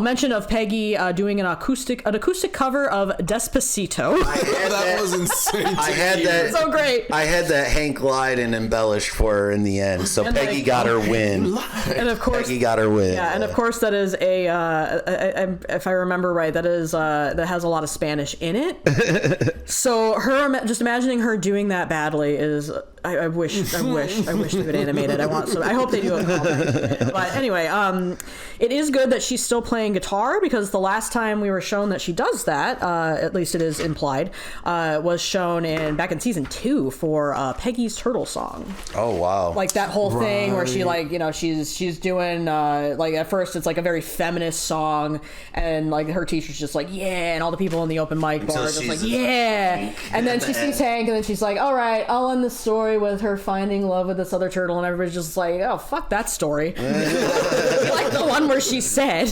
Mention of Peggy doing an acoustic cover of Despacito. That was insane. I had that. So great. I had that Hank lied and embellished for her in the end. So Peggy got her win. And of course, Peggy got her win. Yeah, and of course that is if I remember right, that has a lot of Spanish in it. So just imagining her doing that badly is. I wish they would animate it. I hope they do it. But anyway, it is good that she's still playing guitar, because the last time we were shown that she does that, at least it is implied, was shown back in season 2 for Peggy's Turtle Song. Oh wow! Like that whole thing where she she's doing like, at first it's like a very feminist song, and like her teacher's just like, yeah, and all the people in the open mic bar are just like, yeah, and then she sees Hank, and then she's like, all right, I'll end the story with her finding love with this other turtle, and everybody's just like, oh, fuck that story. Like the one where she said.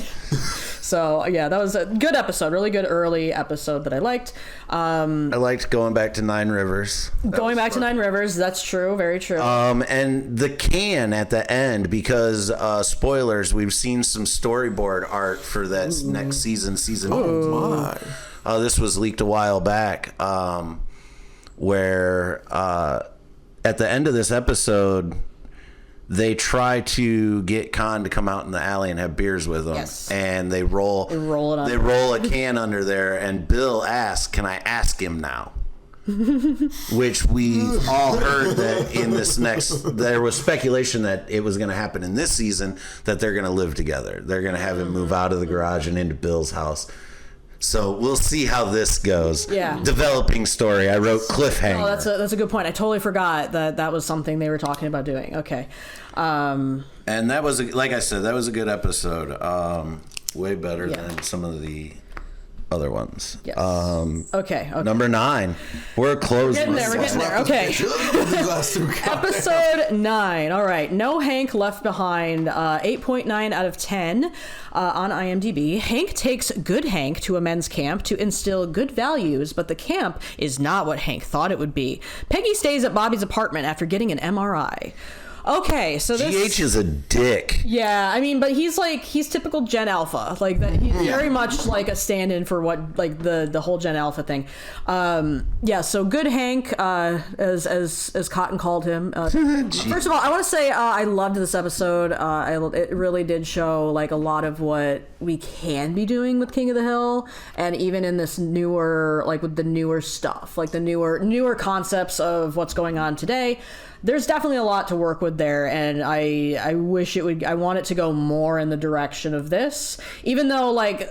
So yeah, that was a good episode, really good early episode that I liked. I liked going back to Nine Rivers. To Nine Rivers, that's true, very true. And the can at the end, because spoilers, we've seen some storyboard art for that next season 2. Oh my! This was leaked a while back. where at the end of this episode, they try to get Khan to come out in the alley and have beers with them. Yes. And they roll a can under there, and Bill asks, "Can I ask him now?" Which we've all heard that in this next, there was speculation that it was going to happen in this season, that they're going to live together. They're going to have him move out of the garage and into Bill's house. So we'll see how this goes. Yeah. Developing story. I wrote cliffhanger. Oh, that's a good point. I totally forgot that was something they were talking about doing. Okay. And that was, like I said, that was a good episode. Way better than some of the other ones. Yes. Okay. Number 9. We're closing. We're getting there. Okay. Episode 9. All right. No Hank Left Behind. 8.9 out of 10 on IMDb. Hank takes good Hank to a men's camp to instill good values, but the camp is not what Hank thought it would be. Peggy stays at Bobby's apartment after getting an MRI. Okay, so this GH is a dick. Yeah, I mean, but he's typical Gen Alpha, like that. He's very much like a stand-in for what, like the whole Gen Alpha thing. Yeah, so good Hank, as Cotton called him. First of all, I want to say I loved this episode. It really did show like a lot of what we can be doing with King of the Hill, and even in this newer, like with the newer stuff, like the newer concepts of what's going on today. There's definitely a lot to work with there, and I wish I want it to go more in the direction of this, even though, like,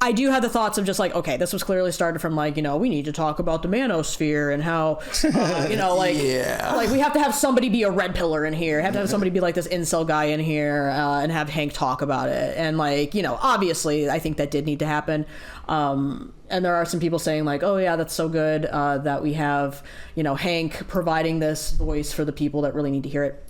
I do have the thoughts of just like, okay, this was clearly started from like, we need to talk about the manosphere and how, like we have to have somebody be a red pillar in here, have to have somebody be like this incel guy in here, and have Hank talk about it. And like, obviously I think that did need to happen. And there are some people saying like, oh yeah, that's so good, that we have, Hank providing this voice for the people that really need to hear it.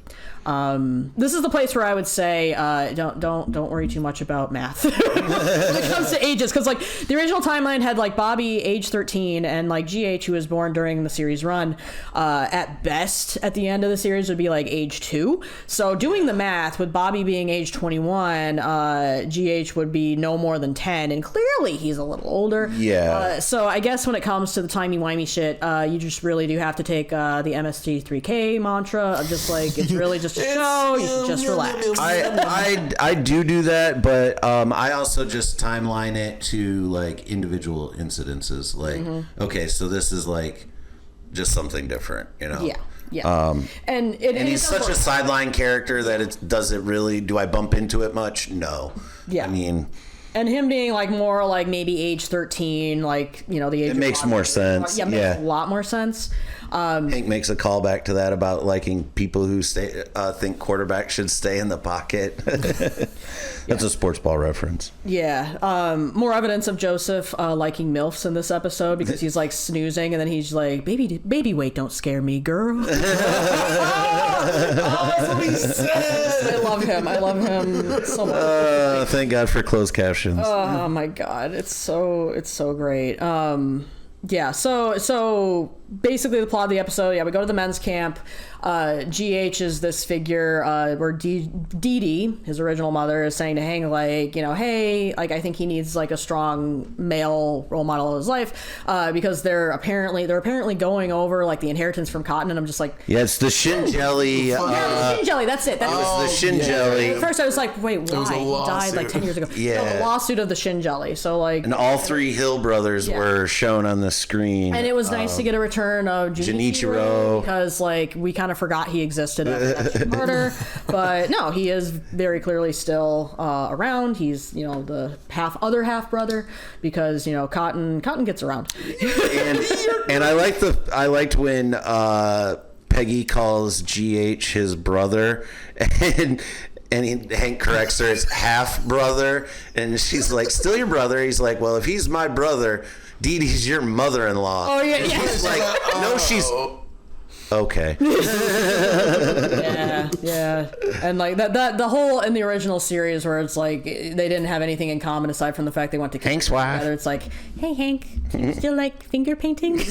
This is the place where I would say, don't worry too much about math when it comes to ages, because like the original timeline had like Bobby age 13 and like GH, who was born during the series run, at best at the end of the series would be like age 2. So doing the math with Bobby being age 21, GH would be no more than 10, and clearly he's a little older. Yeah. So I guess when it comes to the timey-wimey shit, you just really do have to take the MST3K mantra of just like, it's really just a show, you should just relax. I do that, but I also just timeline it to like individual incidences. Like, okay, so this is like just something different, Yeah. Yeah. And he's such a sideline character that does it really, do I bump into it much? No. Yeah. I mean, and him being like more like maybe age 13, like, the age. It makes more sense. Yeah, it makes a lot more sense. Hank makes a callback to that about liking people who think quarterbacks should stay in the pocket. That's a sports ball reference. Yeah. More evidence of Joseph liking MILFs in this episode, because he's like snoozing and then he's like, baby weight don't scare me, girl. That's what he says. I love him so much. Thank God for closed captions. Oh my God. It's so great. Yeah, so basically the plot of the episode, we go to the men's camp. GH is this figure where Dee Dee, his original mother, is saying to Hank, like, hey, like, I think he needs like a strong male role model in his life, because they're apparently going over like the inheritance from Cotton, and I'm just like, yeah, it's the shin jelly. The shin jelly, that's it. It was the shin jelly. At first I was like, wait, why? He died like 10 years ago. Yeah. No, the lawsuit of the shin jelly. So like, and all 3 Hill brothers were shown on the screen. And it was nice to get a return of Junichiro, because like we kind of forgot he existed after that murder, but no, he is very clearly still around. He's the other half brother, because Cotton gets around. and I liked when Peggy calls GH his brother, and Hank corrects her, it's half brother, and she's like, still your brother. He's like, well, if he's my brother, Dee Dee's your mother-in-law. Oh yeah, and yeah. She's like, no, she's okay. Yeah. Yeah, and like that the whole in the original series where it's like they didn't have anything in common aside from the fact they went to Hank's wife. together. It's like, hey Hank, do you still like finger painting? And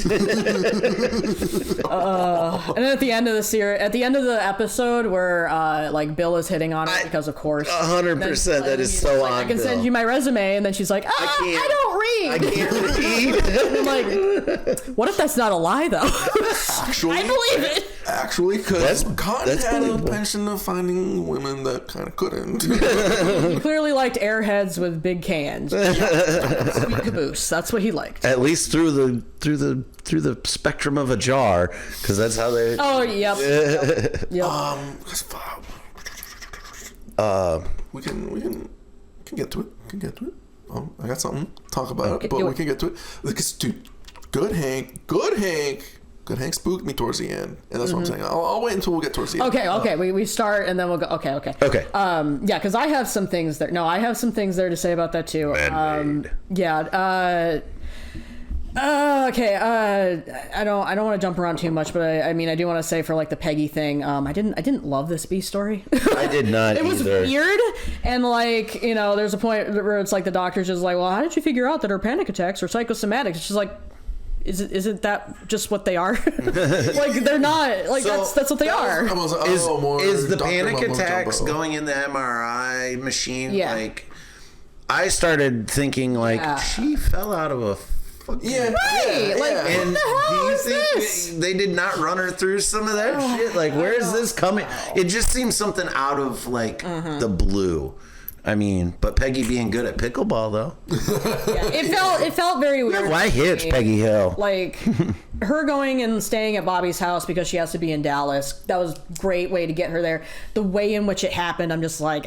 then at the end of the series, at the end of the episode where like Bill is hitting on her because of course 100%. That is so like, on. I can send you my resume, and then she's like, I don't read. I can't read. And I'm like, what if that's not a lie though? Actually, I believe it. Actually, because Cotton that's had a believable. penchant of finding women that kind of couldn't. He clearly liked airheads with big cans. Sweet caboose. That's what he liked. At least through the spectrum of a jar, because that's how they. Oh, yep. Yep. We can get to it. I got something to talk about, Okay, but do we it. can get to it. Because, dude, Good Hank spooked me towards the end, and that's what I'm saying. I'll wait until we get towards the end. Okay. We start and then we'll go. Okay. Okay. Yeah, because I have some things there. No, I have some things there to say about that too. Yeah. Okay. I don't want to jump around too much, but I mean, I do want to say for like the Peggy thing. I didn't love this B story. I did not. It was either. weird, and like there's a point where it's like the doctor's just like, well, how did you figure out that her panic attacks are psychosomatic? She's like, isn't that just what they are? Like they're not like So, that's what they are. I was like, Is the Dr. panic Mumbo attacks Jumbo. going in the MRI machine? Yeah. Like, I started thinking like Yeah. she fell out of a. Yeah, Right, like, yeah. And what the hell do you is think this? they did not run her through some of that shit? Like, where is this coming? It just seems something out of like the blue. I mean, but Peggy being good at pickleball though. It felt very weird. Why hits Peggy Hill? Like her going and staying at Bobby's house because she has to be in Dallas. That was a great way to get her there. The way in which it happened, I'm just like,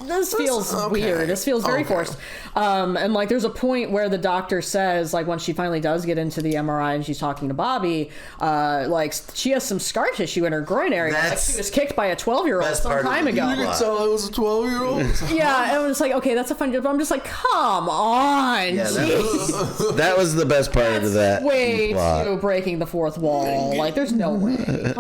this feels weird. This feels very forced. And like, there's a point where the doctor says, like, when she finally does get into the MRI and she's talking to Bobby, like, she has some scar tissue in her groin area. Like, That's she was kicked by a 12-year-old best some part of time the ago. You can tell I was a 12-year-old. Yeah, and it was like, okay, that's a fun joke, but I'm just like, come on, Yeah, jeez. that was the best part of that. Way plot. too breaking the fourth wall. Like, there's no way.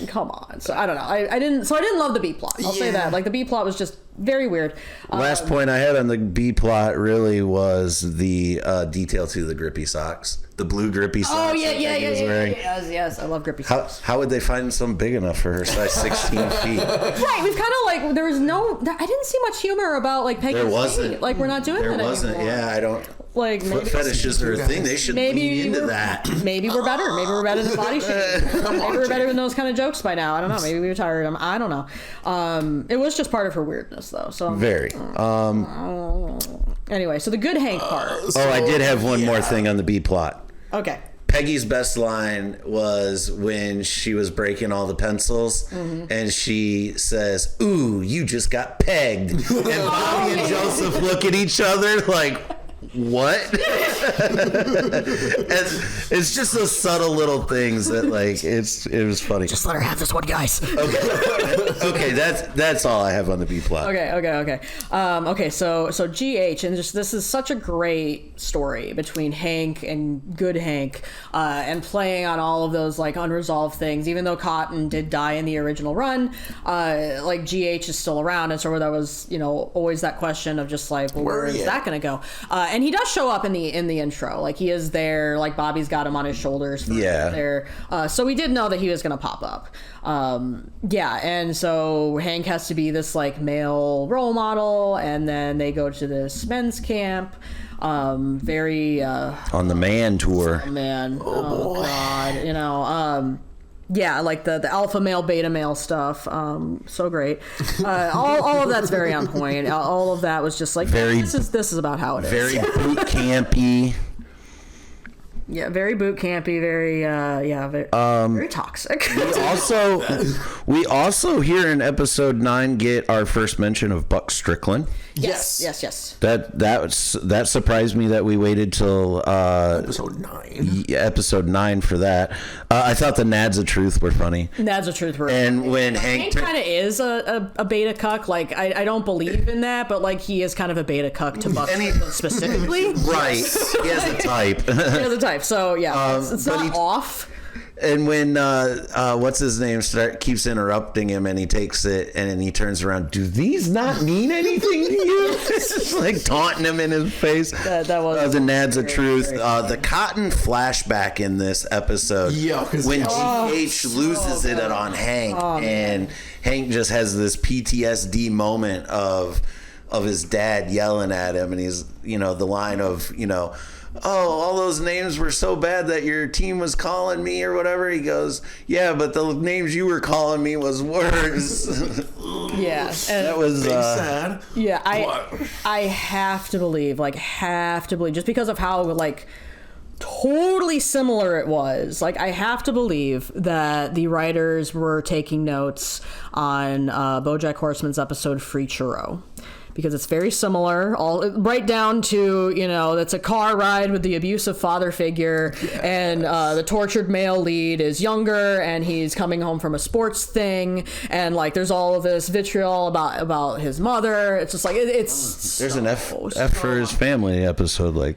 Come on. So I don't know. I didn't love the B plot. I'll say that. Like, the B plot was just very weird. Last point I had on the B plot really was the detail to the grippy socks. The blue grippy socks. Oh yeah, that Peggy was yeah. wearing. Yes. I love grippy socks. How would they find some big enough for her size 16 feet? Right, we've kind of like there was no. I didn't see much humor about like Peggy's There wasn't. weight. Like we're not doing There that wasn't. anymore. Yeah, I don't. Like Foot maybe fetishes are a thing. They should lean into that. Maybe we're better. Maybe we're better than body shaming. Maybe we're better than those kind of jokes by now. I don't know. Maybe we retired them. I don't know. It was just part of her weirdness though. So Very. anyway, so the good Hank part. I did have one more thing on the B plot. Okay. Peggy's best line was when she was breaking all the pencils and she says, "Ooh, you just got pegged." And Bobby and Joseph look at each other like, what? It's just those subtle little things that like it was funny. Just let her have this one, guys. Okay, that's all I have on the B plot. Okay. So GH, and just this is such a great story between Hank and Good Hank, and playing on all of those like unresolved things. Even though Cotton did die in the original run, like GH is still around, and so there was always that question of just like, well, where is that going to go? And he does show up in the intro, like he is there, like Bobby's got him on his shoulders. There, so we did know that he was going to pop up. And so Hank has to be this like male role model, and then they go to this men's camp. Very On the man tour. man. Oh God, like the alpha male, beta male stuff. So great. All of that's very on point. All of that was just like this is about how it is. Very boot campy. Yeah, very boot campy, very very toxic. We also here in episode 9 get our first mention of Buck Strickland. Yes. That surprised me that we waited till episode 9 for that. I thought the Nads of Truth were funny. Nads of Truth were. And when Hank kind of is a beta cuck. Like I don't believe in that, but like he is kind of a beta cuck to Buck specifically. Right, he has a type. He has a type. So yeah, it's not off. And when what's his name keeps interrupting him, and he takes it and he turns around. Do these not mean anything to you? It's just like taunting him in his face. That was the Nads of Truth. The Cotton flashback in this episode. Yeah, when GH loses it on Hank, and Hank just has this PTSD moment of his dad yelling at him, and he's the line of oh, all those names were so bad that your team was calling me or whatever. He goes, yeah, but the names you were calling me was worse. Yeah. And that was sad. Yeah, I have to believe, just because of how, totally similar it was. I have to believe that the writers were taking notes on BoJack Horseman's episode Free Churro. Because it's very similar, all right down to, it's a car ride with the abusive father figure, and the tortured male lead is younger, and he's coming home from a sports thing, and there's all of this vitriol about his mother. It's just there's an F for his family episode I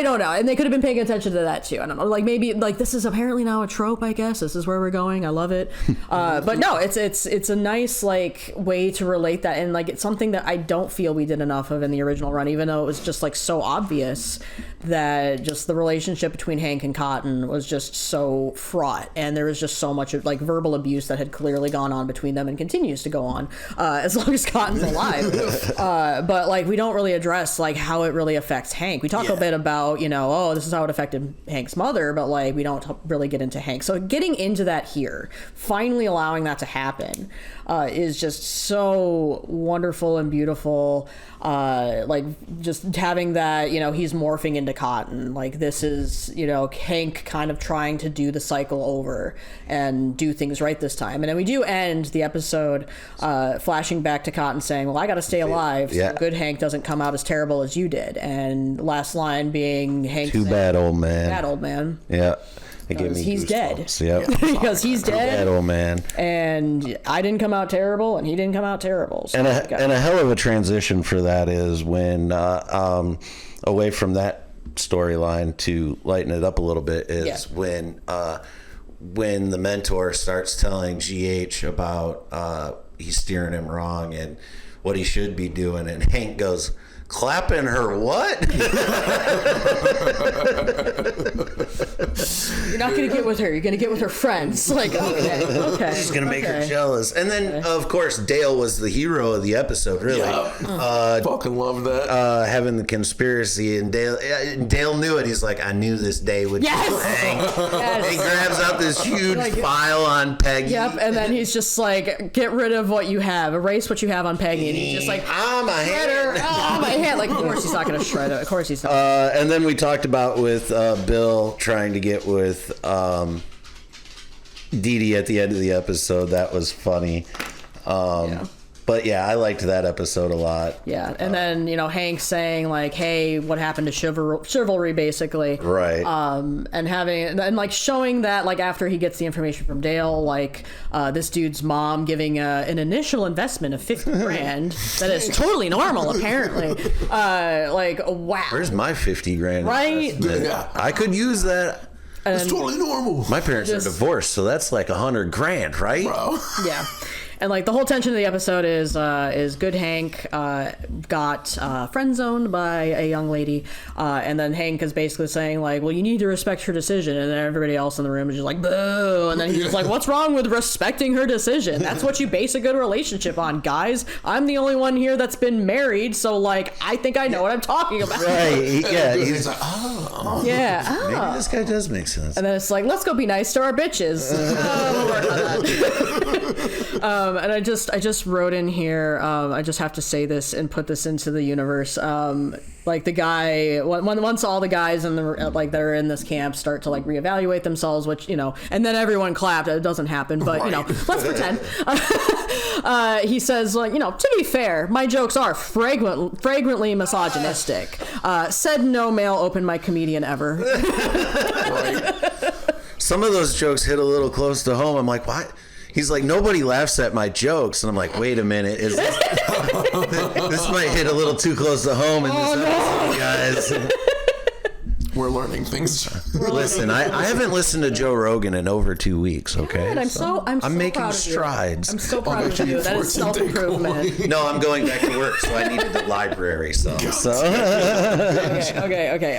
don't know, and they could have been paying attention to that too. I don't know, maybe this is apparently now a trope. I guess this is where we're going. I love it, but no, it's a nice way to relate that, and it's something that I don't feel we did enough of in the original run, even though it was just so obvious that just the relationship between Hank and Cotton was just so fraught, and there was just so much of verbal abuse that had clearly gone on between them and continues to go on as long as Cotton's alive. But we don't really address how it really affects Hank. We talk a bit about this is how it affected Hank's mother, but we don't really get into Hank. So getting into that here, finally allowing that to happen, is just so wonderful and beautiful. Just having that, he's morphing into Cotton. This is, Hank kind of trying to do the cycle over and do things right this time. And then we do end the episode flashing back to Cotton saying, well, I got to stay alive. So good Hank doesn't come out as terrible as you did. And last line being Hank Too bad, old man. Bad old man. Yeah. He's dead. Yep. Because he's dead. That old man. And I didn't come out terrible, and he didn't come out terrible. So and a hell of a transition for that is when, away from that storyline to lighten it up a little bit, is when the mentor starts telling GH about he's steering him wrong and what he should be doing, and Hank goes, clapping her what? You're not going to get with her. You're going to get with her friends. Okay. She's going to make her jealous. And then, of course, Dale was the hero of the episode, really. Yeah. Fucking love that. Having the conspiracy, and Dale knew it. He's like, I knew this day would come. Yes. He grabs out this huge file on Peggy. Yep, and then he's just get rid of what you have. Erase what you have on Peggy. And he's just my hand. My hand. Of course he's not going to shred it. Of course he's not. And then we talked about with Bill trying to get with Dee Dee at the end of the episode. That was funny. But yeah, I liked that episode a lot. Yeah, and then Hank saying "Hey, what happened to chivalry?" Basically, right? And having and showing that after he gets the information from Dale, this dude's mom giving an initial investment of $50,000 that is totally normal, apparently. Wow. Where's my $50,000? Right? Yeah. I could use that. It's totally normal. My parents are divorced, so that's $100,000, right? Bro. Yeah. And the whole tension of the episode is good Hank got friend zoned by a young lady, and then Hank is basically saying well, you need to respect her decision, and then everybody else in the room is just boo, and then he's just what's wrong with respecting her decision? That's what you base a good relationship on, guys. I'm the only one here that's been married, so I think I know what I'm talking about. Right? Yeah. He's like, oh. Yeah. Oh. Maybe this guy does make sense. And then it's let's go be nice to our bitches. We'll work on that. And I just wrote in here, I just have to say this and put this into the universe. The guy, once all the guys in the that are in this camp start to reevaluate themselves, which and then everyone clapped. It doesn't happen, but let's pretend. He says, to be fair, my jokes are fragrantly misogynistic. Said no male open mic comedian ever. Right. Some of those jokes hit a little close to home. I'm like, what? He's like, nobody laughs at my jokes. And I'm like, wait a minute. This might hit a little too close to home in this episode, guys. we're learning things. Listen, I haven't listened to Joe Rogan in over 2 weeks. Okay, Good. I'm so making proud strides. Of you. I'm so proud of you. That is self-improvement. No, I'm going back to work, so I needed the library. So. Okay.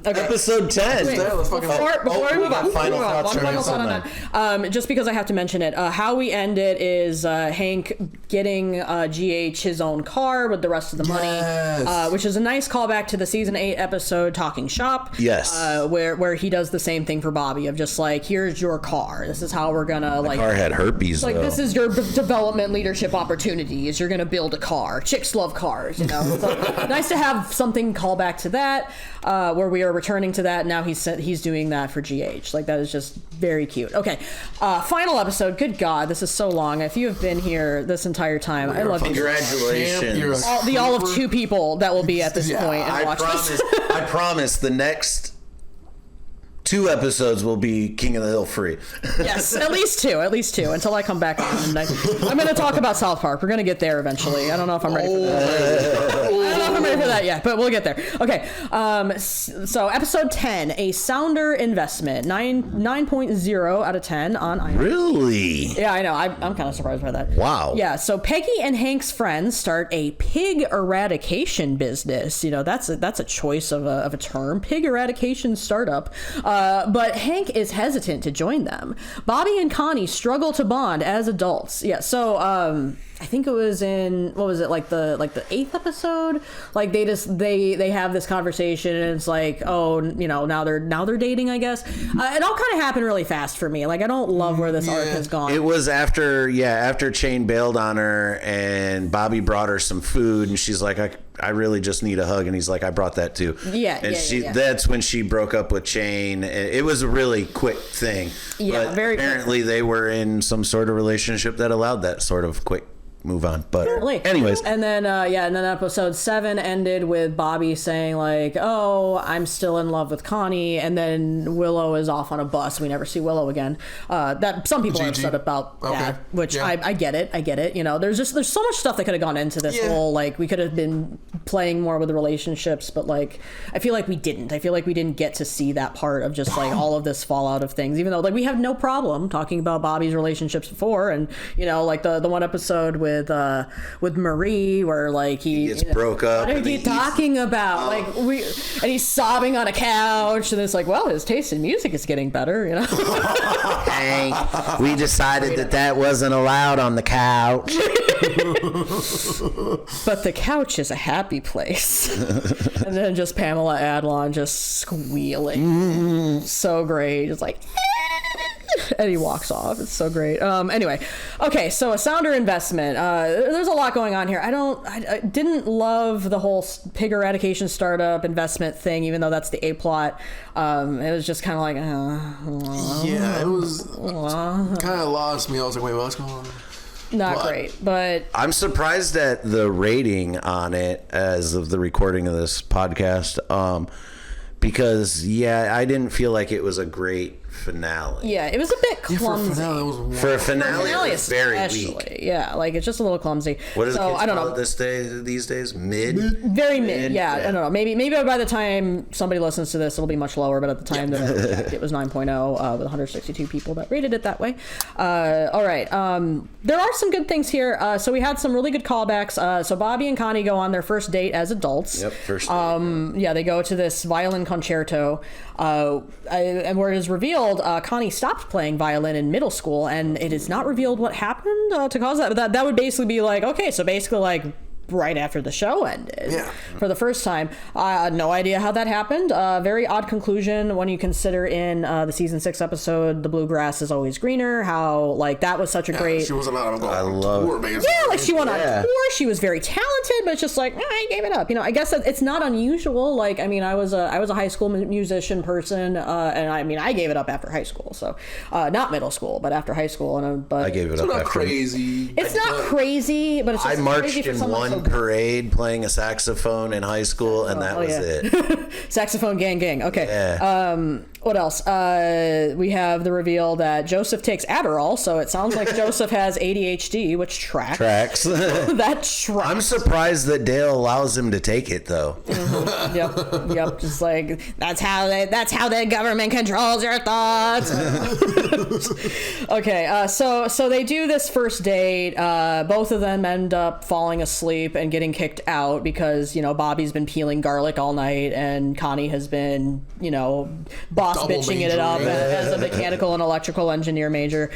Episode 10. Wait, before we move on, Final thoughts. one final thought. Just because I have to mention it, how we end it is Hank getting GH his own car with the rest of the money, which is a nice callback to the season 8 episode Talking Shop. Yes. Where he does the same thing for Bobby of just like, here's your car. This is how we're gonna The car had herpes. like though. this is your development leadership opportunities. You're gonna build a car. Chicks love cars, you know. So nice to have something call back to that, where we are returning to that. Now he's doing that for GH. Like that is just very cute. Okay, final episode. Good God, this is so long. If you have been here this entire time, I love you. Congratulations. All of 2 people that will be at this point and watch this. I promise the next 2 episodes will be King of the Hill free. Yes, at least two, until I come back on. And I'm going to talk about South Park. We're going to get there eventually. I don't know if I'm ready for that. I don't know if I'm ready for that yet, but we'll get there. Okay, so episode 10, A Sounder Investment, 9.0 out of 10 on IMDb. Really? Yeah, I know. I'm kind of surprised by that. Wow. Yeah, so Peggy and Hank's friends start a pig eradication business. You know, that's a choice of a term. Pig eradication startup. But Hank is hesitant to join them. Bobby and Connie struggle to bond as adults. Yeah, so I think it was in, what was it, like the 8th episode? Like they have this conversation and it's like, oh, you know, now they're dating, I guess. It all kind of happened really fast for me. Like I don't love where this arc has gone. It was after Shane bailed on her and Bobby brought her some food and she's like, I really just need a hug, and he's like, I brought that too. That's when she broke up with Shane. It was a really quick thing. Yeah, but very apparently quick. they were in some sort of relationship that allowed that sort of quick move on. But anyways, and then episode 7 ended with Bobby saying like, oh, I'm still in love with Connie, and then Willow is off on a bus. We never see Willow again. That some people are upset about that, which I get it. You know, there's so much stuff that could have gone into this whole, like, we could have been playing more with the relationships, but like I feel like we didn't get to see that part of just like all of this fallout of things, even though like we have no problem talking about Bobby's relationships before, and you know, like the one episode with Marie where like he gets broke up. What are you talking about? Like and he's sobbing on a couch, and it's like, well, his taste in music is getting better, you know. Hank, we decided that wasn't allowed on the couch. But the couch is a happy place. And then just Pamela Adlon just squealing. So great. It's like, and he walks off. It's so great. Anyway, okay, so A Sounder Investment. There's a lot going on here. I didn't love the whole pig eradication startup investment thing, even though that's the A plot. It was just kind of like, it was kind of lost me. I was like, wait, what's going on? Not great, but I'm surprised at the rating on it as of the recording of this podcast, because I didn't feel like it was a great finale. Yeah, it was a bit clumsy. For a finale, it was very weak. Yeah, like it's just a little clumsy. What is I don't know these days? Very mid. Yeah, I don't know. Maybe by the time somebody listens to this, it'll be much lower. But at the time that it was 9.0 with 162 people that rated it that way. All right. There are some good things here. So we had some really good callbacks. So Bobby and Connie go on their first date as adults. Yep, first date. Yeah, they go to this violin concerto, and where it is revealed, Connie stopped playing violin in middle school, and it is not revealed what happened to cause that. But that would basically be like, okay, so basically like right after the show ended for the first time. No idea how that happened. Very odd conclusion when you consider in the season 6 episode, The Bluegrass is Always Greener, how like that was such a great... She wasn't allowed to go on tour, basically. Yeah, like she went on tour. She was very talented, but it's just like, I gave it up. You know, I guess it's not unusual. Like, I mean, I was a high school musician person, and I mean, I gave it up after high school. So, not middle school, but after high school. But I gave it up after. It's not crazy. It's not crazy, but it's just I marched crazy for in someone one one parade playing a saxophone in high school, and that was it. Saxophone gang. Okay. Yeah. What else? We have the reveal that Joseph takes Adderall, so it sounds like Joseph has ADHD, which tracks. That tracks. I'm surprised that Dale allows him to take it, though. Yep. Just like that's how the government controls your thoughts. Okay. So they do this first date. Both of them end up falling asleep and getting kicked out because Bobby's been peeling garlic all night and Connie has been boss bitching it up as a mechanical and electrical engineer major.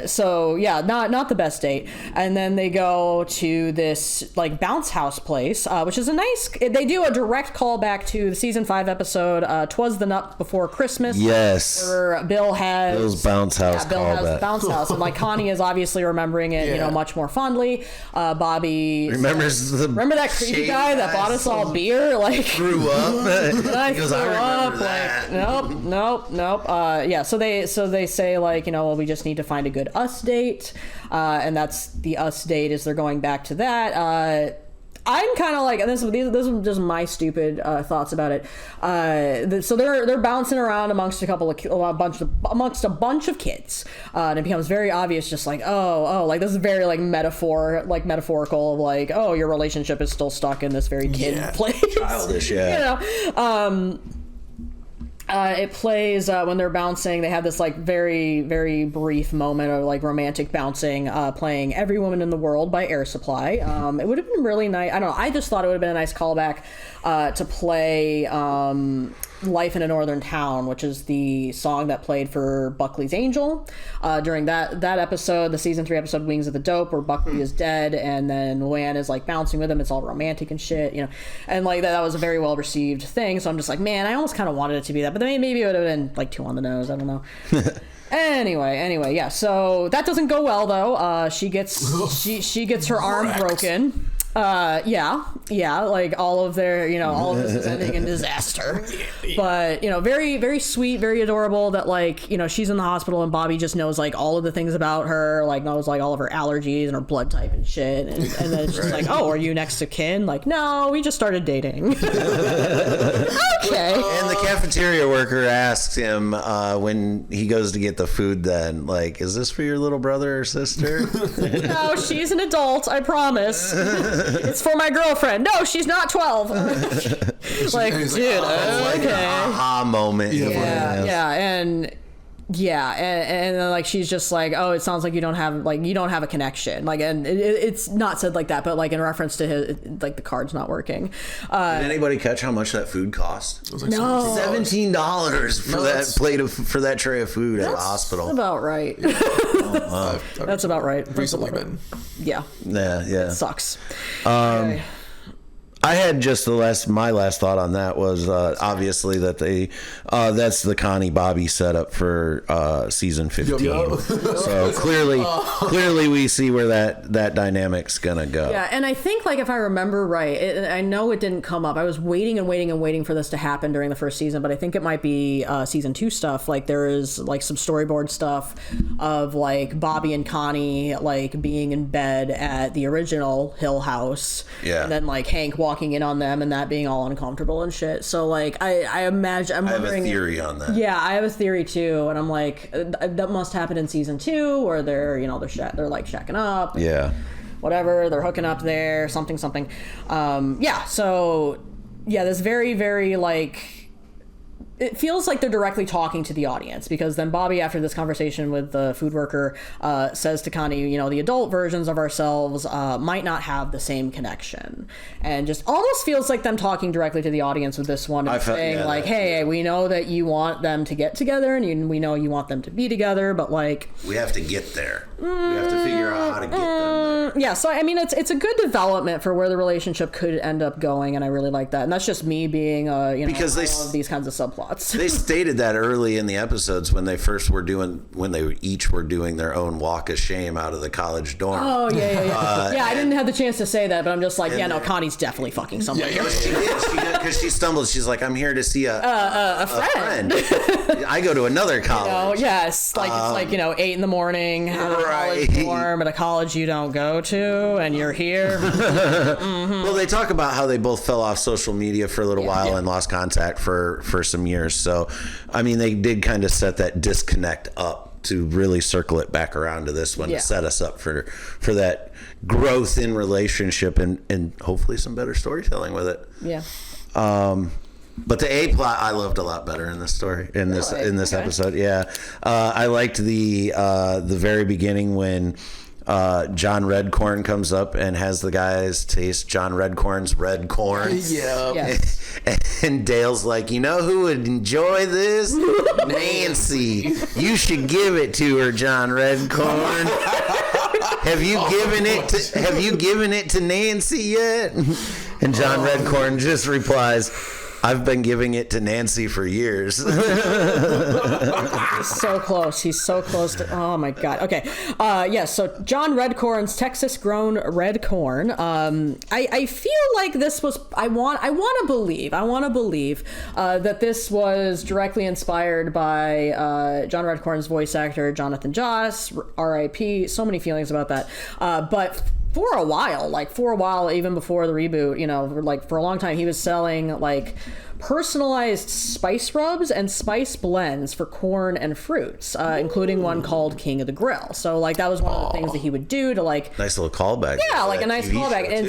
So yeah, not the best date. And then they go to this like bounce house place, which is a nice. They do a direct callback to the season 5 episode, "'Twas the Nut Before Christmas." Yes. Where Bill has Bill's bounce house. Bill has the bounce house, and like Connie is obviously remembering it, much more fondly. Bobby remember that creepy guy that bought us all beer, like grew up. He goes, I remember that. Like, nope. Yeah. So they say like, well, we just need to find a good us date, and that's the us date. Is they're going back to that. I'm kind of like this is just my stupid thoughts about it. So they're bouncing around amongst a bunch of kids, and it becomes very obvious, just like like this is very like metaphorical of like, oh, your relationship is still stuck in this very kid place, childish, it plays when they're bouncing. They have this like very, very brief moment of like romantic bouncing, playing "Every Woman in the World" by Air Supply. It would have been really nice. I don't know. I just thought it would have been a nice callback to play "Life in a Northern Town," which is the song that played for Buckley's Angel during that episode, the season 3 episode "Wings of the Dope," where Buckley is dead and then Luann is like bouncing with him. It's all romantic and shit, and like that was a very well received thing. So I'm just like, man, I almost kind of wanted it to be that, but then maybe it would have been like too on the nose. I don't know. Anyway, yeah. So that doesn't go well though. She gets her arm broken. Like all of this is ending in disaster. But very, very sweet, very adorable that like she's in the hospital and Bobby just knows like all of the things about her, like knows like all of her allergies and her blood type and shit, and then it's just like, oh, are you next to kin? Like, no, we just started dating. Okay. And the cafeteria worker asks him when he goes to get the food, then like, is this for your little brother or sister? No, she's an adult, I promise. It's for my girlfriend. No, she's not 12. Like, dude, okay. Aha moment. And then like she's just like, oh, it sounds like you don't have a connection, like, and it's not said like that, but like in reference to his, like the card's not working. Did anybody catch how much that food cost? It was like no. $17 for that plate for that tray of food at the hospital. That's about right. That's about right. Recently been. Yeah. It sucks. Okay. I had just my last thought on that was obviously that that's the Connie Bobby setup for season 15. So clearly we see where that dynamic's gonna go. Yeah, and I think like if I remember right, I know it didn't come up. I was waiting for this to happen during the first season, but I think it might be season 2 stuff. Like there is like some storyboard stuff of like Bobby and Connie like being in bed at the original Hill House, and then like Hank walking in on them and that being all uncomfortable and shit. So like I imagine I have a theory on that. Yeah, I have a theory too, and I'm like that must happen in season 2 where they're like shacking up. Yeah. Whatever, they're hooking up there, something. So yeah, this very, very like it feels like they're directly talking to the audience, because then Bobby, after this conversation with the food worker, says to Connie, the adult versions of ourselves might not have the same connection, and just almost feels like them talking directly to the audience with this one, and saying like, hey, we know that you want them to get together, and we know you want them to be together, but like we have to get there. We have to figure out how to get them there. Yeah, so I mean, it's a good development for where the relationship could end up going, and I really like that. And that's just me being, because they love these kinds of subplots. thoughts. They stated that early in the episodes when they each were doing their own walk of shame out of the college dorm. Oh, yeah. I didn't have the chance to say that, but I'm just like, Connie's definitely fucking somebody. Yeah, she did. Because she stumbled. She's like, I'm here to see a friend. I go to another college. Yes. Like, it's like, 8 in the morning at a college dorm at a college you don't go to, and you're here. Well, they talk about how they both fell off social media for a little while and lost contact for some years. So, I mean, they did kind of set that disconnect up to really circle it back around to this one to set us up for that growth in relationship and hopefully some better storytelling with it. Yeah. But the A plot I loved a lot better in this story in this episode. Yeah, I liked the very beginning when John Redcorn comes up and has the guys taste John Redcorn's red corn. Yeah. And Dale's like, you know who would enjoy this? Nancy. You should give it to her, John Redcorn. Have you given it to Nancy yet? And John Redcorn just replies, I've been giving it to Nancy for years. He's so close. He's so close to. Oh my God. Okay. So John Redcorn's Texas-grown red corn. I feel like this was. I want to believe that this was directly inspired by John Redcorn's voice actor Jonathan Joss. R.I.P. So many feelings about that. But for a while, even before the reboot, for a long time, he was selling personalized spice rubs and spice blends for corn and fruits, including one called King of the Grill. So that was one of the things that he would do to nice little callback. Yeah, a nice callback. And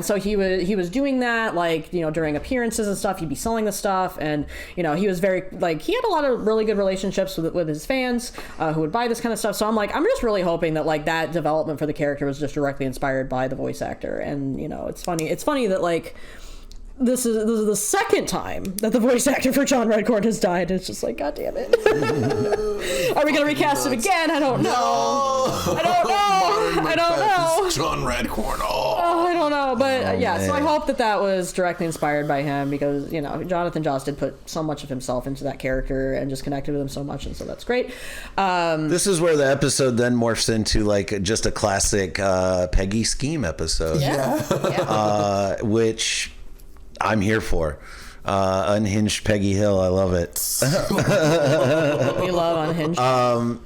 so he was doing that during appearances and stuff. He'd be selling the stuff, and he was very he had a lot of really good relationships with his fans who would buy this kind of stuff. So I'm just really hoping that that development for the character was just directly inspired by the voice actor. And it's funny that this is the second time that the voice actor for John Redcorn has died. It's just God damn it. Are we going to recast him again? I don't know. I don't know. John Redcorn. I don't know. But so I hope that was directly inspired by him because, Jonathan Joss did put so much of himself into that character and just connected with him so much. And so that's great. This is where the episode then morphs into just a classic Peggy Scheme episode. Yeah. Which I'm here for. Unhinged Peggy Hill. I love it. We love Unhinged. Go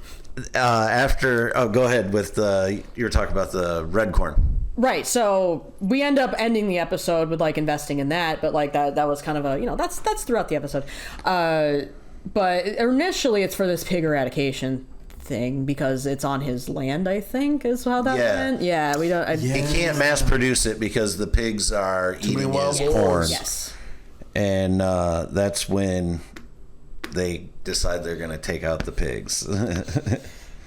ahead with you were talking about the red corn. Right. So we end up ending the episode with investing in that, but that was kind of a, that's throughout the episode. But initially it's for this pig eradication thing because it's on his land, I think is how that went. Yeah, we don't. He can't mass produce it because the pigs are eating his corn. Yes, and that's when they decide they're going to take out the pigs.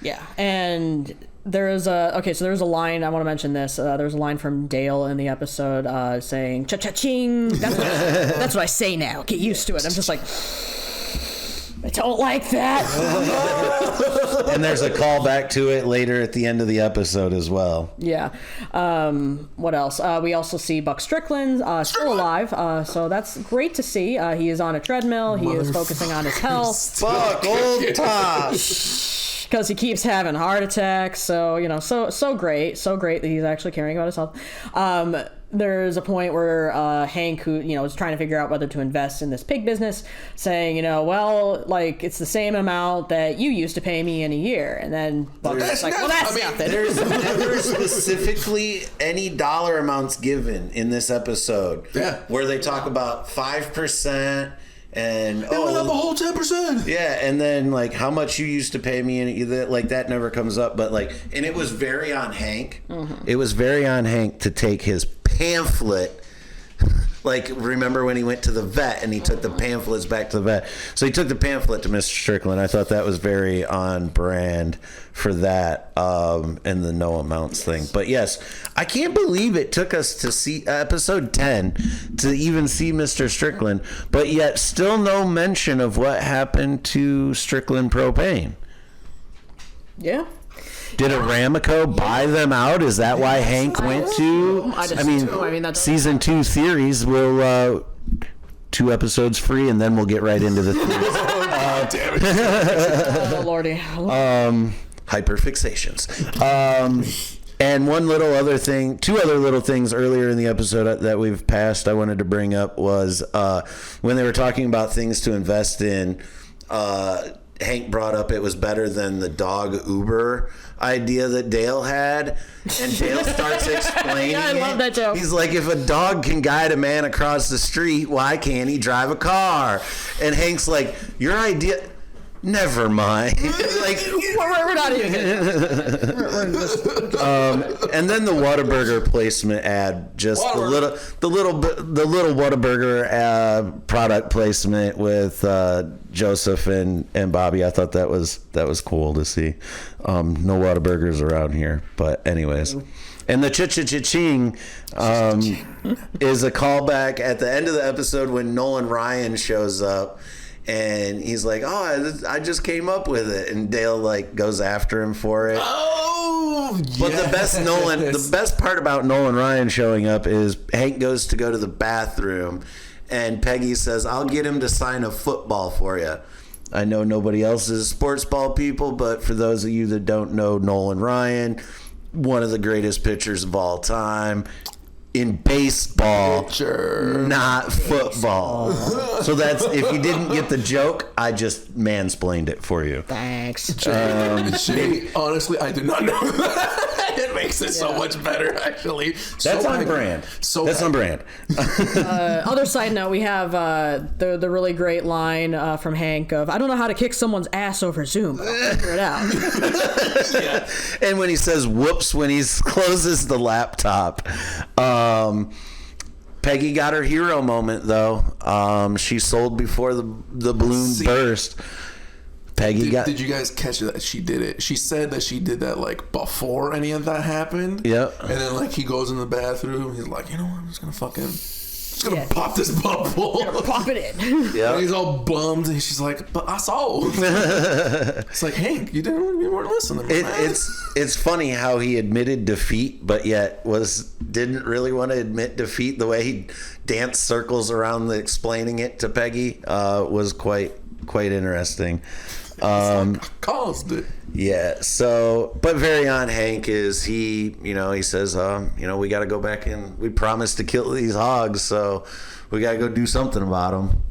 Yeah, and there's a line I want to mention this. There's a line from Dale in the episode saying "cha-cha-ching." That's what I say now. Get used to it. I'm just like, I don't like that. And there's a callback to it later at the end of the episode as well. Yeah. What else? We also see Buck Strickland still alive. So that's great to see. He is on a treadmill. He is focusing on his health. Fuck, old Tom. Because he keeps having heart attacks. So, so great. So great that he's actually caring about his health. There's a point where Hank, who, is trying to figure out whether to invest in this pig business, saying, it's the same amount that you used to pay me in a year. And then Buck's like, that's nothing. There's never specifically any dollar amounts given in this episode where they talk about 5%. And went up a whole 10%. Yeah, and then how much you used to pay me, and that never comes up. But and it was very on Hank. Mm-hmm. It was very on Hank to take his pamphlet. Remember when he went to the vet and he took the pamphlets back to the vet? So he took the pamphlet to Mr. Strickland. I thought that was very on brand for that and the no amounts thing. But yes, I can't believe it took us to see episode 10 to even see Mr. Strickland, but yet still no mention of what happened to Strickland Propane. Yeah. Did Aramco buy them out? Is that why Hank went to? That's season 2 theories will 2 episodes free, and then we'll get right into the themes. Damn it. Oh, Lordy. Hyperfixations. And one little other thing, 2 other little things earlier in the episode that we've passed I wanted to bring up was when they were talking about things to invest in, Hank brought up it was better than the dog Uber idea that Dale had. And Dale starts explaining I love that joke. He's like, if a dog can guide a man across the street, why can't he drive a car? And Hank's like, your idea... Never mind. Like We're not even and then the Whataburger placement ad, just the little Whataburger product placement with Joseph and Bobby. I thought that was cool to see. No Whataburgers around here, but anyways. And the cha-cha-cha-ching is a callback at the end of the episode when Nolan Ryan shows up. And he's like, "Oh, I just came up with it," and Dale like goes after him for it. Oh, but the best part about Nolan Ryan showing up is Hank goes to go to the bathroom, and Peggy says, "I'll get him to sign a football for you." I know nobody else is sports ball people, but for those of you that don't know Nolan Ryan, one of the greatest pitchers of all time. In baseball, not football. So that's, if you didn't get the joke, I just mansplained it for you. Thanks. Jay, honestly, I did not know that. It makes it so much better, actually. That's on brand. That's on brand. Other side note, we have the really great line from Hank of, "I don't know how to kick someone's ass over Zoom, but I'll figure it out." Yeah. And when he says whoops when he closes the laptop. Peggy got her hero moment though. She sold before the balloon burst. Did you guys catch that she did it? She said that she did that like before any of that happened. Yep. And then like he goes in the bathroom. He's like, you know what? I'm just gonna pop this bubble. Pop it in. Yeah. And he's all bummed, and she's like, "But I sold." It's like, Hank, you weren't listening. It's funny how he admitted defeat, but yet didn't really want to admit defeat. The way he danced circles around explaining it to Peggy was quite interesting. I caused it. Yeah. So, but very on Hank is he says, we got to go back and we promised to kill these hogs, so we got to go do something about them.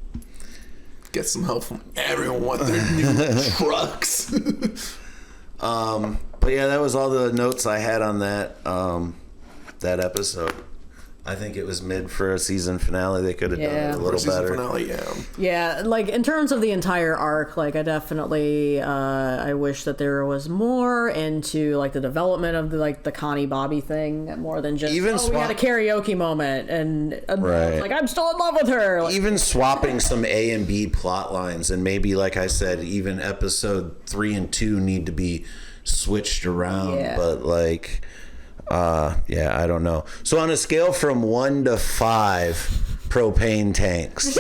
Get some help from everyone with their new trucks. But yeah, that was all the notes I had on that episode. I think it was mid for a season finale. They could have done it a little better. Finale, yeah, like in terms of the entire arc, like I definitely I wish that there was more into like the development of the Connie Bobby thing more than just we had a karaoke moment and right. Like I'm still in love with her. Like, even swapping some A and B plot lines, and maybe like I said, even episode 3 and 2 need to be switched around. Yeah. But like. I don't know. So on a scale from 1 to 5 propane tanks,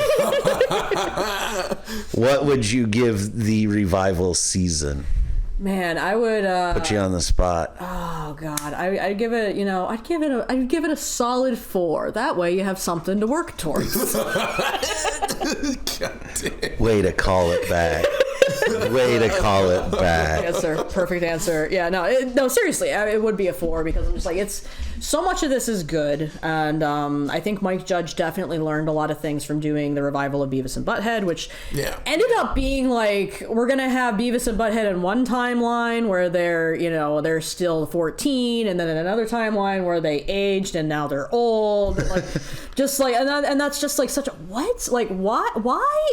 what would you give the revival season? Man, I would put you on the spot. Oh God, I'd give it. I'd give it a solid 4. That way, you have something to work towards. Way to call it back. Way to call it back. Yes, sir. Perfect answer. Yeah, no, seriously, it would be a 4 because I'm just like, it's so much of this is good, and I think Mike Judge definitely learned a lot of things from doing the revival of Beavis and Butthead, which ended up being like, we're gonna have Beavis and Butthead in one timeline where they're still 14, and then in another timeline where they aged and now they're old, like just like and that's just like such a what? Like why?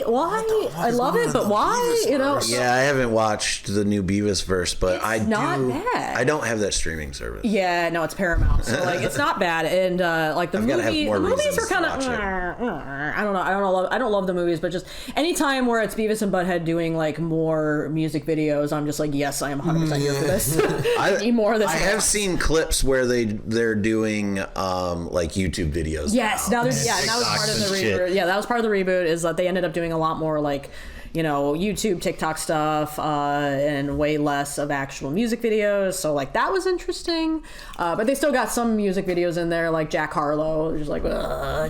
I love it, but why? Yeah, I haven't watched the new Beavis verse, but it's not bad. I don't have that streaming service. Yeah, no, it's Paramount, so like it's not bad, and like the movies are kind of I don't know. I don't love the movies, but just anytime where it's Beavis and Butthead doing like more music videos, I'm just like, yes, I am 100% here for this. I need more of this. I have seen clips where they're doing like YouTube videos. Yes, now that was part of the reboot. Yeah, that was part of the reboot. Is that they ended up doing a lot more like YouTube, TikTok stuff, and way less of actual music videos. So like that was interesting. But they still got some music videos in there, like Jack Harlow. Just like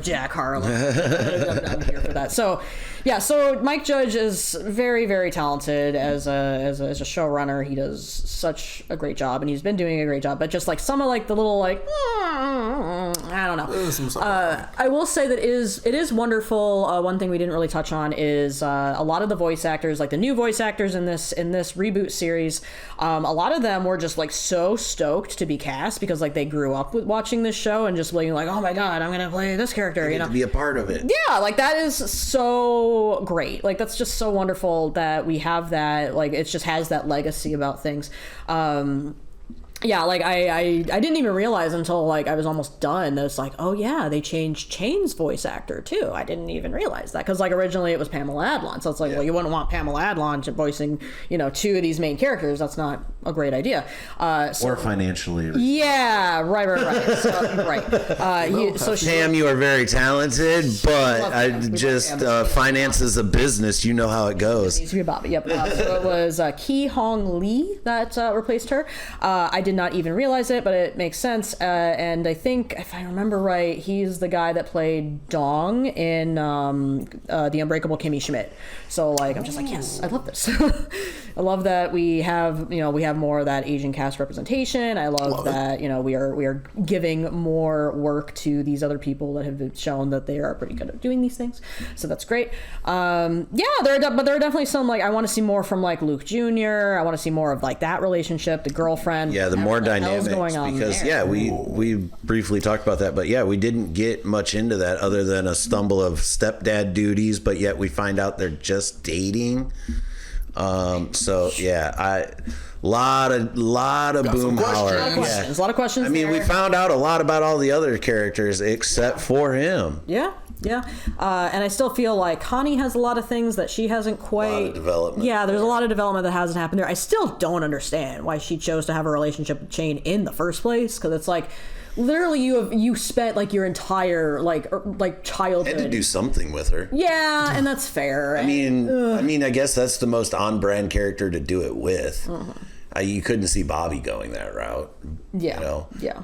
Jack Harlow. I'm here for that. So yeah, so Mike Judge is very, very talented as a showrunner. He does such a great job, and he's been doing a great job. But just like some of like the little like I don't know. I will say that it is wonderful. One thing we didn't really touch on is a lot of the voice actors, like the new voice actors in this reboot series. A lot of them were just like so stoked to be cast because like they grew up with watching this show and just being like, oh my god, I'm gonna play this character. To be a part of it. Yeah, like that is so great. Like that's just so wonderful that we have that. Like it just has that legacy about things. Yeah, like I didn't even realize until like I was almost done that it's like, oh yeah, they changed Chain's voice actor too. I didn't even realize that because like originally it was Pamela Adlon, so it's like, well, you wouldn't want Pamela Adlon voicing two of these main characters. That's not a great idea. Or financially. Yeah, right. So, right. So Pam, you are very talented, but finance is a business. You know how it goes. Needs to be Bobby. Yep. So it was Ki Hong Lee that replaced her. I did not even realize it, but it makes sense. And I think, if I remember right, he's the guy that played Dong in The Unbreakable Kimmy Schmidt. So like, I'm just like, yes, I love this. I love that we have more of that Asian cast representation. I love that we are giving more work to these other people that have shown that they are pretty good at doing these things. So that's great. But there are definitely some like I want to see more from like Luke Jr. I want to see more of like that relationship, the girlfriend. Yeah, the more dynamics because we briefly talked about that, but yeah, we didn't get much into that other than a stumble of stepdad duties, but yet we find out they're just dating. So yeah, lot of boom holler. A lot of questions. I mean, we found out a lot about all the other characters except for him. Yeah. And I still feel like Connie has a lot of things that she hasn't quite. A lot of development. Yeah, there's a lot of development that hasn't happened there. I still don't understand why she chose to have a relationship with Chain in the first place, because it's like literally you spent like your entire like childhood. Had to do something with her. Yeah, and that's fair. I mean, I guess that's the most on-brand character to do it with. You couldn't see Bobby going that route. Yeah. Yeah.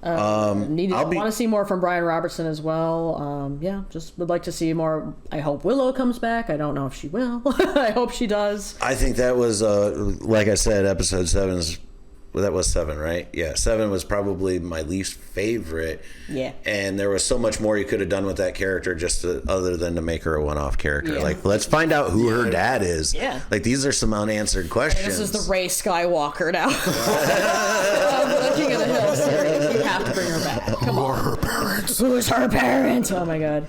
I want to see more from Brian Robertson as well. Just would like to see more. I hope Willow comes back. I don't know if she will. I hope she does. I think that was like I said, episode 7, right? Yeah, 7 was probably my least favorite. Yeah. And there was so much more you could have done with that character other than to make her a one-off character. Yeah. Like, let's find out who her dad is. Yeah. Like, these are some unanswered questions. This is the Rey Skywalker now. The King of the Hill series. You have to bring her back. Who are her parents? Who's her parents? Oh, my God.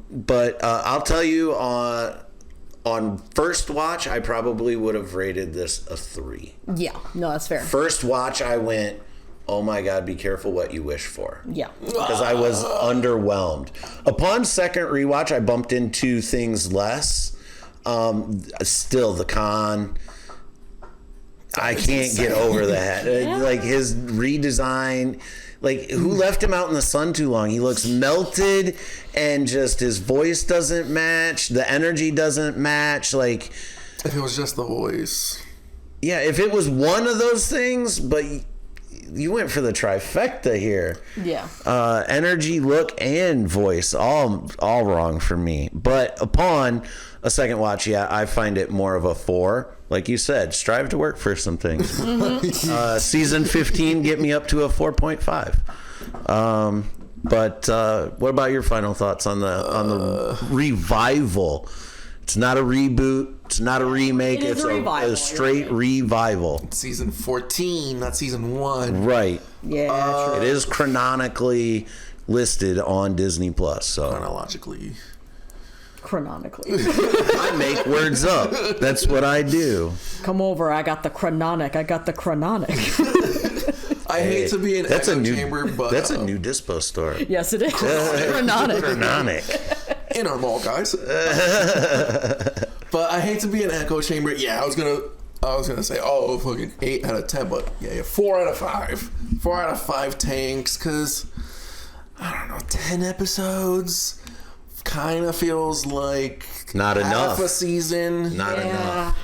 But I'll tell you on first watch, I probably would have rated this a 3. Yeah, no, that's fair. First watch, I went, oh my God, be careful what you wish for. Yeah. Because I was underwhelmed. Upon second rewatch, I bumped into things less. Still, the con, I can't get over that. Yeah. Like his redesign. Like, who left him out in the sun too long? He looks melted, and just his voice doesn't match. The energy doesn't match. Like, if it was just the voice. Yeah, if it was one of those things, but you went for the trifecta here. Yeah. Energy, look, and voice, all wrong for me. But upon a second watch, yeah, I find it more of a 4. Like you said, strive to work for some things. Season 15, get me up to a 4.5. But what about your final thoughts on the revival? It's not a reboot. It's not a remake. It's a straight revival. Season 14, not season 1. Right. Yeah. True. It is chronically listed on Disney Plus. So chronologically. I make words up. That's what I do. Come over. I got the chrononic. I hate to be an echo chamber, but that's a new dispo store. Yes, it is. Chrononic. In our mall, guys. But I hate to be an echo chamber. Yeah, I was gonna say, fucking 8 out of 10, but yeah, 4 out of 5. 4 out of 5 tanks, because I don't know, 10 episodes. kind of feels like not enough. Half a season. Not enough.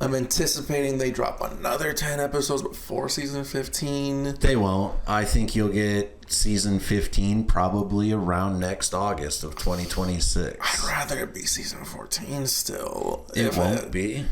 I'm anticipating they drop another 10 episodes before season 15. They won't. I think you'll get season 15 probably around next August of 2026. I'd rather it be season 14 still. It won't be.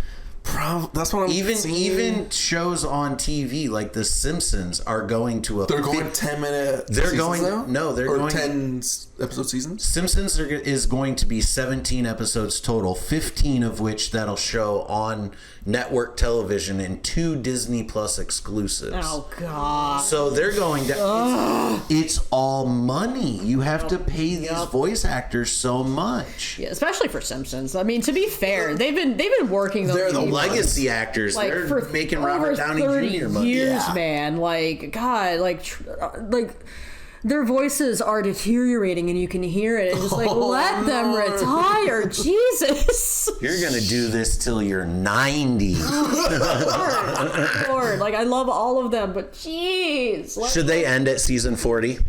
That's what I'm seeing. Even shows on TV like The Simpsons are going to a. They're going 10-minute. They're going now? No, they're or going 10 episode seasons. Simpsons is going to be 17 episodes total, 15 of which that'll show on network television and 2 Disney Plus exclusives. Oh God! So they're going to. It's all money. You have to pay these voice actors so much. Yeah, especially for Simpsons. I mean, to be fair, they've been working. They're the legacy actors. Like, they're for making over Robert Downey 30 Jr. money. years, man. Like, God, like their voices are deteriorating, and you can hear it. And just like let them retire, Jesus. You're gonna do this till you're 90. Lord, like I love all of them, but jeez. Should they end at season 40?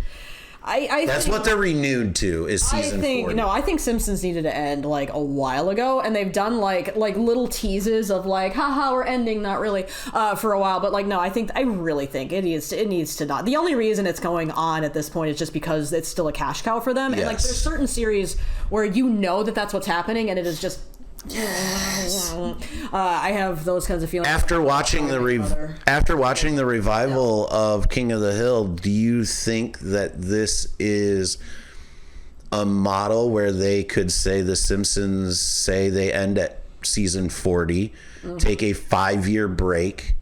That's what they're renewed to is season 40. No, I think Simpsons needed to end like a while ago, and they've done like little teases of like, haha, we're ending, not really, for a while. But like, no, I really think it needs to not. The only reason it's going on at this point is just because it's still a cash cow for them. Yes. And like, there's certain series where you know that that's what's happening, and it is just. Yes. I have those kinds of feelings. After watching the revival of King of the Hill, do you think that this is a model where they could say The Simpsons say they end at season 40, take a 5-year break,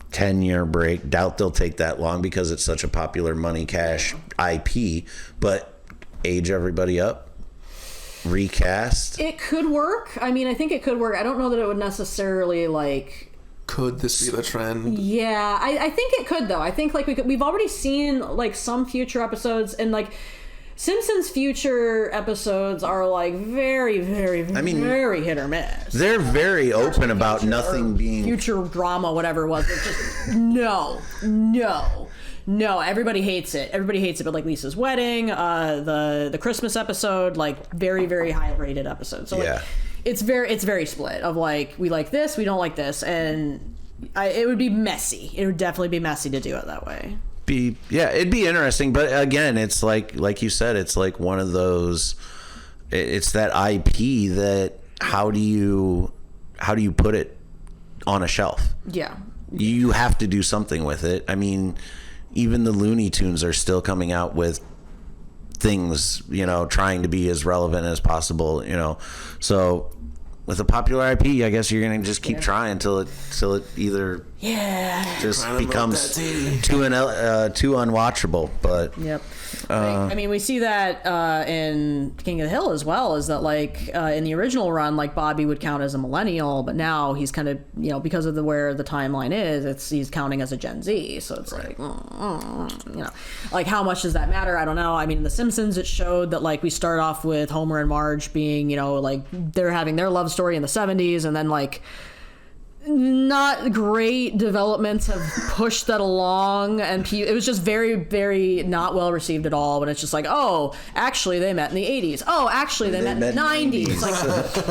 10-year break? Doubt they'll take that long because it's such a popular money cash IP, but age everybody up? Recast? It could work. I mean, I think it could work. I don't know that it would necessarily like. Could this be the trend? Yeah, I think it could though. I think like we've already seen like some future episodes, and like Simpsons future episodes are like very, very, very hit or miss. They're very open about nothing being future drama, whatever it was. It's just no, everybody hates it. But like Lisa's wedding, the Christmas episode, like very, very high rated episode. So like, it's very split of like, we like this, we don't like this, and it would be messy. It would definitely be messy to do it that way. It'd be interesting, but again, it's like you said, it's like one of those. It's that IP that how do you put it on a shelf? Yeah, you have to do something with it. I mean. Even the Looney Tunes are still coming out with things, trying to be as relevant as possible, So with a popular IP, I guess you're going to just keep trying until it either just becomes too unwatchable. But yep. I mean, we see that in King of the Hill as well, is that like in the original run, like Bobby would count as a millennial, but now he's kind of, because of where the timeline is, he's counting as a Gen Z. So it's like, like how much does that matter? I don't know. I mean, in The Simpsons, it showed that like we start off with Homer and Marge being, like they're having their love story in the 70s, and then like not great developments have pushed that along, and it was just very, very not well received at all. When it's just like, oh, actually they met in the 80s. Oh, actually they met in the 90s. Like,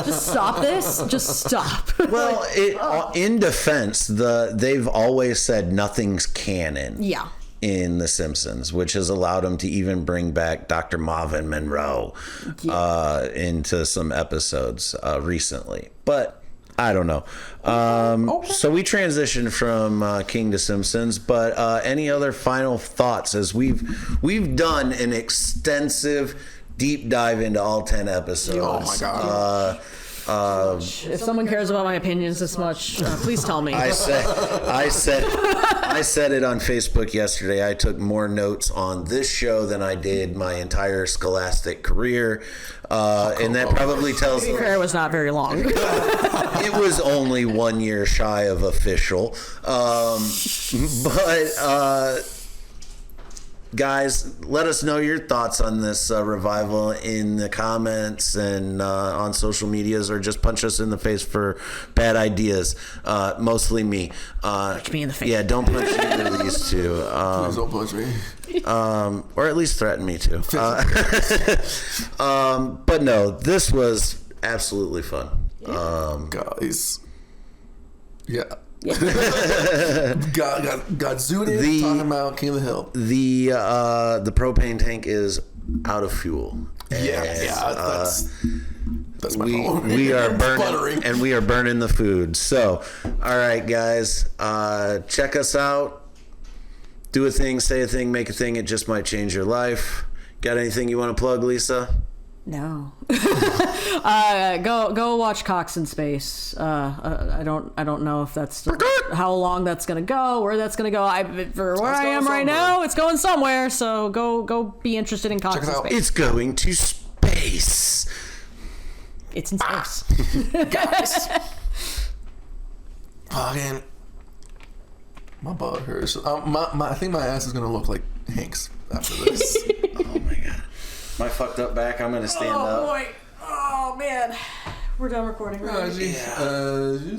just stop this. Just stop. Well, in defense, they've always said nothing's canon. Yeah. In The Simpsons, which has allowed them to even bring back Dr. Marvin Monroe into some episodes recently. But I don't know. Okay. So we transitioned from King to Simpsons, but any other final thoughts as we've done an extensive deep dive into all 10 episodes. Oh my God. If someone cares about my opinions this much, please tell me. I said it on Facebook yesterday. I took more notes on this show than I did my entire scholastic career, and that probably tells. To be fair, it was not very long. It was only 1 year shy of official, but guys, let us know your thoughts on this revival in the comments and on social medias, or just punch us in the face for bad ideas. Mostly me. Punch me in the face. Yeah, don't punch either of these two. Please don't punch me. Or at least threaten me too. But no, this was absolutely fun. Guys. Yeah. got zooted talking about King of the Hill. The propane tank is out of fuel. That's my fault. We are burning, Sputtering. and we are burning the food. So, all right, guys, check us out. Do a thing, say a thing, make a thing. It just might change your life. Got anything you want to plug, Lisa? No. Go watch Cox in Space. I don't know if that's how long that's gonna go, where that's gonna go. For where I am right now, it's going somewhere. So go be interested in Cox in Space. It's going to space. It's in space. Guys. Fucking. My butt hurts. I think my ass is gonna look like Hank's after this. Oh my god. My fucked up back, I'm gonna stand up. Oh boy. Oh man. We're done recording, right? Yeah.